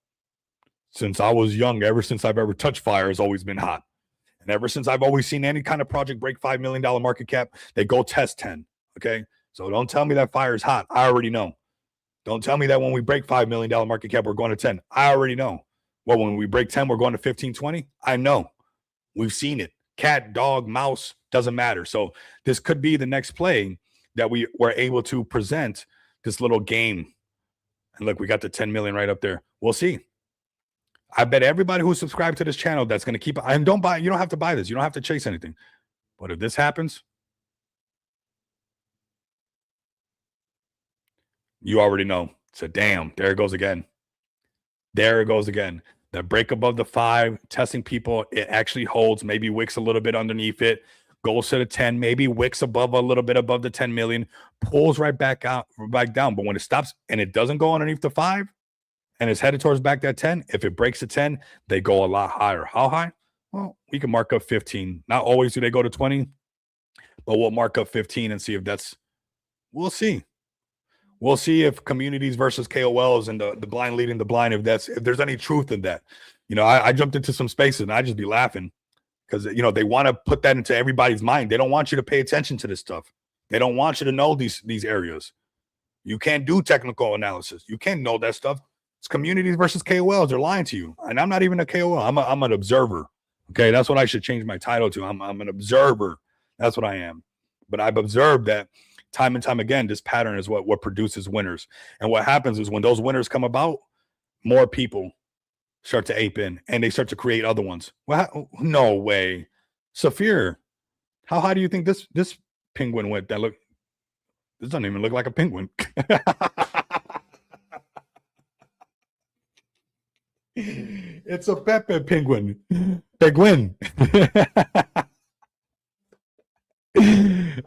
Since I was young, ever since I've ever touched fire, it's always been hot. And ever since I've always seen any kind of project break $5 million market cap, they go test 10. Okay. So don't tell me that fire is hot. I already know. Don't tell me that when we break $5 million market cap, we're going to 10. I already know. Well, when we break 10, we're going to 15, 20. I know. We've seen it. Cat, dog, mouse, doesn't matter. So this could be the next play that we were able to present this little game. And look, we got the 10 million right up there. We'll see. I bet everybody who's subscribed to this channel that's going to keep, and don't buy, you don't have to buy this. You don't have to chase anything. But if this happens, you already know. So damn, there it goes again. There it goes again. The break above the 5, testing people, it actually holds, maybe wicks a little bit underneath it, goes to the 10, maybe wicks above a little bit above the 10 million, pulls right back out, back down. But when it stops and it doesn't go underneath the 5 and it's headed towards back that 10, if it breaks the 10, they go a lot higher. How high? Well, we can mark up 15. Not always do they go to 20, but we'll mark up 15 and see if that's, we'll see. We'll see if communities versus KOLs and the blind leading the blind, if there's any truth in that. I jumped into some spaces and I just be laughing because, they want to put that into everybody's mind. They don't want you to pay attention to this stuff. They don't want you to know these areas. You can't do technical analysis. You can't know that stuff. It's communities versus KOLs. They're lying to you. And I'm not even a KOL. I'm an observer. Okay. That's what I should change my title to. I'm an observer. That's what I am. But I've observed that time and time again, this pattern is what produces winners. And what happens is when those winners come about, more people start to ape in and they start to create other ones. Well, no way. Saphir, how high do you think this penguin went? This doesn't even look like a penguin. It's a Pepe penguin. Penguin.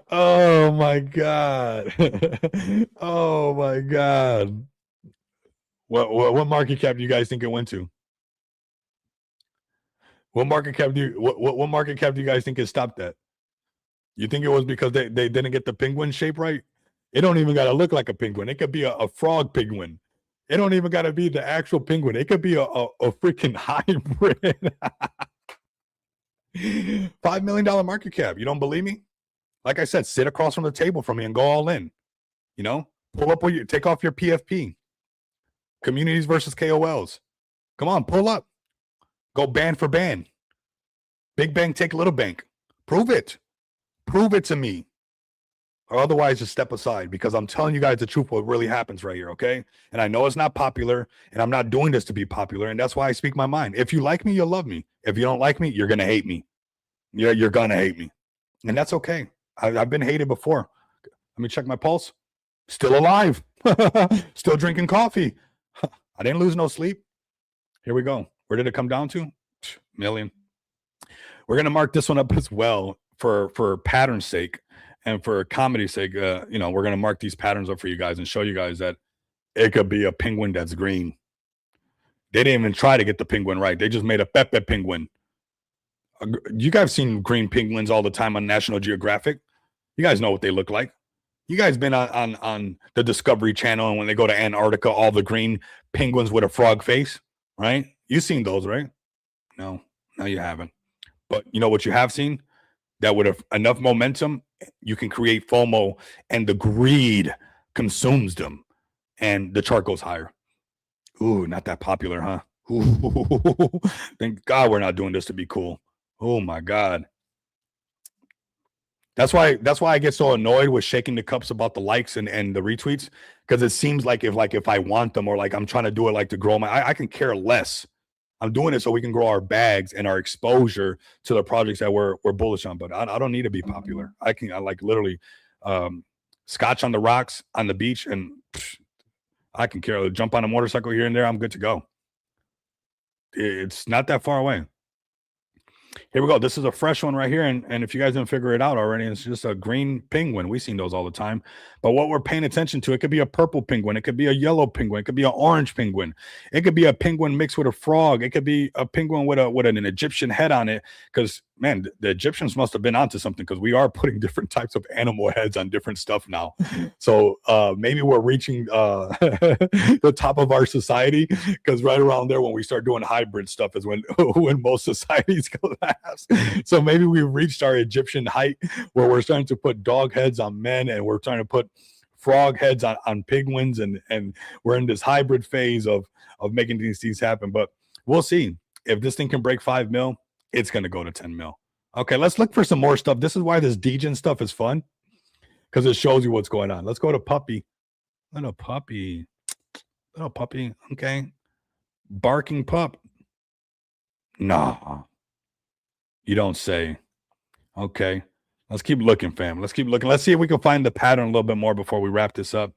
Oh my god. Oh my god. What market cap do you guys think it went to? What market cap do what market cap do you guys think it stopped at? You think it was because they didn't get the penguin shape right? It don't even gotta look like a penguin. It could be a frog penguin. It don't even gotta be the actual penguin. It could be a freaking hybrid. $5 million market cap. You don't believe me? Like I said, sit across from the table from me and go all in. You know, pull up take off your PFP. Communities versus KOLs. Come on, pull up. Go band for band. Big bank, take little bank. Prove it. Prove it to me. Or otherwise, just step aside, because I'm telling you guys the truth, what really happens right here, okay? And I know it's not popular, and I'm not doing this to be popular, and that's why I speak my mind. If you like me, you'll love me. If you don't like me, you're going to hate me. You're going to hate me. And that's okay. I've been hated before. Let me check my pulse. Still alive. Still drinking coffee. I didn't lose no sleep. Here we go. Where did it come down to? Million. We're going to mark this one up as well for pattern's sake and for comedy's sake. We're going to mark these patterns up for you guys and show you guys that it could be a penguin that's green. They didn't even try to get the penguin right. They just made a Pepe penguin. You guys seen green penguins all the time on National Geographic. You guys know what they look like. You guys been on the Discovery Channel, and when they go to Antarctica, all the green penguins with a frog face, right? You've seen those, right? No, you haven't. But you know what you have seen? That with enough momentum, you can create FOMO, and the greed consumes them, and the chart goes higher. Ooh, not that popular, huh? Ooh, thank God we're not doing this to be cool. Oh my God. That's why I get so annoyed with shaking the cups about the likes and the retweets, because it seems like if I want them, or like I'm trying to do it like to grow I can care less. I'm doing it so we can grow our bags and our exposure to the projects that we're bullish on. But I don't need to be popular. I like literally scotch on the rocks on the beach, and I can care. Jump on a motorcycle here and there. I'm good to go. It's not that far away. Here we go. This is a fresh one right here. And if you guys didn't figure it out already, it's just a green penguin. We've seen those all the time. But what we're paying attention to, it could be a purple penguin. It could be a yellow penguin. It could be an orange penguin. It could be a penguin mixed with a frog. It could be a penguin with an Egyptian head on it. Because, man, the Egyptians must have been onto something, because we are putting different types of animal heads on different stuff now. So maybe we're reaching the top of our society, because right around there, when we start doing hybrid stuff, is when most societies collapse. So maybe we've reached our Egyptian height, where we're starting to put dog heads on men, and we're trying to put frog heads on penguins, and we're in this hybrid phase of making these things happen. But we'll see. If this thing can break 5 mil, it's going to go to 10 mil. Okay, let's look for some more stuff. This is why this degen stuff is fun, because it shows you what's going on. Let's go to puppy. Little puppy. Okay. Barking pup. Nah. You don't say. Okay. Let's keep looking, fam. Let's keep looking. Let's see if we can find the pattern a little bit more before we wrap this up.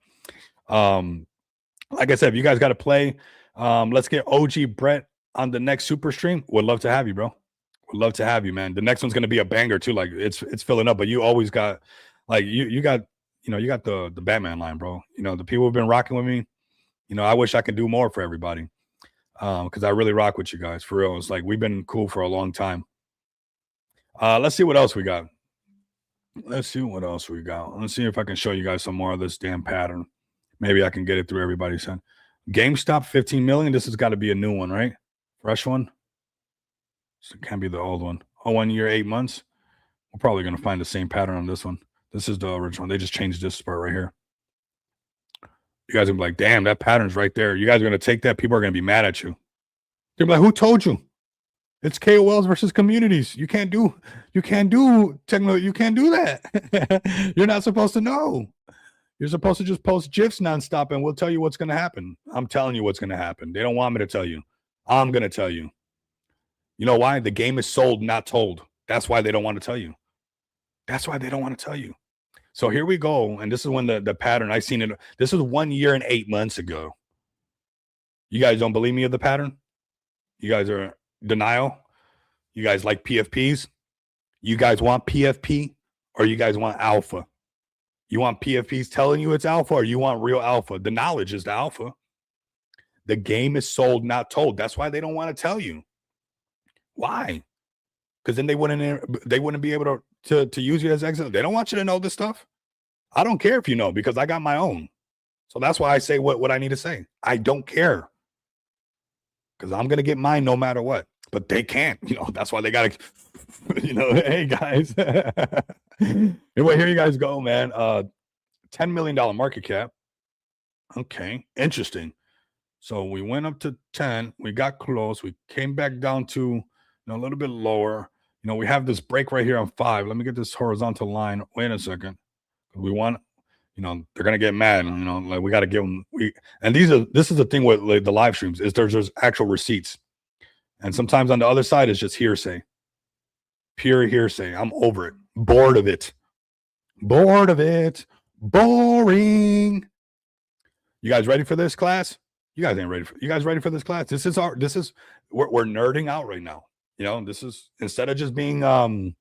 Like I said, if you guys got to play, let's get OG Brett on the next super stream. Would love to have you, bro. Would love to have you, man. The next one's gonna be a banger too. Like it's filling up, but you always got like you got the Batman line, bro. The people who've been rocking with me. I wish I could do more for everybody. Because I really rock with you guys for real. It's like we've been cool for a long time. Let's see what else we got. Let's see if I can show you guys some more of this damn pattern. Maybe I can get it through everybody's head. GameStop 15 million. This has got to be a new one, right? Fresh one. So it can't be the old one. 1 year, 8 months. We're probably going to find the same pattern on this one. This is the original one. They just changed this part right here. You guys are like, damn, that pattern's right there. You guys are going to take that. People are going to be mad at you. They're like, who told you? It's KOLs versus communities. You can't do techno. You can't do that. You're not supposed to know. You're supposed to just post GIFs nonstop, and we'll tell you what's going to happen. I'm telling you what's going to happen. They don't want me to tell you. I'm going to tell you. You know why? The game is sold, not told. That's why they don't want to tell you. That's why they don't want to tell you. So here we go. And this is when the pattern, I seen it. This is 1 year and 8 months ago. You guys don't believe me of the pattern? You guys are denial? You guys like PFPs? You guys want PFP or you guys want alpha? You want PFPs telling you it's alpha or you want real alpha? The knowledge is the alpha. The game is sold, not told. That's why they don't want to tell you. Why? Because then they wouldn't be able to use you as exit. They don't want you to know this stuff. I don't care if you know, because I got my own. So that's why I say what I need to say. I don't care. Because I'm going to get mine no matter what. But they can't. That's why they got to, hey, guys. Anyway, here you guys go, man. $10 million market cap. Okay, interesting. So we went up to 10. We got close. We came back down to a little bit lower. We have this break right here on 5. Let me get this horizontal line. Wait a second. We want, they're gonna get mad. Like we got to give them. This is the thing with like the live streams is there's actual receipts, and sometimes on the other side is just hearsay, pure hearsay. I'm over it. Bored of it. Boring. You guys ready for this class? You guys ain't ready. You guys ready for this class? We're nerding out right now. This is instead of just being I'm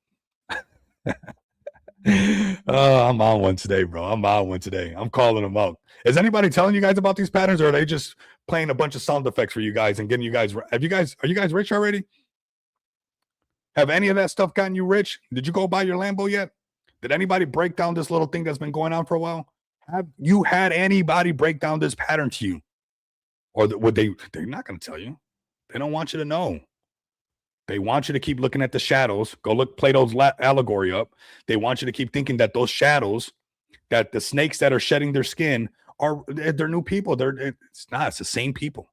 on one today, bro. I'm on one today. I'm calling them out. Is anybody telling you guys about these patterns, or are they just playing a bunch of sound effects for you guys and getting you guys? Are you guys rich already? Have any of that stuff gotten you rich? Did you go buy your Lambo yet? Did anybody break down this little thing that's been going on for a while? Have you had anybody break down this pattern to you? Or would they? They're not going to tell you. They don't want you to know. They want you to keep looking at the shadows. Go look Plato's allegory up. They want you to keep thinking that those shadows, that the snakes that are shedding their skin they're new people. It's not. It's the same people.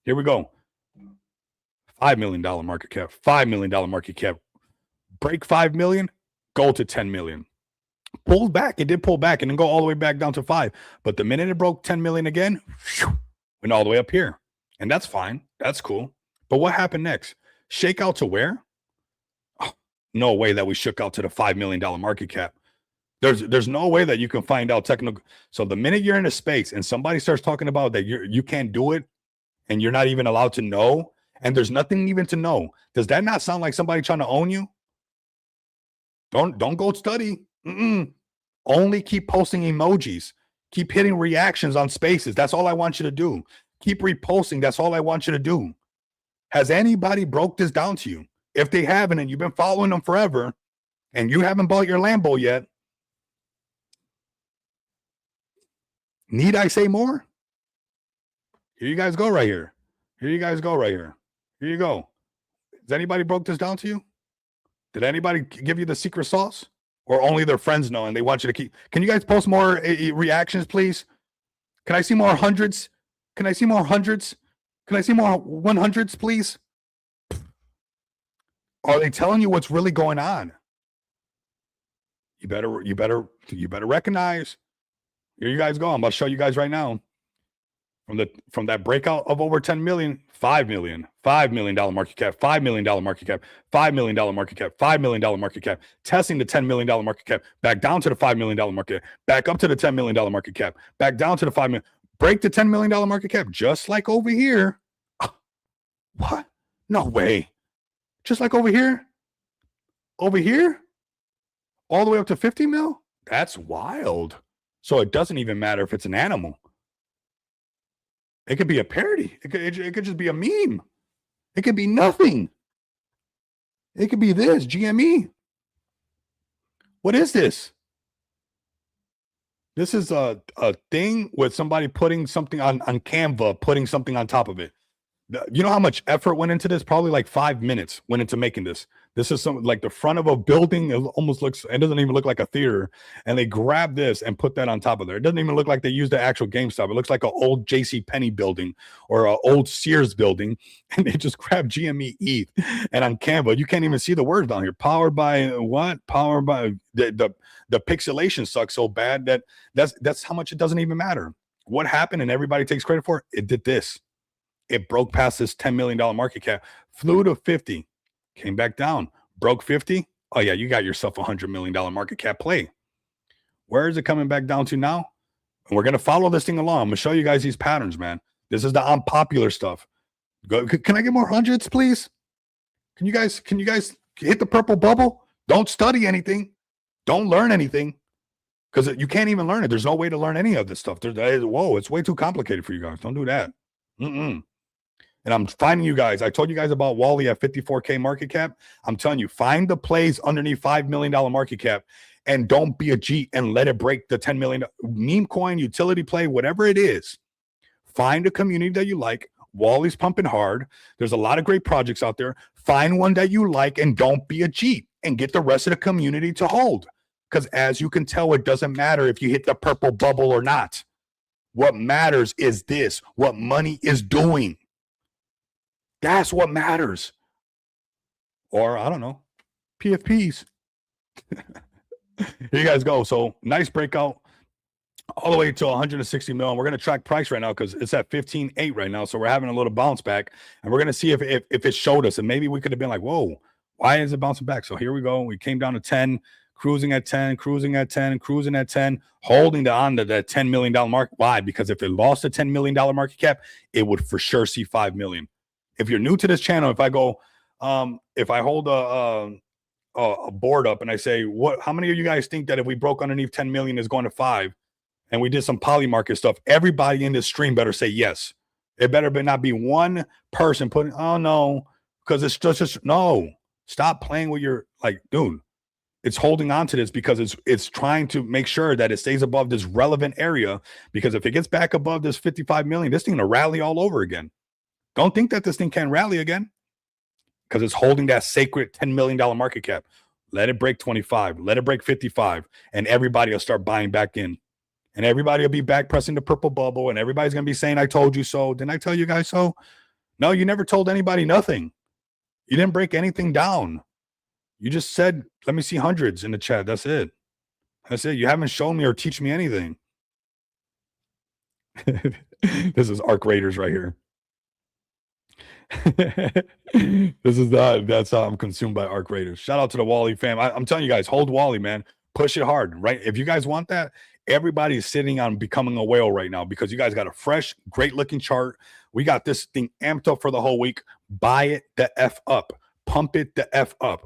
Here we go. $5 million market cap. $5 million market cap. Break 5 million. Go to 10 million. Pulled back. It did pull back and then go all the way back down to 5. But the minute it broke 10 million again, went all the way up here. And that's fine. That's cool. But what happened next? Shake out to where? Oh, no way that we shook out to the $5 million market cap. There's no way that you can find out technical. So the minute you're in a space and somebody starts talking about that you can't do it and you're not even allowed to know, and there's nothing even to know, does that not sound like somebody trying to own you? Don't go study. Only keep posting emojis. Keep hitting reactions on spaces. That's all I want you to do. Keep reposting. That's all I want you to do. Has anybody broke this down to you? If they haven't and you've been following them forever and you haven't bought your Lambo yet, need I say more? Here you guys go right here. Here you guys go right here. Here you go. Has anybody broke this down to you? Did anybody give you the secret sauce? Or only their friends know and they want you to keep? Can you guys post more reactions, please? Can I see more hundreds? Can I see more hundreds? Can I see more 100s, please? Are they telling you what's really going on? You better recognize. Here you guys go. I'm about to show you guys right now. From that breakout of over 10 million, $5 million market cap, $5 million market cap, $5 million market cap, $5 million market cap, testing the $10 million market cap, back down to the $5 million market cap, back up to the $10 million market cap, back down to the $5 million, break the $10 million market cap, just like over here. What? No way. Just like over here? Over here? All the way up to 50 mil? That's wild. So it doesn't even matter if it's an animal. It could be a parody. It could just be a meme. It could be nothing. It could be this, GME. What is this? This is a thing with somebody putting something on Canva, putting something on top of it. You know how much effort went into this? Probably like 5 minutes went into making this. This is something like the front of a building. It almost looks, it doesn't even look like a theater. And they grabbed this and put that on top of there. It doesn't even look like they used the actual GameStop. It looks like an old J.C. Penney building or an old Sears building. And they just grabbed GME ETH. And on Canva, you can't even see the words down here. Powered by what? Powered by the pixelation sucks so bad that that's how much it doesn't even matter. What happened and everybody takes credit for it? It did this. It broke past this $10 million market cap, flew to 50, came back down, broke 50. Oh yeah, you got yourself $100 million market cap play. Where is it coming back down to now? And we're going to follow this thing along. I'm going to show you guys these patterns, man. This is the unpopular stuff. Can I get more hundreds, please? Can you guys hit the purple bubble? Don't study anything. Don't learn anything, because you can't even learn it. There's no way to learn any of this stuff. Whoa, it's way too complicated for you guys. Don't do that. And I'm finding you guys. I told you guys about Wally at 54K market cap. I'm telling you, find the plays underneath $5 million market cap, and don't be a G and let it break the $10 million meme coin, utility play, whatever it is. Find a community that you like. Wally's pumping hard. There's a lot of great projects out there. Find one that you like and don't be a G, and get the rest of the community to hold. Because as you can tell, it doesn't matter if you hit the purple bubble or not. What matters is this, what money is doing. That's what matters. Or, I don't know, PFPs. Here you guys go. So, nice breakout all the way to 160 million. We're going to track price right now because it's at 15.8 right now. So, we're having a little bounce back. And we're going to see if it showed us. And maybe we could have been like, whoa, why is it bouncing back? So, here we go. We came down to 10. Cruising at 10, cruising at 10, cruising at 10, holding on to that $10 million mark. Why? Because if it lost a $10 million market cap, it would for sure see 5 million. If you're new to this channel, if I go, if I hold a board up and I say, how many of you guys think that if we broke underneath 10 million is going to 5, and we did some poly market stuff, everybody in this stream better say yes. It better not be one person putting, oh no, because it's just no. Stop playing with your, like, dude. It's holding on to this because it's trying to make sure that it stays above this relevant area, because if it gets back above this 55 million, this thing gonna rally all over again. Don't think that this thing can rally again, because it's holding that sacred $10 million market cap. Let it break 25, let it break 55, and everybody will start buying back in. And everybody will be back pressing the purple bubble, and everybody's gonna be saying, I told you so. Didn't I tell you guys so? No, you never told anybody nothing. You didn't break anything down. You just said, let me see hundreds in the chat. That's it. That's it. You haven't shown me or teach me anything. This is Arc Raiders right here. That's how I'm consumed by Arc Raiders. Shout out to the Wally fam. I'm telling you guys, hold Wally, man. Push it hard, right? If you guys want that, everybody's sitting on becoming a whale right now, because you guys got a fresh, great looking chart. We got this thing amped up for the whole week. Buy it the F up. Pump it the F up.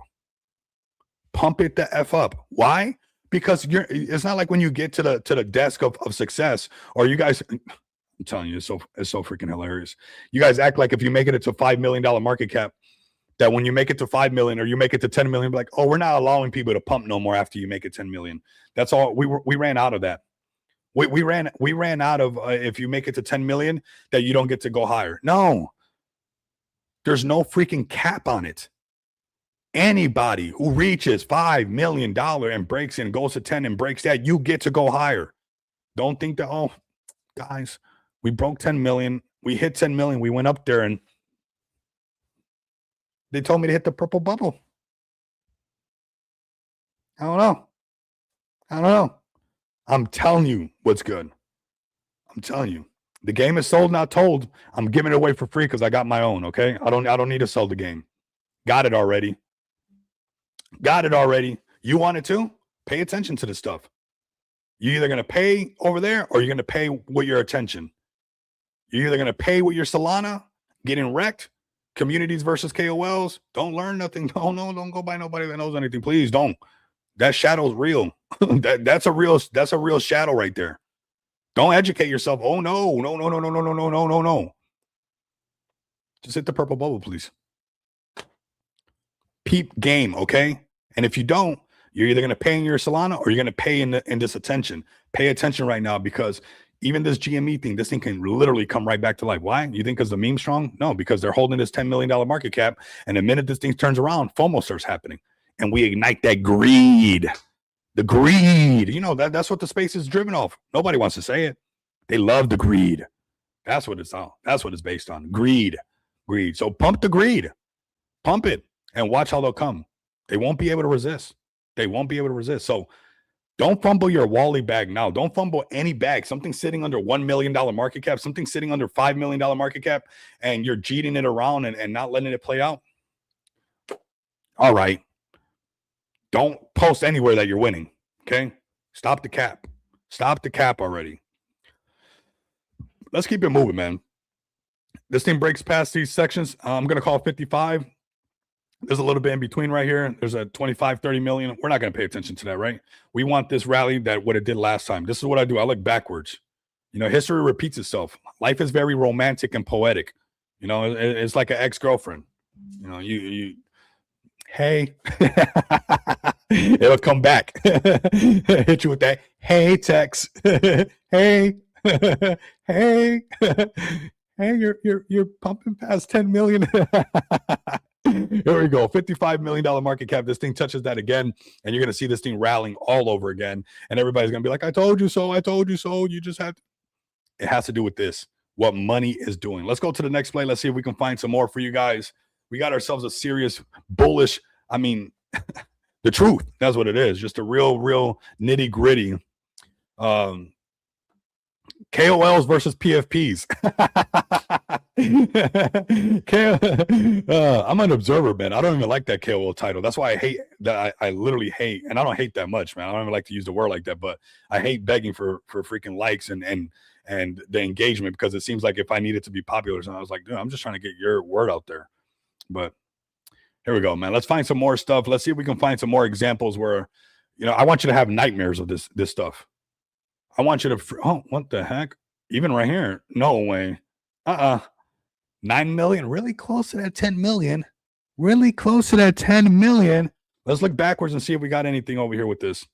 Pump it the F up. Why? Because it's not like when you get to the desk of success, or you guys, I'm telling you, it's so freaking hilarious. You guys act like if you make it to $5 million market cap, that when you make it to 5 million or you make it to 10 million, like, oh, we're not allowing people to pump no more after you make it 10 million. That's all. We ran out of that. We ran out of if you make it to 10 million, that you don't get to go higher. No, there's no freaking cap on it. Anybody who reaches $5 million and breaks and goes to 10 and breaks that, you get to go higher. Don't think that, oh, guys, we broke 10 million. We hit 10 million. We went up there and they told me to hit the purple bubble. I don't know. I'm telling you what's good. I'm telling you. The game is sold, not told. I'm giving it away for free because I got my own, okay? I don't need to sell the game. Got it already. You want it too? Pay attention to this stuff. You're either going to pay over there, or you're going to pay with your attention. You're either going to pay with your Solana, getting wrecked, communities versus KOLs. Don't learn nothing. Don't go by nobody that knows anything. Please don't. That shadow's real. That's a real shadow right there. Don't educate yourself. Oh no. Just hit the purple bubble, please. Peep game, okay? And if you don't, you're either going to pay in your Solana, or you're going to pay in this attention. Pay attention right now, because even this GME thing, this thing can literally come right back to life. Why? You think because the meme's strong? No, because they're holding this $10 million market cap, and the minute this thing turns around, FOMO starts happening, and we ignite that greed. The greed, that's what the space is driven off. Nobody wants to say it. They love the greed. That's what it's on. That's what it's based on. Greed. So pump the greed. Pump it and watch how they'll come. They won't be able to resist. So don't fumble your Wally bag now. Don't fumble any bag. Something sitting under $1 million market cap, something sitting under $5 million market cap, and you're cheating it around and not letting it play out. All right. Don't post anywhere that you're winning. Okay. Stop the cap. Stop the cap already. Let's keep it moving, man. This thing breaks past these sections. I'm going to call 55. There's a little bit in between right here. There's a 25, 30 million. We're not going to pay attention to that, right? We want this rally that what it did last time. This is what I do. I look backwards. You know, history repeats itself. Life is very romantic and poetic. You know, it's like an ex-girlfriend. You know, hey, it'll come back. Hit you with that. Hey, text. Hey, hey, hey, you're pumping past 10 million. Here we go. $55 million market cap. This thing touches that again, and you're going to see this thing rallying all over again. And everybody's going to be like, I told you so. I told you so. You just have to. It has to do with this, what money is doing. Let's go to the next play. Let's see if we can find some more for you guys. We got ourselves a serious bullish. I mean, the truth. That's what it is. Just a real nitty gritty. KOLs versus PFPs. I'm an observer, man. I don't even like that KOL title. That's why I hate that. I literally hate, and I don't hate that much, man. I don't even like to use the word like that, but I hate begging for freaking likes and the engagement, because it seems like if I needed to be popular, so I was like, dude, I'm just trying to get your word out there. But here we go, man. Let's find some more stuff. Let's see if we can find some more examples where, you know, I want you to have nightmares of this stuff. I want you to, oh, what the heck? Even right here. No way. 9 million. Really close to that 10 million. Really close to that 10 million. Let's look backwards and see if we got anything over here with this.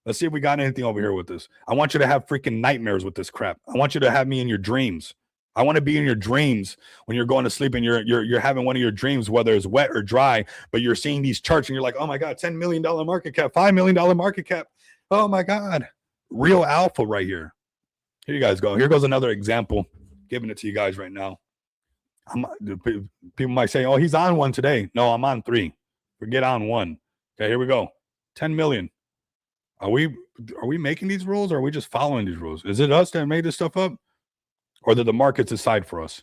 Let's see if we got anything over here with this. I want you to have freaking nightmares with this crap. I want you to have me in your dreams. I want to be in your dreams when you're going to sleep and you're having one of your dreams, whether it's wet or dry, but you're seeing these charts and you're like, oh my God, $10 million market cap, $5 million market cap. Oh my God. Real alpha right here. Here you guys go. Here goes another example. Giving it to you guys right now. People might say, oh, he's on one today. No, I'm on 3. Forget on 1. Okay, here we go. 10 million. Are we making these rules, or are we just following these rules? Is it us that made this stuff up, or did the markets decide for us?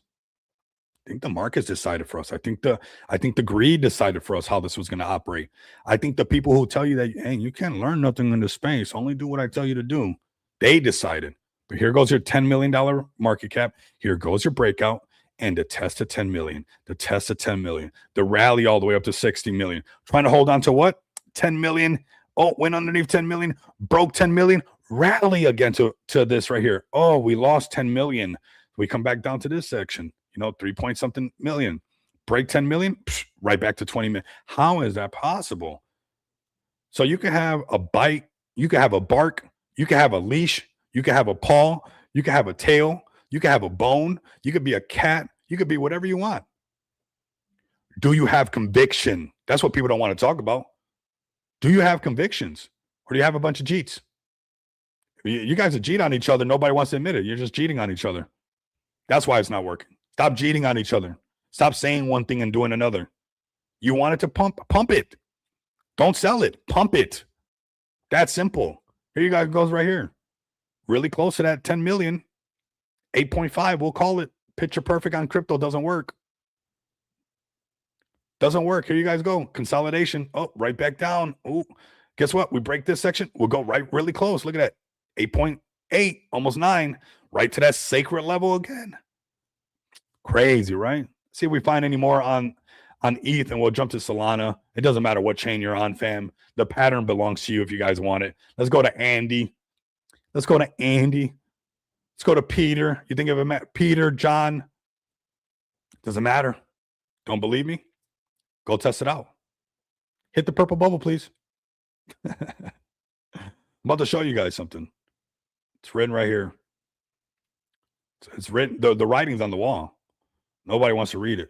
I think the markets decided for us. I think the greed decided for us how this was going to operate. I think the people who tell you that, hey, you can't learn nothing in this space, only do what I tell you to do, they decided. But here goes your $10 million market cap. Here goes your breakout and the test of 10 million, the test of 10 million, the rally all the way up to 60 million. Trying to hold on to what? 10 million. Oh, went underneath 10 million, broke 10 million, rally again to this right here. Oh, we lost 10 million. We come back down to this section, you know, 3 point something million, break 10 million, right back to 20 million. How is that possible? So you can have a bite, you can have a bark, you can have a leash, you can have a paw, you can have a tail, you can have a bone, you could be a cat, you could be whatever you want. Do you have conviction? That's what people don't want to talk about. Do you have convictions, or do you have a bunch of cheats? You guys are cheating on each other. Nobody wants to admit it. You're just cheating on each other. That's why it's not working. Stop cheating on each other. Stop saying one thing and doing another. You want it to pump it. Don't sell it. Pump it. That's simple. Here you guys goes right here. Really close to that 10 million. 8.5, we'll call it. Picture perfect on crypto doesn't work. Doesn't work. Here you guys go. Consolidation. Oh, right back down. Oh, guess what? We break this section. We'll go right really close. Look at that. 8.8, almost 9. Right to that sacred level again. Crazy, right? See if we find any more on ETH, and we'll jump to Solana. It doesn't matter what chain you're on, fam. The pattern belongs to you if you guys want it. Let's go to Andy. Let's go to Andy. Let's go to Peter. You think of him, Peter, John? Doesn't matter. Don't believe me? Go test it out. Hit the purple bubble, please. I'm about to show you guys something. It's written right here. It's written. The writing's on the wall. Nobody wants to read it.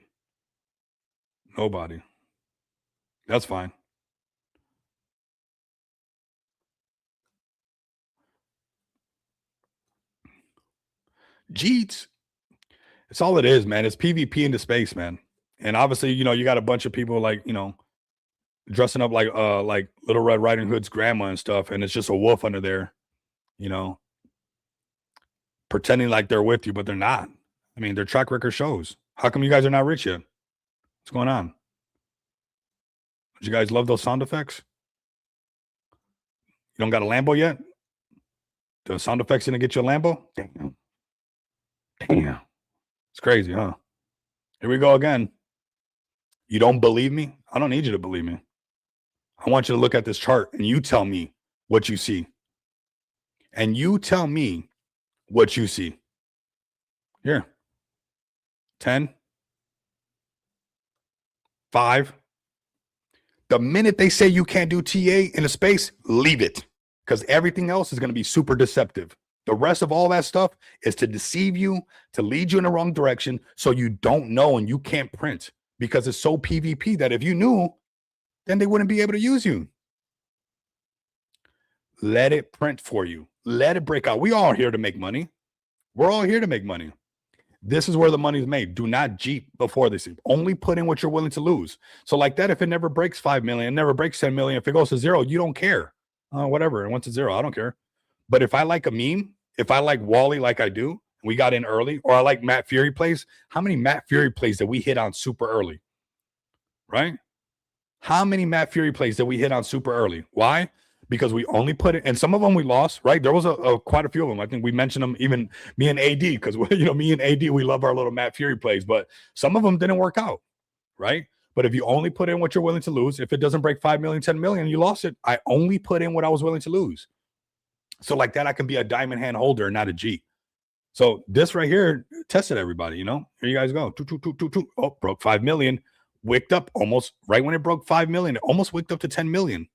Nobody. That's fine. Jeets. It's all it is, man. It's PvP into space, man. And obviously, you know, you got a bunch of people like, you know, dressing up like Little Red Riding Hood's grandma and stuff, and it's just a wolf under there, you know, pretending like they're with you, but they're not. I mean, their track record shows. How come you guys are not rich yet? What's going on? Did you guys love those sound effects? don't got a Lambo yet? The sound effects gonna get you a Lambo? Damn. Damn. It's crazy, huh? Here we go again. You don't believe me? I don't need you to believe me. I want you to look at this chart and you tell me what you see. And you tell me what you see. Here. 10. 5. The minute they say you can't do TA in a space, leave it. Because everything else is going to be super deceptive. The rest of all that stuff is to deceive you, to lead you in the wrong direction, so you don't know and you can't print. Because it's so PvP that if you knew, then they wouldn't be able to use you. Let it print for you. Let it break out. We all here to make money. We're all here to make money. This is where the money is made. Do not Jeep before this. Only put in what you're willing to lose. So like that, if it never breaks 5 million, never breaks 10 million, if it goes to zero, you don't care. Whatever. It went to zero. I don't care. But if I like a meme, if I like Wally like I do, we got in early, or I like Matt Fury plays, how many Matt Fury plays did we hit on super early? Right? How many Matt Fury plays did we hit on super early? Why? Because we only put it, and some of them we lost, right? There was quite a few of them. I think we mentioned them, even me and AD, because me and AD, we love our little Matt Fury plays, but some of them didn't work out, right? But if you only put in what you're willing to lose, if it doesn't break 5 million, 10 million, you lost it. I only put in what I was willing to lose. So like that, I can be a diamond hand holder, not a G. So this right here tested everybody, Here you guys go. Oh, broke 5 million. Wicked up almost right when it broke 5 million. It almost wicked up to 10 million.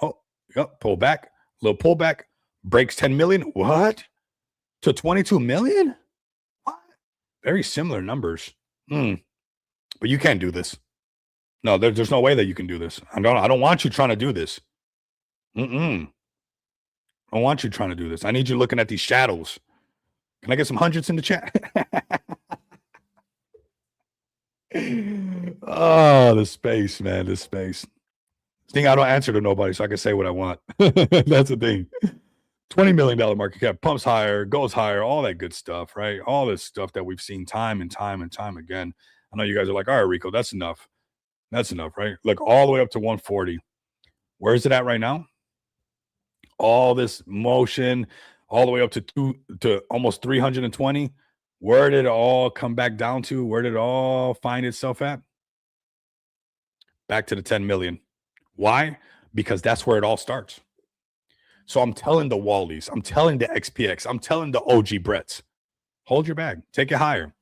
Oh, yep, pull back, little pullback, breaks 10 million. What? To 22 million? What? Very similar numbers. But you can't do this. No, there's no way that you can do this. I don't want you trying to do this. I don't want you trying to do this. I need you looking at these shadows. Can I get some hundreds in the chat? Oh, the space, man, the space. Thing I don't answer to nobody, so I can say what I want. That's the thing. $20 million market cap, pumps higher, goes higher, all that good stuff, right? All this stuff that we've seen time and time and time again. I know you guys are like, all right, Rico, that's enough. That's enough, right? Look, all the way up to 140. Where is it at right now? All this motion, all the way up to almost 320. Where did it all come back down to? Where did it all find itself at? Back to the 10 million. Why? Because that's where it all starts. So I'm telling the Wallies, I'm telling the XPX, I'm telling the OG Bretts, hold your bag, take it higher.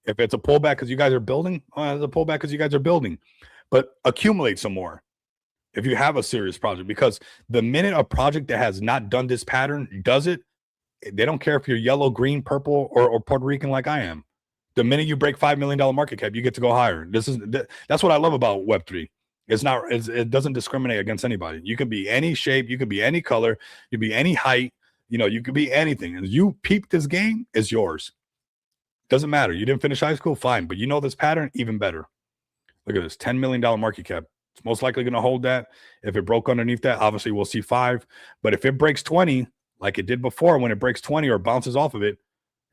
If it's a pullback because you guys are building, it's a pullback because you guys are building, but accumulate some more if you have a serious project, because the minute a project that has not done this pattern does it, they don't care if you're yellow, green, purple, or Puerto Rican like I am. The minute you break $5 million market cap, you get to go higher. That's what I love about Web3. It doesn't discriminate against anybody. You can be any shape, you can be any color, you can be any height, you could be anything. And you peep this game, it's yours. Doesn't matter. You didn't finish high school, fine, but you know this pattern, even better. Look at this, $10 million market cap. It's most likely going to hold that. If it broke underneath that, obviously we'll see 5. But if it breaks 20, like it did before, when it breaks 20 or bounces off of it,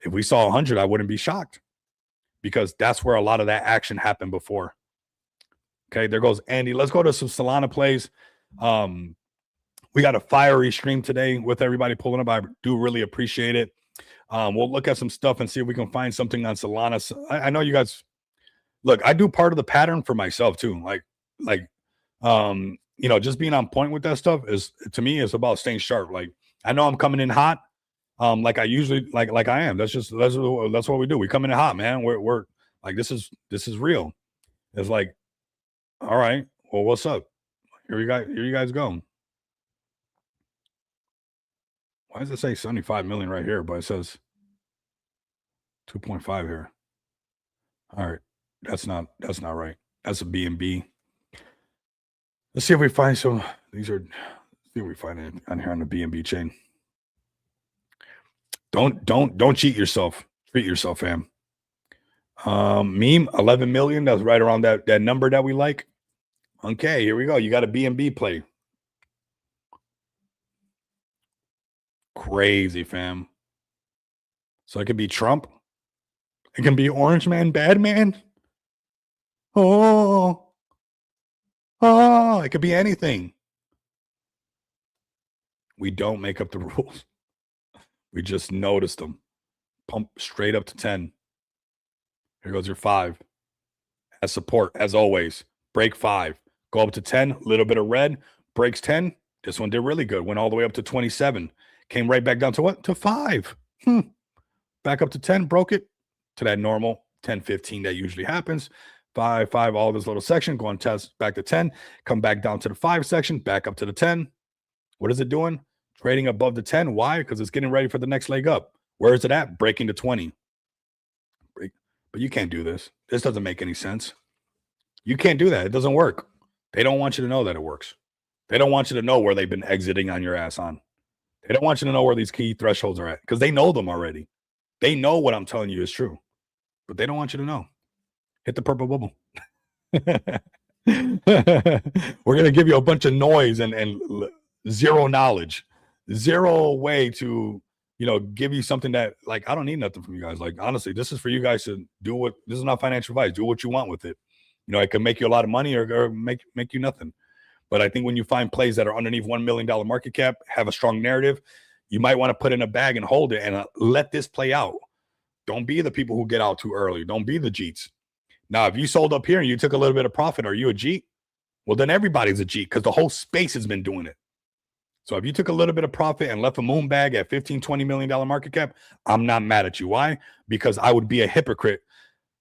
if we saw 100, I wouldn't be shocked, because that's where a lot of that action happened before. Okay, there goes Andy. Let's go to some Solana plays. We got a fiery stream today with everybody pulling up. I do really appreciate it. We'll look at some stuff and see if we can find something on Solana. I know you guys, look, I do part of the pattern for myself too. Just being on point with that stuff is, to me, is about staying sharp. Like, I know I'm coming in hot, like I usually like I am. That's what we do. We come in hot, man. We're like, this is real. It's like, all right, well, what's up? Here you guys go. Why does it say 75 million right here, but it says 2.5 here? All right, that's not right. That's a BNB. Let's see if we find some. See if we find it on here on the BNB chain. Don't cheat yourself. Treat yourself, fam. Meme 11 million. That's right around that number that we like. Okay, here we go. You got a BNB play. Crazy, fam. So it could be Trump. It can be Orange Man, Bad Man. Oh, it could be anything. We don't make up the rules. We just notice them. Pump straight up to 10. Here goes your 5. As support, as always. Break 5. Go up to 10. Little bit of red. Breaks 10. This one did really good. Went all the way up to 27. Came right back down to what? To 5. Back up to 10. Broke it to that normal 10, 15 that usually happens. 5, 5, all this little section. Go on test back to 10. Come back down to the 5 section. Back up to the 10. What is it doing? Trading above the 10. Why? Because it's getting ready for the next leg up. Where is it at? Breaking to 20. But you can't do this. This doesn't make any sense. You can't do that. It doesn't work. They don't want you to know that it works. They don't want you to know where they've been exiting on your ass on. They don't want you to know where these key thresholds are at because they know them already. They know what I'm telling you is true, but they don't want you to know. Hit the purple bubble. We're going to give you a bunch of noise and zero knowledge, zero way to, give you something that, like, I don't need nothing from you guys. Like, honestly, this is for you guys to do this is not financial advice. Do what you want with it. It can make you a lot of money or make you nothing. But I think when you find plays that are underneath $1 million market cap, have a strong narrative, you might want to put in a bag and hold it and let this play out. Don't be the people who get out too early. Don't be the Jeets. Now, if you sold up here and you took a little bit of profit, are you a Jeet? Well, then everybody's a Jeet because the whole space has been doing it. So if you took a little bit of profit and left a moon bag at $15, $20 million market cap, I'm not mad at you. Why? Because I would be a hypocrite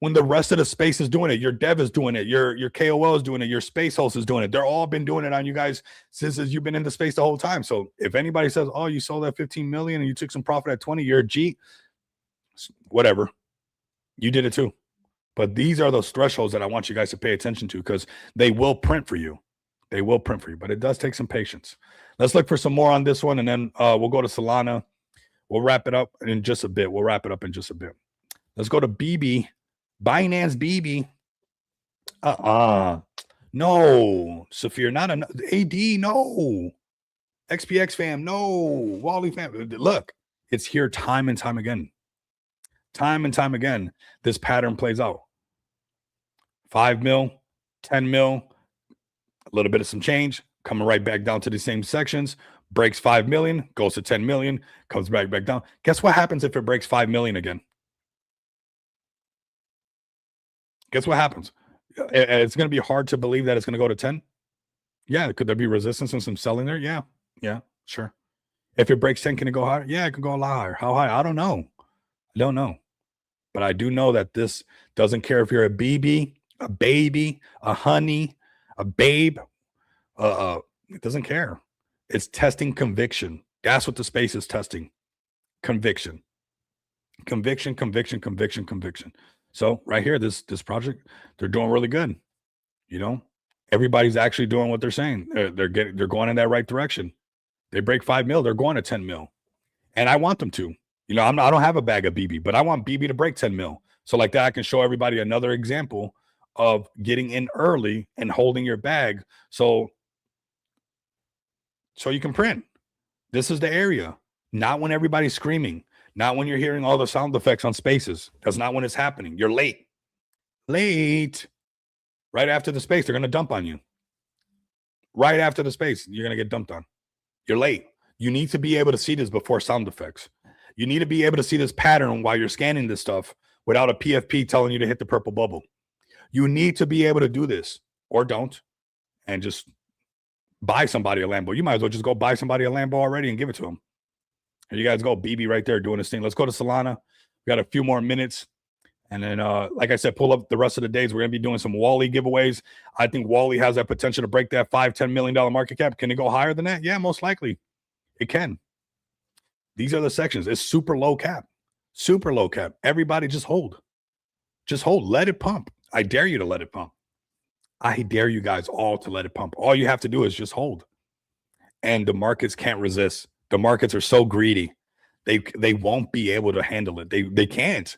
when the rest of the space is doing it. Your dev is doing it. Your KOL is doing it. Your space host is doing it. They're all been doing it on you guys since you've been in the space the whole time. So if anybody says, oh, you sold at 15 million and you took some profit at 20, you're a G, whatever. You did it too. But these are those thresholds that I want you guys to pay attention to because they will print for you. They will print for you, but it does take some patience. Let's look for some more on this one, and then we'll go to Solana. We'll wrap it up in just a bit. Let's go to BB. Binance BB. No. Saphir, not an AD, no. XPX fam, no. Wally fam. Look, it's here time and time again. Time and time again, this pattern plays out. 5 mil, 10 mil, a little bit of some change, coming right back down to the same sections, breaks 5 million, goes to 10 million, comes back down. Guess what happens if it breaks 5 million again? Guess what happens? It's going to be hard to believe that it's going to go to 10. Yeah. Could there be resistance and some selling there? Yeah. Yeah, sure. If it breaks 10, can it go higher? Yeah, it can go a lot higher. How high? I don't know. But I do know that this doesn't care if you're a BB, a baby, a honey, a babe. It doesn't care. It's testing conviction. That's what the space is testing. Conviction. So right here, this project, they're doing really good. Everybody's actually doing what they're saying. They're going in that right direction. They break 5 mil, they're going to 10 mil. And I want them to. I don't have a bag of BB, but I want BB to break 10 mil. So like that, I can show everybody another example of getting in early and holding your bag. So you can print. This is the area. Not when everybody's screaming. Not when you're hearing all the sound effects on spaces. That's not when it's happening. You're late. Right after the space, they're going to dump on you. Right after the space, you're going to get dumped on. You're late. You need to be able to see this before sound effects. You need to be able to see this pattern while you're scanning this stuff without a PFP telling you to hit the purple bubble. You need to be able to do this, or don't, and just buy somebody a Lambo. You might as well just go buy somebody a Lambo already and give it to them. Here you guys go, BB right there doing this thing. Let's go to Solana. We got a few more minutes. And then, like I said, pull up the rest of the days. We're going to be doing some Wally giveaways. I think Wally has that potential to break that $5-10 million market cap. Can it go higher than that? Yeah, most likely. It can. These are the sections. It's super low cap. Super low cap. Everybody just hold. Just hold. Let it pump. I dare you to let it pump. I dare you guys all to let it pump. All you have to do is just hold. And the markets can't resist. The markets are so greedy. They won't be able to handle it. They can't.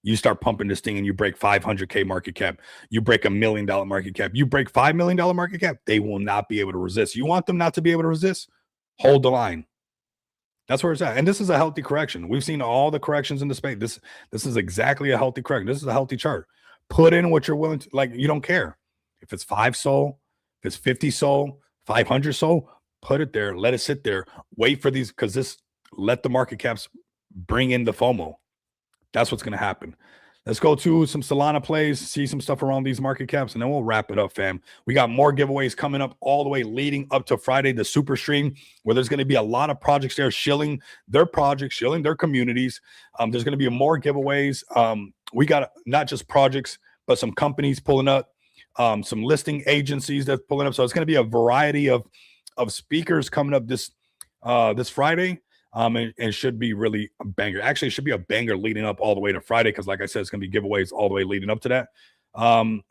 You start pumping this thing and you break 500K market cap. You break $1 million market cap. You break $5 million market cap. They will not be able to resist. You want them not to be able to resist? Hold the line. That's where it's at. And this is a healthy correction. We've seen all the corrections in the space. This is exactly a healthy correction. This is a healthy chart. Put in what you're willing to, like, you don't care. If it's 5 SOL, if it's 50 SOL, 500 SOL, put it there, let it sit there, wait for these, because let the market caps bring in the FOMO. That's what's going to happen. Let's go to some Solana plays, see some stuff around these market caps, and then we'll wrap it up, fam. We got more giveaways coming up all the way leading up to Friday, the super stream, where there's going to be a lot of projects there shilling their projects, shilling their communities. There's going to be more giveaways. We got not just projects, but some companies pulling up, some listing agencies that's pulling up. So it's going to be a variety of speakers coming up this Friday. And should be really a banger. Actually, it should be a banger leading up all the way to Friday, because like I said, it's gonna be giveaways all the way leading up to that.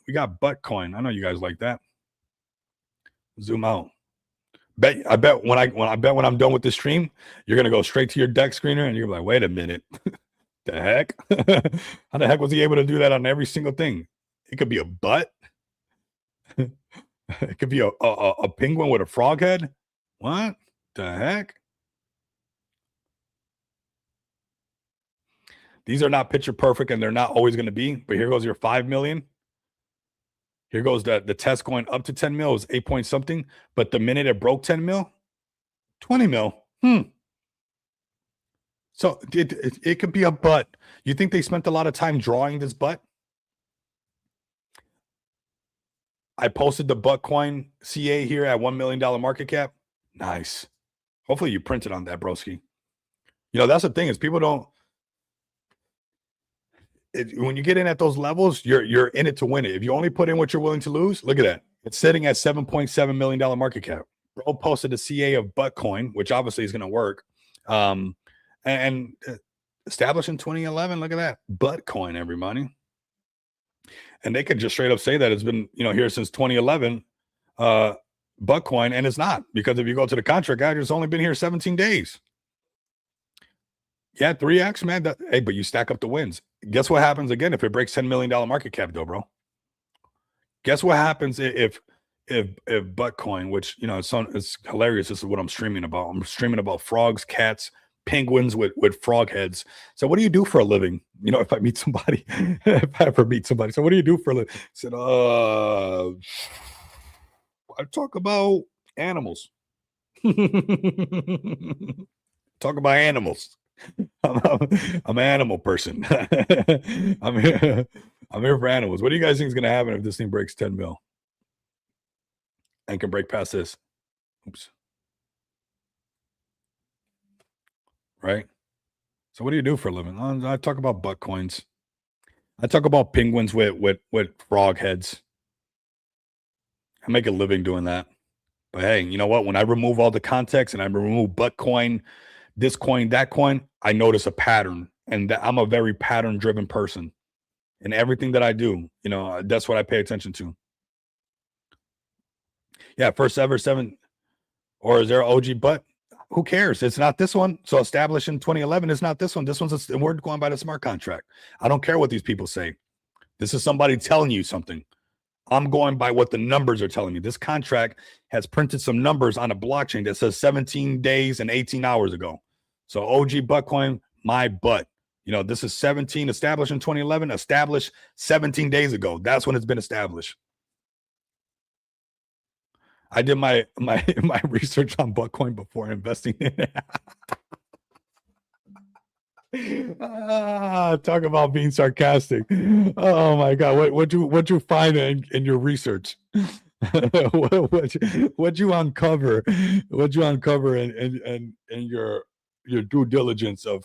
We got Buttcoin. I know you guys like that. Zoom out. I bet when I'm done with the stream, you're gonna go straight to your deck screener and you're like, wait a minute. The heck? How the heck was he able to do that on every single thing? It could be a butt. It could be a penguin with a frog head. What the heck? These are not picture perfect, and they're not always going to be. But here goes your 5 million. Here goes the test going up to 10 mil. It was 8 point something. But the minute it broke 10 mil, 20 mil. So it could be a butt. You think they spent a lot of time drawing this butt? I posted the Buttcoin CA here at $1 million market cap. Nice. Hopefully you printed on that, broski. You know, that's the thing is people don't. When you get in at those levels, you're in it to win it. If you only put in what you're willing to lose, look at that. It's sitting at $7.7 million market cap. Bro posted a CA of Buttcoin, which obviously is going to work. And established in 2011. Look at that. Buttcoin, everybody. And they could just straight up say that it's been, here since 2011, Buttcoin, and it's not, because if you go to the contract guide, it's only been here 17 days. Yeah, 3x, man. Hey, but you stack up the wins. Guess what happens again if it breaks $10 million market cap, though, bro? Guess what happens if Buttcoin, which it's hilarious. This is what I'm streaming about. I'm streaming about frogs, cats, penguins with frog heads. So what do you do for a living? If I meet somebody, if I ever meet somebody, so what do you do for a living? I said, I talk about animals. Talk about animals. I'm an animal person. I'm here for animals. What do you guys think is going to happen if this thing breaks 10 mil and can break past this? Oops. Right? So what do you do for a living? I talk about Buttcoins. I talk about penguins with frog heads. I make a living doing that. But hey, you know what? When I remove all the context and I remove Buttcoin, this coin, that coin, I notice a pattern, and I'm a very pattern-driven person in everything that I do. That's what I pay attention to. Yeah, first ever 7, or is there an OG butt? Who cares? It's not this one. So established in 2011, it's not this one. This one's we're going by the smart contract. I don't care what these people say. This is somebody telling you something. I'm going by what the numbers are telling me. This contract has printed some numbers on a blockchain that says 17 days and 18 hours ago. So OG Buttcoin, my butt. This is 17, established in 2011, established 17 days ago. That's when it's been established. I did my research on Buttcoin before investing in it. Talk about being sarcastic. Oh my God. What'd you find in your research? What'd you uncover? What'd you uncover in your due diligence of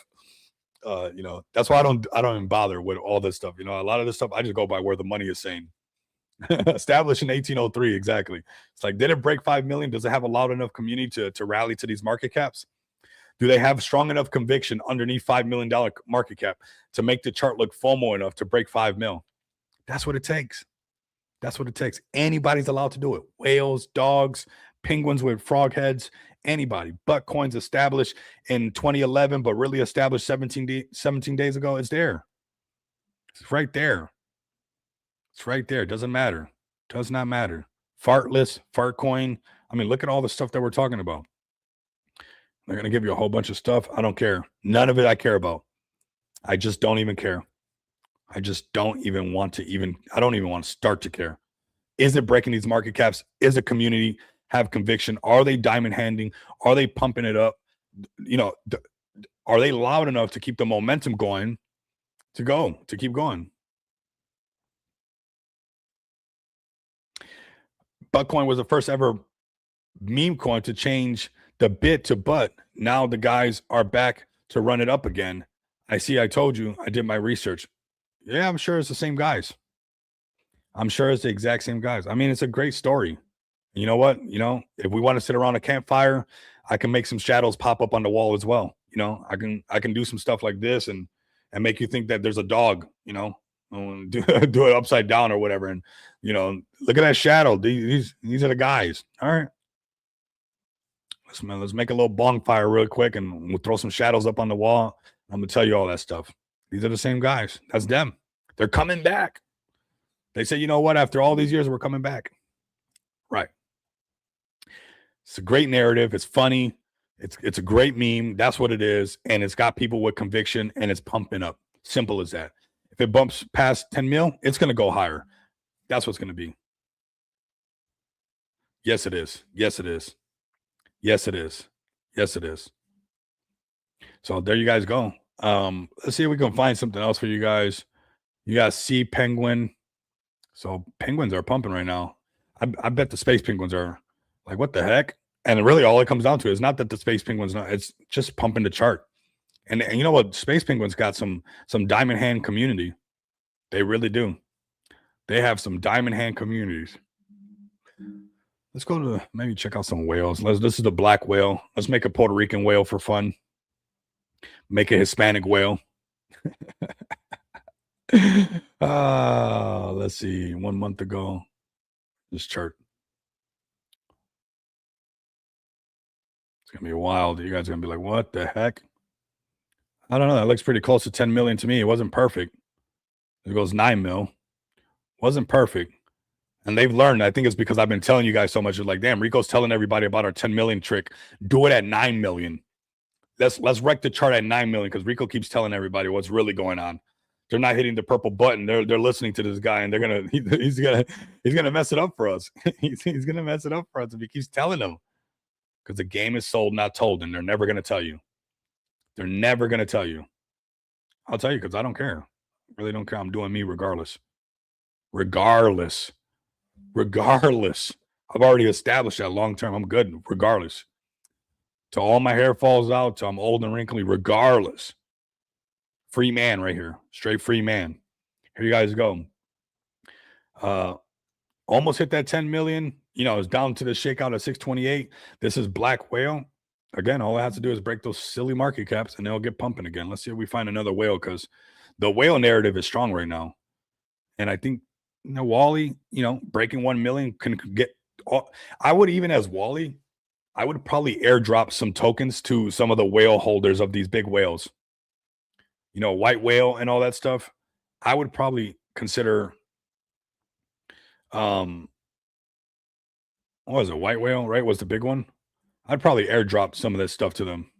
that's why I don't even bother with all this stuff. A lot of this stuff I just go by where the money is saying. Established in 1803, exactly. It's like, did it break 5 million? Does it have a loud enough community to rally to these market caps? Do they have strong enough conviction underneath $5 million market cap to make the chart look FOMO enough to break 5 mil? That's what it takes. That's what it takes. Anybody's allowed to do it. Whales, dogs, penguins with frog heads, anybody. Buttcoins established in 2011, but really established 17 days ago. It's there. It's right there. It's right there. Doesn't matter. Does not matter. Fartless, Fartcoin. I mean, look at all the stuff that we're talking about. They're going to give you a whole bunch of stuff. I don't care. None of it I care about. I just don't even care. I just don't even want to I don't even want to start to care. Is it breaking these market caps? Is it community? have conviction? Are they diamond handing? Are they pumping it up? You know, are they loud enough to keep the momentum going to keep going? Buttcoin was the first ever meme coin to change the bit to butt. Now the guys are back to run it up again. I told you, I did my research. Yeah, I'm sure it's the same guys. I'm sure it's the exact same guys. I mean, it's a great story. You know what? If we want to sit around a campfire, I can make some shadows pop up on the wall as well. I can do some stuff like this and make you think that there's a dog, do it upside down or whatever. And look at that shadow. These are the guys. All right. Let's make a little bonfire real quick and we'll throw some shadows up on the wall. I'm gonna tell you all that stuff. These are the same guys. That's them. They're coming back. They say, you know what? After all these years, we're coming back. Right. It's a great narrative. It's funny. It's a great meme. That's what it is. And it's got people with conviction and it's pumping up. Simple as that. If it bumps past 10 mil, it's going to go higher. That's what's going to be. Yes, it is. Yes, it is. Yes, it is. Yes, it is. So there you guys go. Let's see if we can find something else for you guys. You got Sea Penguin. So penguins are pumping right now. I bet the space penguins are like, what the heck? And really all it comes down to is not that the space penguins, it's just pumping the chart. And you know what? Space penguins got some diamond hand community. They really do. They have some diamond hand communities. Let's go to maybe check out some whales. This is the black whale. Let's make a Puerto Rican whale for fun. Make a Hispanic whale. Let's see. 1 month ago, this chart. It's gonna be wild. You guys are gonna be like, what the heck? I don't know. That looks pretty close to 10 million to me. It wasn't perfect. It goes 9 mil. Wasn't perfect. And they've learned. I think it's because I've been telling you guys so much. It's like, damn, Rico's telling everybody about our 10 million trick. Do it at 9 million. Let's wreck the chart at 9 million because Rico keeps telling everybody what's really going on. They're not hitting the purple button. They're listening to this guy, and he's gonna mess it up for us. he's gonna mess it up for us if he keeps telling them. Because the game is sold, not told, and they're never gonna tell you. They're never gonna tell you. I'll tell you because I don't care. I really don't care. I'm doing me regardless. Regardless. I've already established that long term. I'm good regardless. Till all my hair falls out, till I'm old and wrinkly, regardless. Free man right here. Straight free man. Here you guys go. Almost hit that 10 million. It's down to the shakeout at 628. This is Black Whale. Again, all I have to do is break those silly market caps and they'll get pumping again. Let's see if we find another whale because the whale narrative is strong right now. And I think Wally, breaking 1 million can get I would, even as Wally, I would probably airdrop some tokens to some of the whale holders of these big whales. White whale and all that stuff. I would probably consider what was it? White whale, right? Was the big one. I'd probably airdrop some of this stuff to them.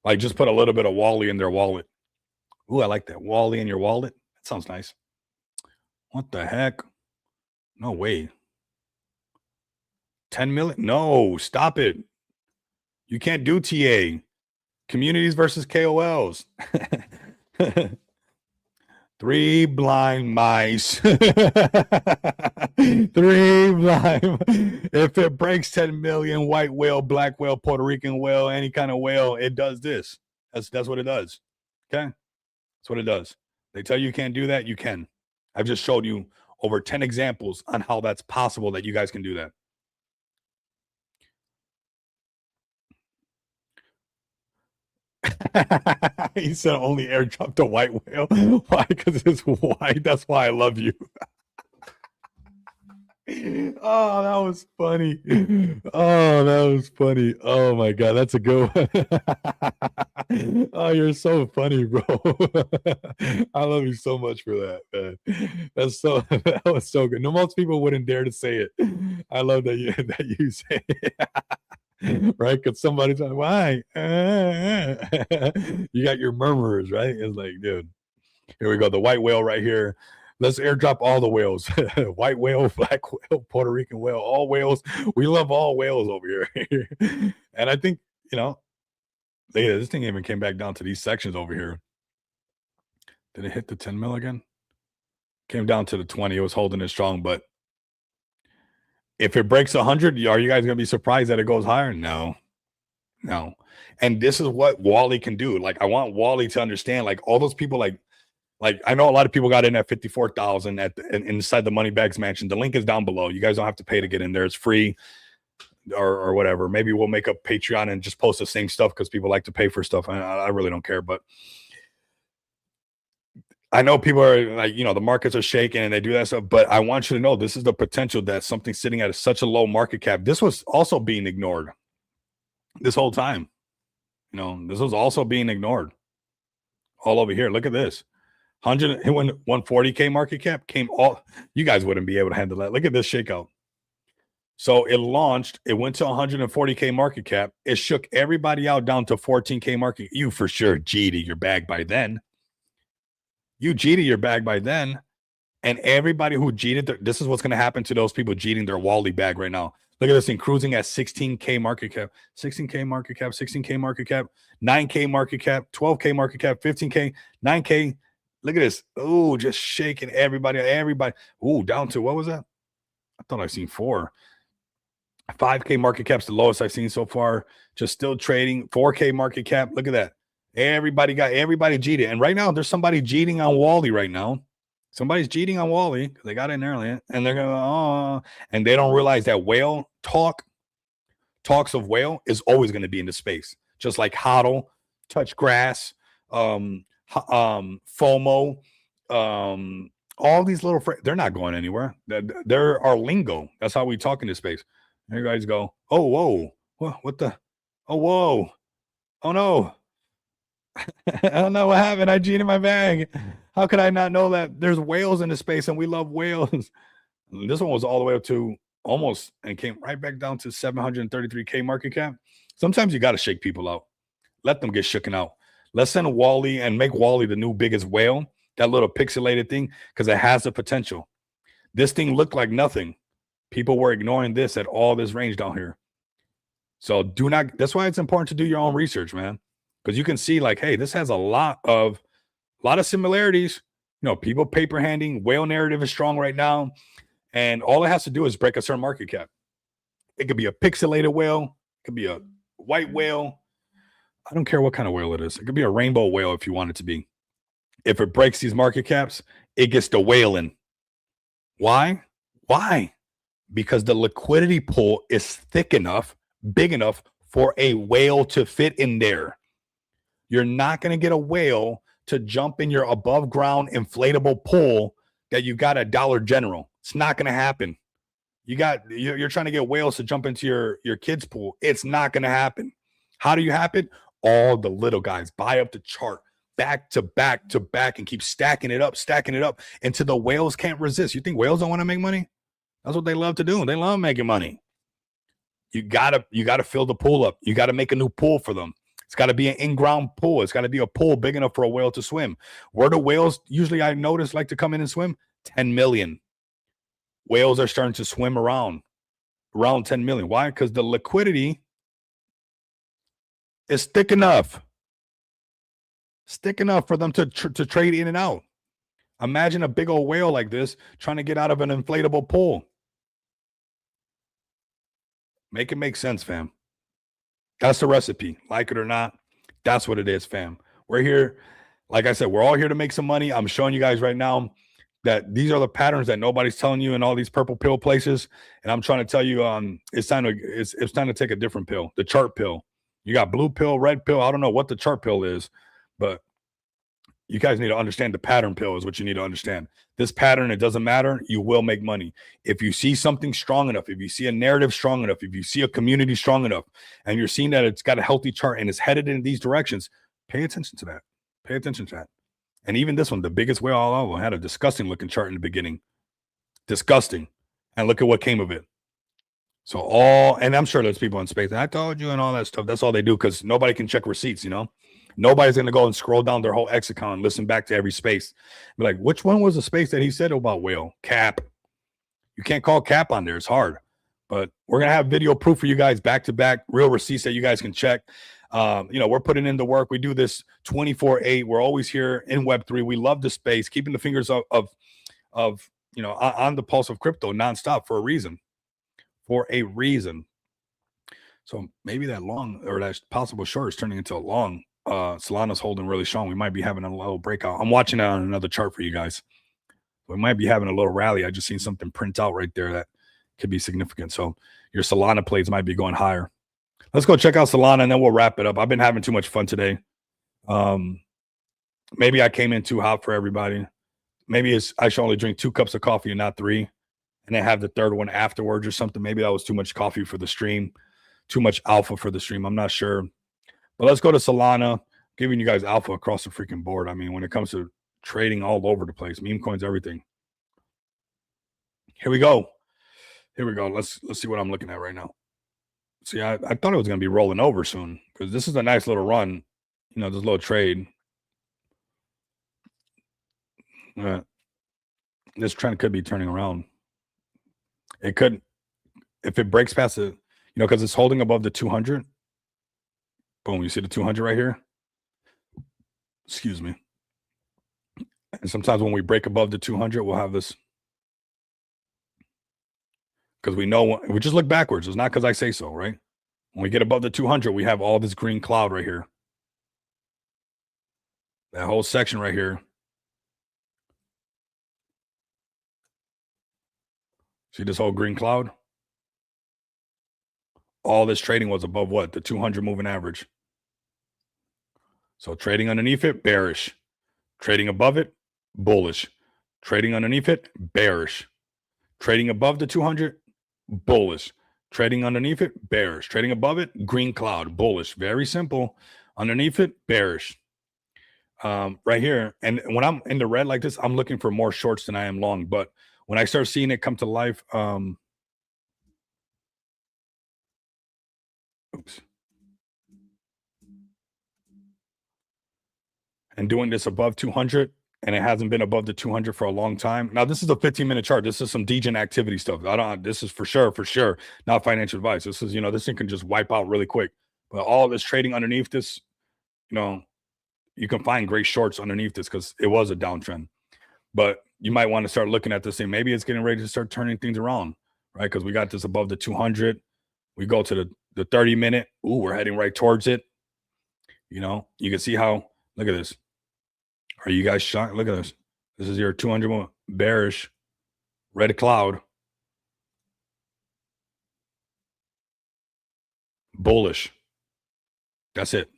Like just put a little bit of Wally in their wallet. Ooh, I like that. Wally in your wallet. That sounds nice. What the heck? No way. 10 million? No, stop it. You can't do TA. Communities versus KOLs. 3 blind mice. 3 blind. If it breaks 10 million, white whale, black whale, Puerto Rican whale, any kind of whale, it does this. That's what it does. Okay? That's what it does. They tell you can't do that, you can. I've just showed you over 10 examples on how that's possible that you guys can do that. He said only airdrop the white whale. Why? Because it's white. That's why I love you. Oh, that was funny. Oh, that was funny. Oh my God, that's a good one. Oh, you're so funny, bro. I love you so much for that, man. That was so good. No, most people wouldn't dare to say it. I love that you say it. Right? Because somebody's like, why? You got your murmurers, right? It's like, dude, here we go. The white whale right here. Let's airdrop all the whales. White whale, black whale, Puerto Rican whale, all whales. We love all whales over here. And I think, this thing even came back down to these sections over here. Did it hit the 10 mil again? Came down to the 20. It was holding it strong, but if it breaks 100, are you guys going to be surprised that it goes higher? No. And this is what Wally can do. Like, I want Wally to understand, like, all those people, like I know a lot of people got in at 54,000 inside the Moneybags Mansion. The link is down below. You guys don't have to pay to get in there. It's free or whatever. Maybe we'll make a Patreon and just post the same stuff because people like to pay for stuff. I really don't care, but I know people are like, the markets are shaking and they do that stuff, but I want you to know this is the potential that something sitting at such a low market cap. This was also being ignored this whole time. This was also being ignored all over here. Look at this. 140K market cap came all. You guys wouldn't be able to handle that. Look at this shakeout. So it launched. It went to 140K market cap. It shook everybody out down to 14K market. You for sure G'd your bag by then. And everybody who G'd it, this is what's going to happen to those people G'ing their Wally bag right now. Look at this thing cruising at 16K market cap, 16K market cap, 16K market cap, 9K market cap, 12K market cap, 15K, 9K. Look at this. Oh, just shaking everybody. Oh, down to, what was that? I thought I seen 4. 5K market cap's the lowest I've seen so far. Just still trading. 4K market cap. Look at that. Everybody G'd it. And right now, there's somebody G'ing on Wally right now. Somebody's G'ing on Wally because they got in early. And they're going, and they don't realize that whale talks of whale is always going to be in the space. Just like hodl, touch grass, FOMO, all these little they're not going anywhere. They're our lingo. That's how we talk in this space. You guys go, oh, whoa, what the, oh, whoa, oh, no. I don't know what happened. I G'd in my bag. How could I not know that there's whales in the space and we love whales? This one was all the way up to almost and came right back down to 733K market cap. Sometimes you got to shake people out. Let them get shooken out. Let's send Wally and make Wally the new biggest whale, that little pixelated thing, because it has the potential. This thing looked like nothing. People were ignoring this at all this range down here. So that's why it's important to do your own research, man. Because you can see, like, hey, this has a lot of similarities. People paper handing, whale narrative is strong right now. And all it has to do is break a certain market cap. It could be a pixelated whale. It could be a white whale. I don't care what kind of whale it is. It could be a rainbow whale if you want it to be. If it breaks these market caps, it gets the whaling. Why? Because the liquidity pool is thick enough, big enough for a whale to fit in there. You're not going to get a whale to jump in your above ground inflatable pool that you got at Dollar General. It's not going to happen. You're trying to get whales to jump into your kids' pool. It's not going to happen. How do you happen? All the little guys buy up the chart back to back to back and keep stacking it up until the whales can't resist. You think whales don't want to make money? That's what they love to do. They love making money. You gotta fill the pool up. You got to make a new pool for them. It's got to be an in-ground pool. It's got to be a pool big enough for a whale to swim. Where do whales usually, I notice, like to come in and swim? 10 million. Whales are starting to swim around 10 million. Why? Because the liquidity is thick enough for them to trade in and out. Imagine a big old whale like this trying to get out of an inflatable pool. Make it make sense, fam. That's the recipe. Like it or not, that's what it is, fam. We're here. Like I said, we're all here to make some money. I'm showing you guys right now that these are the patterns that nobody's telling you in all these purple pill places. And I'm trying to tell you, it's time to take a different pill, the chart pill. You got blue pill, red pill. I don't know what the chart pill is, but you guys need to understand the pattern pill is what you need to understand. This pattern, it doesn't matter. You will make money. If you see something strong enough, if you see a narrative strong enough, if you see a community strong enough, and you're seeing that it's got a healthy chart and it's headed in these directions, pay attention to that. Pay attention to that. And even this one, the biggest whale all over, had a disgusting looking chart in the beginning. Disgusting. And look at what came of it. So and I'm sure there's people in space. I told you and all that stuff. That's all they do because nobody can check receipts, Nobody's going to go and scroll down their whole X account and listen back to every space. Be like, which one was the space that he said about whale? Cap. You can't call cap on there. It's hard. But we're going to have video proof for you guys back to back, real receipts that you guys can check. We're putting in the work. We do this 24/8. We're always here in Web3. We love the space, keeping the fingers of on the pulse of crypto nonstop for a reason. So maybe that long or that possible short is turning into a long. Solana's holding really strong. We might be having a little breakout. I'm watching it on another chart for you guys. We might be having a little rally. I just seen something print out right there that could be significant. So your Solana plays might be going higher. Let's go check out Solana and then we'll wrap it up. I've been having too much fun today. Maybe I came in too hot for everybody. Maybe I should only drink 2 cups of coffee and not 3, and then have the third one afterwards or something. Maybe that was too much coffee for the stream, too much alpha for the stream. I'm not sure. But let's go to Solana, giving you guys alpha across the freaking board. I mean, when it comes to trading all over the place, meme coins, everything. Here we go. Let's see what I'm looking at right now. See, I thought it was going to be rolling over soon because this is a nice little run. This little trade. This trend could be turning around. It could, if it breaks past it, because it's holding above the 200. Boom, you see the 200 right here? Excuse me. And sometimes when we break above the 200, we'll have this. Because we know, we just look backwards. It's not because I say so, right? When we get above the 200, we have all this green cloud right here. That whole section right here. See this whole green cloud? All this trading was above what? The 200 moving average. So trading underneath it, bearish. Trading above it, bullish. Trading underneath it, bearish. Trading above the 200, bullish. Trading underneath it, bearish. Trading above it, green cloud, bullish. Very simple. Underneath it, bearish. Right here. And when I'm in the red like this, I'm looking for more shorts than I am long. But when I start seeing it come to life, and doing this above 200, and it hasn't been above the 200 for a long time. Now, this is a 15-minute chart. This is some degen activity stuff. This is for sure, not financial advice. This is, this thing can just wipe out really quick. But all this trading underneath this, you can find great shorts underneath this because it was a downtrend. But you might want to start looking at this thing. Maybe it's getting ready to start turning things around, right? Because we got this above the 200. We go to the 30-minute. Ooh, we're heading right towards it. You can see how, look at this. Are you guys shocked? Look at this. This is your 200 bearish red cloud. Bullish. That's it.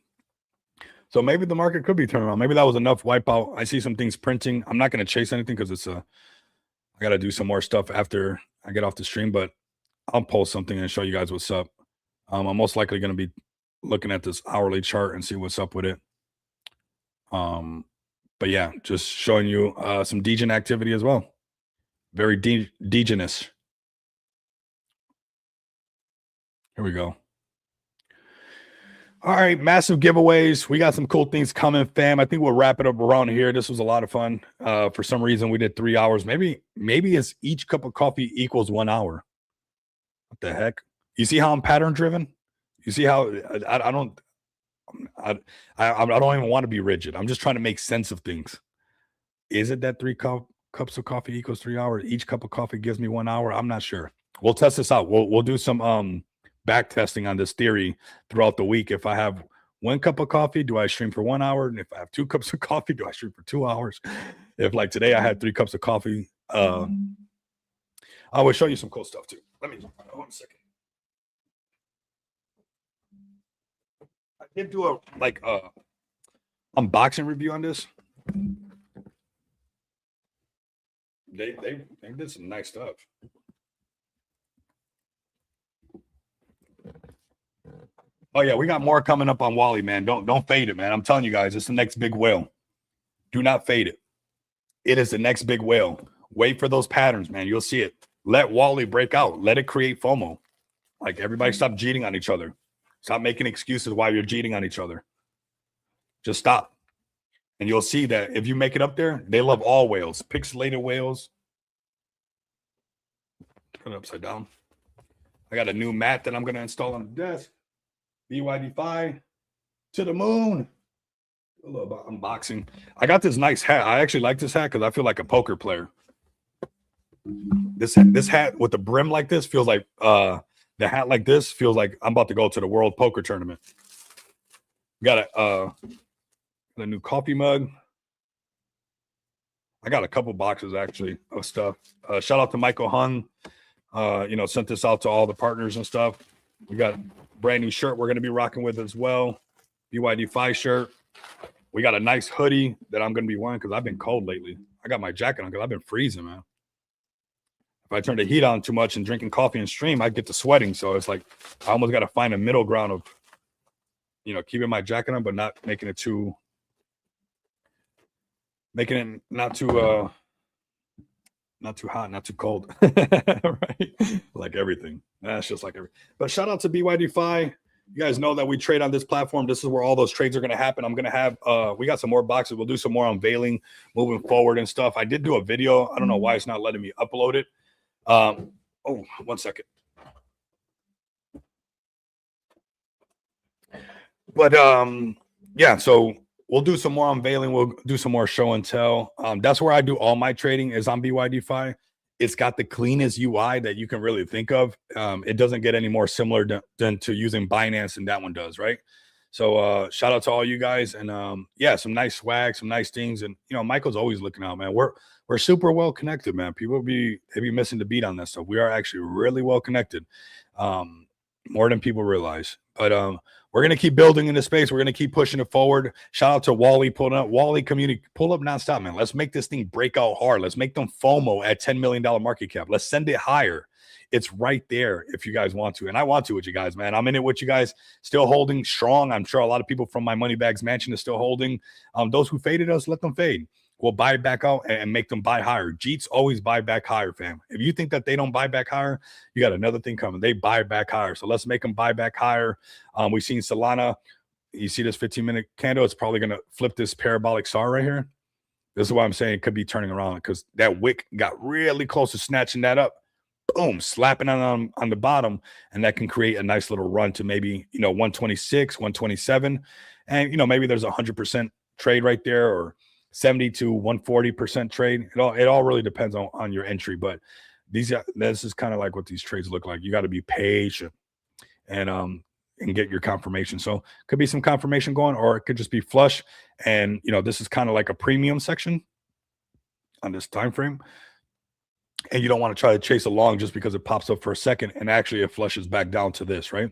So maybe the market could be turning around. Maybe that was enough wipeout. I see some things printing. I'm not going to chase anything because I got to do some more stuff after I get off the stream, but I'll post something and show you guys what's up. I'm most likely going to be looking at this hourly chart and see what's up with it. But yeah, just showing you some degen activity as well. Very degenous. Here we go. All right, massive giveaways. We got some cool things coming, fam. I think we'll wrap it up around here. This was a lot of fun. For some reason, we did 3 hours. Maybe it's each cup of coffee equals 1 hour. What the heck? You see how I'm pattern driven? You see how I don't even want to be rigid. I'm just trying to make sense of things. Is it that 3 cups of coffee equals 3 hours? Each cup of coffee gives me 1 hour. I'm not sure. We'll test this out. We'll do some back testing on this theory throughout the week. If I have 1 cup of coffee, do I stream for 1 hour? And if I have 2 cups of coffee, do I stream for 2 hours? If like today I had 3 cups of coffee, I will show you some cool stuff too. Let me hold on a second. I did do a unboxing review on this. They did some nice stuff. Oh yeah, we got more coming up on Wally, man. Don't fade it, man. I'm telling you guys, it's the next big whale. Do not fade it. It is the next big whale. Wait for those patterns, man. You'll see it. Let Wally break out. Let it create FOMO. Like everybody stop cheating on each other. Stop making excuses why you're cheating on each other. Just stop. And you'll see that if you make it up there, they love all whales, pixelated whales. Put it upside down. I got a new mat that I'm going to install on the desk. BYD-Fi to the moon. A little unboxing. I got this nice hat. I actually like this hat because I feel like a poker player. This hat with the brim like this feels like the hat like this feels like I'm about to go to the World Poker Tournament. Got a new coffee mug. I got a couple boxes actually of stuff. Shout out to Michael Hun. Sent this out to all the partners and stuff. We got a brand new shirt we're going to be rocking with as well. BYD-Fi shirt. We got a nice hoodie that I'm going to be wearing because I've been cold lately. I got my jacket on because I've been freezing, man. If I turn the heat on too much and drinking coffee and stream, I get to sweating. So it's like I almost got to find a middle ground of, keeping my jacket on, but not making it not too hot, not too cold. Right? Like everything. That's just like everything. But shout out to BYD-Fi. You guys know that we trade on this platform. This is where all those trades are going to happen. I'm going to have, we got some more boxes. We'll do some more unveiling moving forward and stuff. I did do a video. I don't know why it's not letting me upload it. 1 second. But yeah, so we'll do some more unveiling. We'll do some more show and tell. That's where I do all my trading is on BYD-Fi. It's got the cleanest UI that you can really think of. It doesn't get any more similar than to using Binance, and that one does, right? So shout out to all you guys. And yeah, some nice swag, some nice things. And Michael's always looking out, man. We're super well connected, man. People be missing the beat on that stuff. We are actually really well connected. More than people realize. But we're going to keep building in the space. We're going to keep pushing it forward. Shout out to Wally pulling up. Wally community, pull up nonstop, man. Let's make this thing break out hard. Let's make them FOMO at $10 million market cap. Let's send it higher. It's right there if you guys want to. And I want to with you guys, man. I'm in it with you guys, still holding strong. I'm sure a lot of people from my Money Bags Mansion is still holding. Those who faded us, let them fade. We'll buy it back out and make them buy higher. Jeets always buy back higher, fam. If you think that they don't buy back higher, you got another thing coming. They buy back higher. So let's make them buy back higher. We've seen Solana. You see this 15-minute candle. It's probably going to flip this parabolic SAR right here. This is why I'm saying it could be turning around because that wick got really close to snatching that up. Boom, slapping on the bottom. And that can create a nice little run to maybe, 126, 127. And, maybe there's 100% trade right there or 70 to 140% trade. It all really depends on your entry, but this is kind of like what these trades look like. You got to be patient and get your confirmation. So could be some confirmation going, or it could just be flush. And this is kind of like a premium section on this time frame. And you don't want to try to chase along just because it pops up for a second and actually it flushes back down to this, right?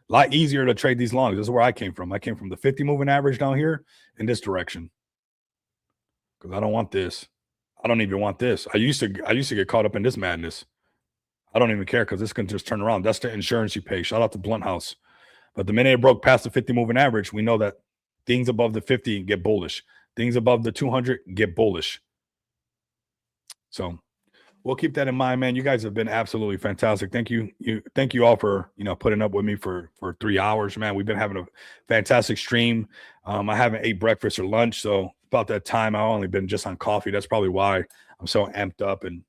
A lot easier to trade these longs. This is where I came from. I came from the 50 moving average down here in this direction. Because I don't want this. I don't even want this. I used to get caught up in this madness. I don't even care because this can just turn around. That's the insurance you pay. Shout out to Blunt House. But the minute it broke past the 50 moving average, we know that things above the 50 get bullish. Things above the 200 get bullish. So we'll keep that in mind, man. You guys have been absolutely fantastic. Thank you. Thank you all for putting up with me for 3 hours, man. We've been having a fantastic stream. I haven't ate breakfast or lunch, so about that time I've only been just on coffee. That's probably why I'm so amped up and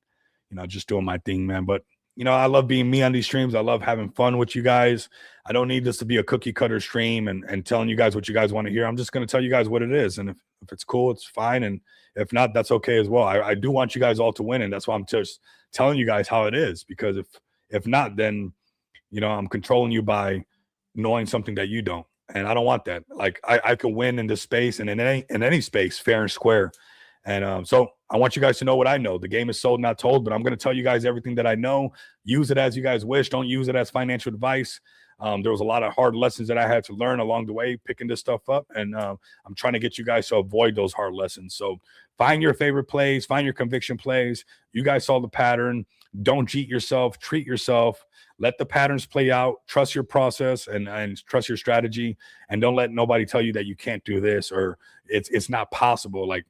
just doing my thing, man. But I love being me on these streams. I love having fun with you guys. I don't need this to be a cookie cutter stream and telling you guys what you guys want to hear. I'm just going to tell you guys what it is. And if it's cool, it's fine. And if not, that's okay as well. I do want you guys all to win. And that's why I'm just telling you guys how it is, because if not, then, I'm controlling you by knowing something that you don't. And I don't want that. Like I can win in this space and in any space, fair and square. And so I want you guys to know what I know. The game is sold, not told, but I'm going to tell you guys everything that I know. Use it as you guys wish. Don't use it as financial advice. There was a lot of hard lessons that I had to learn along the way, picking this stuff up. And I'm trying to get you guys to avoid those hard lessons. So find your favorite plays, find your conviction plays. You guys saw the pattern. Don't cheat yourself, treat yourself. Let the patterns play out. Trust your process and trust your strategy. And don't let nobody tell you that you can't do this or it's not possible. Like,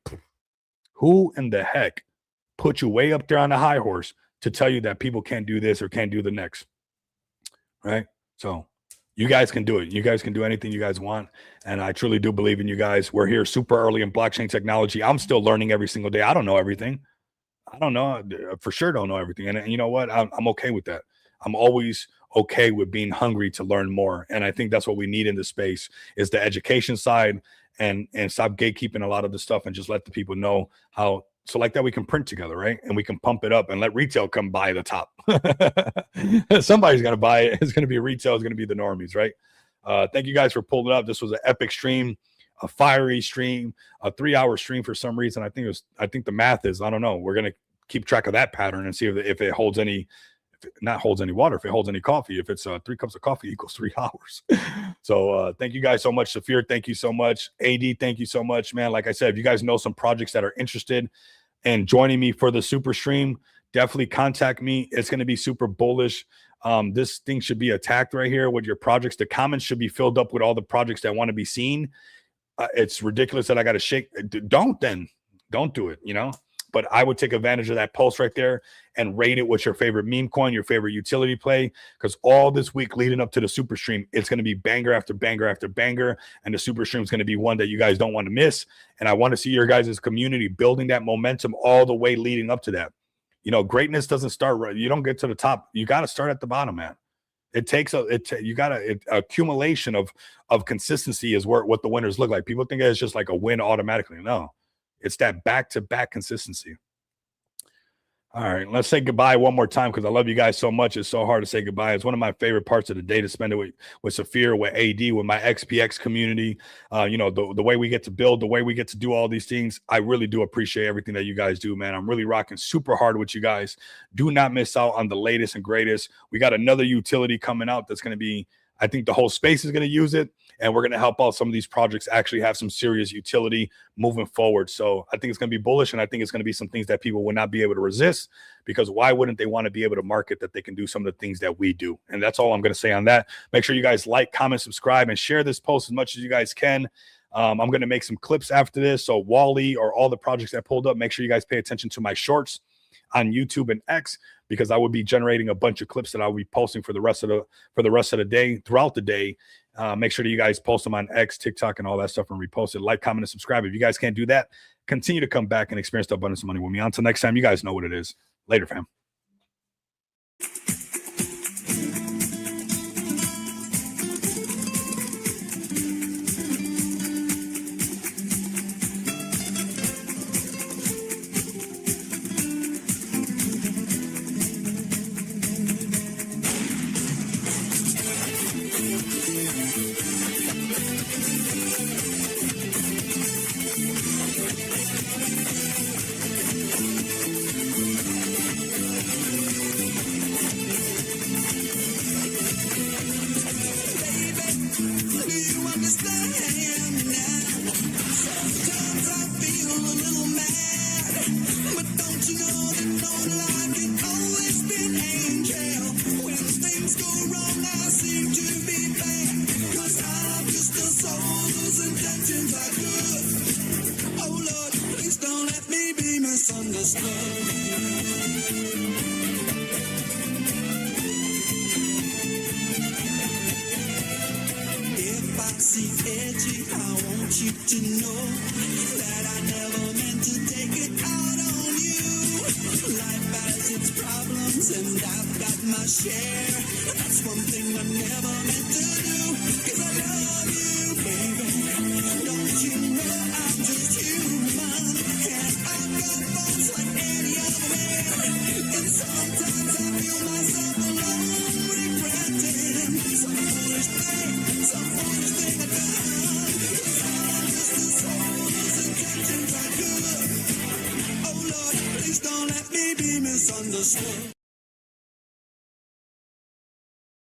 who in the heck put you way up there on the high horse to tell you that people can't do this or can't do the next? Right? So You guys can do it. You guys can do anything you guys want. And I truly do believe in you guys. We're here super early in blockchain technology. I'm still learning every single day. I don't know everything. I don't know. For sure don't know everything. And you know what? I'm okay with that. I'm always okay with being hungry to learn more. And I think that's what we need in this space is the education side and stop gatekeeping a lot of the stuff and just let the people know how. So like that, we can print together, right? And we can pump it up and let retail come buy the top. Somebody's going to buy it. It's going to be retail. It's going to be the normies, right? Thank you guys for pulling up. This was an epic stream, a fiery stream, a 3-hour stream for some reason. I think the math is, I don't know. We're going to keep track of that pattern and see if it holds any, if it not holds any water, if it holds any coffee. If it's 3 cups of coffee equals 3 hours. So thank you guys so much. Saphir, thank you so much. AD, thank you so much, man. Like I said, if you guys know some projects that are interested and joining me for the super stream, definitely contact me. It's going to be super bullish. This thing should be attacked right here with your projects. The comments should be filled up with all the projects that want to be seen. It's ridiculous that I got to shake. Don't do it, you know? But I would take advantage of that post right there and rate it with your favorite meme coin, your favorite utility play, because all this week leading up to the super stream, it's going to be banger after banger after banger. And the super stream is going to be one that you guys don't want to miss. And I want to see your guys' community building that momentum all the way leading up to that. You know, greatness doesn't start right. You don't get to the top. You got to start at the bottom, man. It takes accumulation of consistency is what the winners look like. People think it's just like a win automatically. No. It's that back-to-back consistency. All right, let's say goodbye one more time because I love you guys so much. It's so hard to say goodbye. It's one of my favorite parts of the day to spend it with Saphir, with AD, with my XPX community. You know, the way we get to build, the way we get to do all these things. I really do appreciate everything that you guys do, man. I'm really rocking super hard with you guys. Do not miss out on the latest and greatest. We got another utility coming out that's going to be, I think the whole space is going to use it. And we're going to help out some of these projects actually have some serious utility moving forward. So I think it's going to be bullish, and I think it's going to be some things that people will not be able to resist, because why wouldn't they want to be able to market that they can do some of the things that we do? And that's all I'm going to say on that. Make sure you guys like, comment, subscribe, and share this post as much as you guys can. I'm going to make some clips after this. So Wally or all the projects that pulled up, make sure you guys pay attention to my shorts on YouTube and X, because I will be generating a bunch of clips that I'll be posting for the rest of the day, throughout the day. Make sure that you guys post them on X, TikTok, and all that stuff and repost it. Like, comment, and subscribe. If you guys can't do that, continue to come back and experience the abundance of money with me. Until next time, you guys know what it is. Later, fam. Sometimes I feel my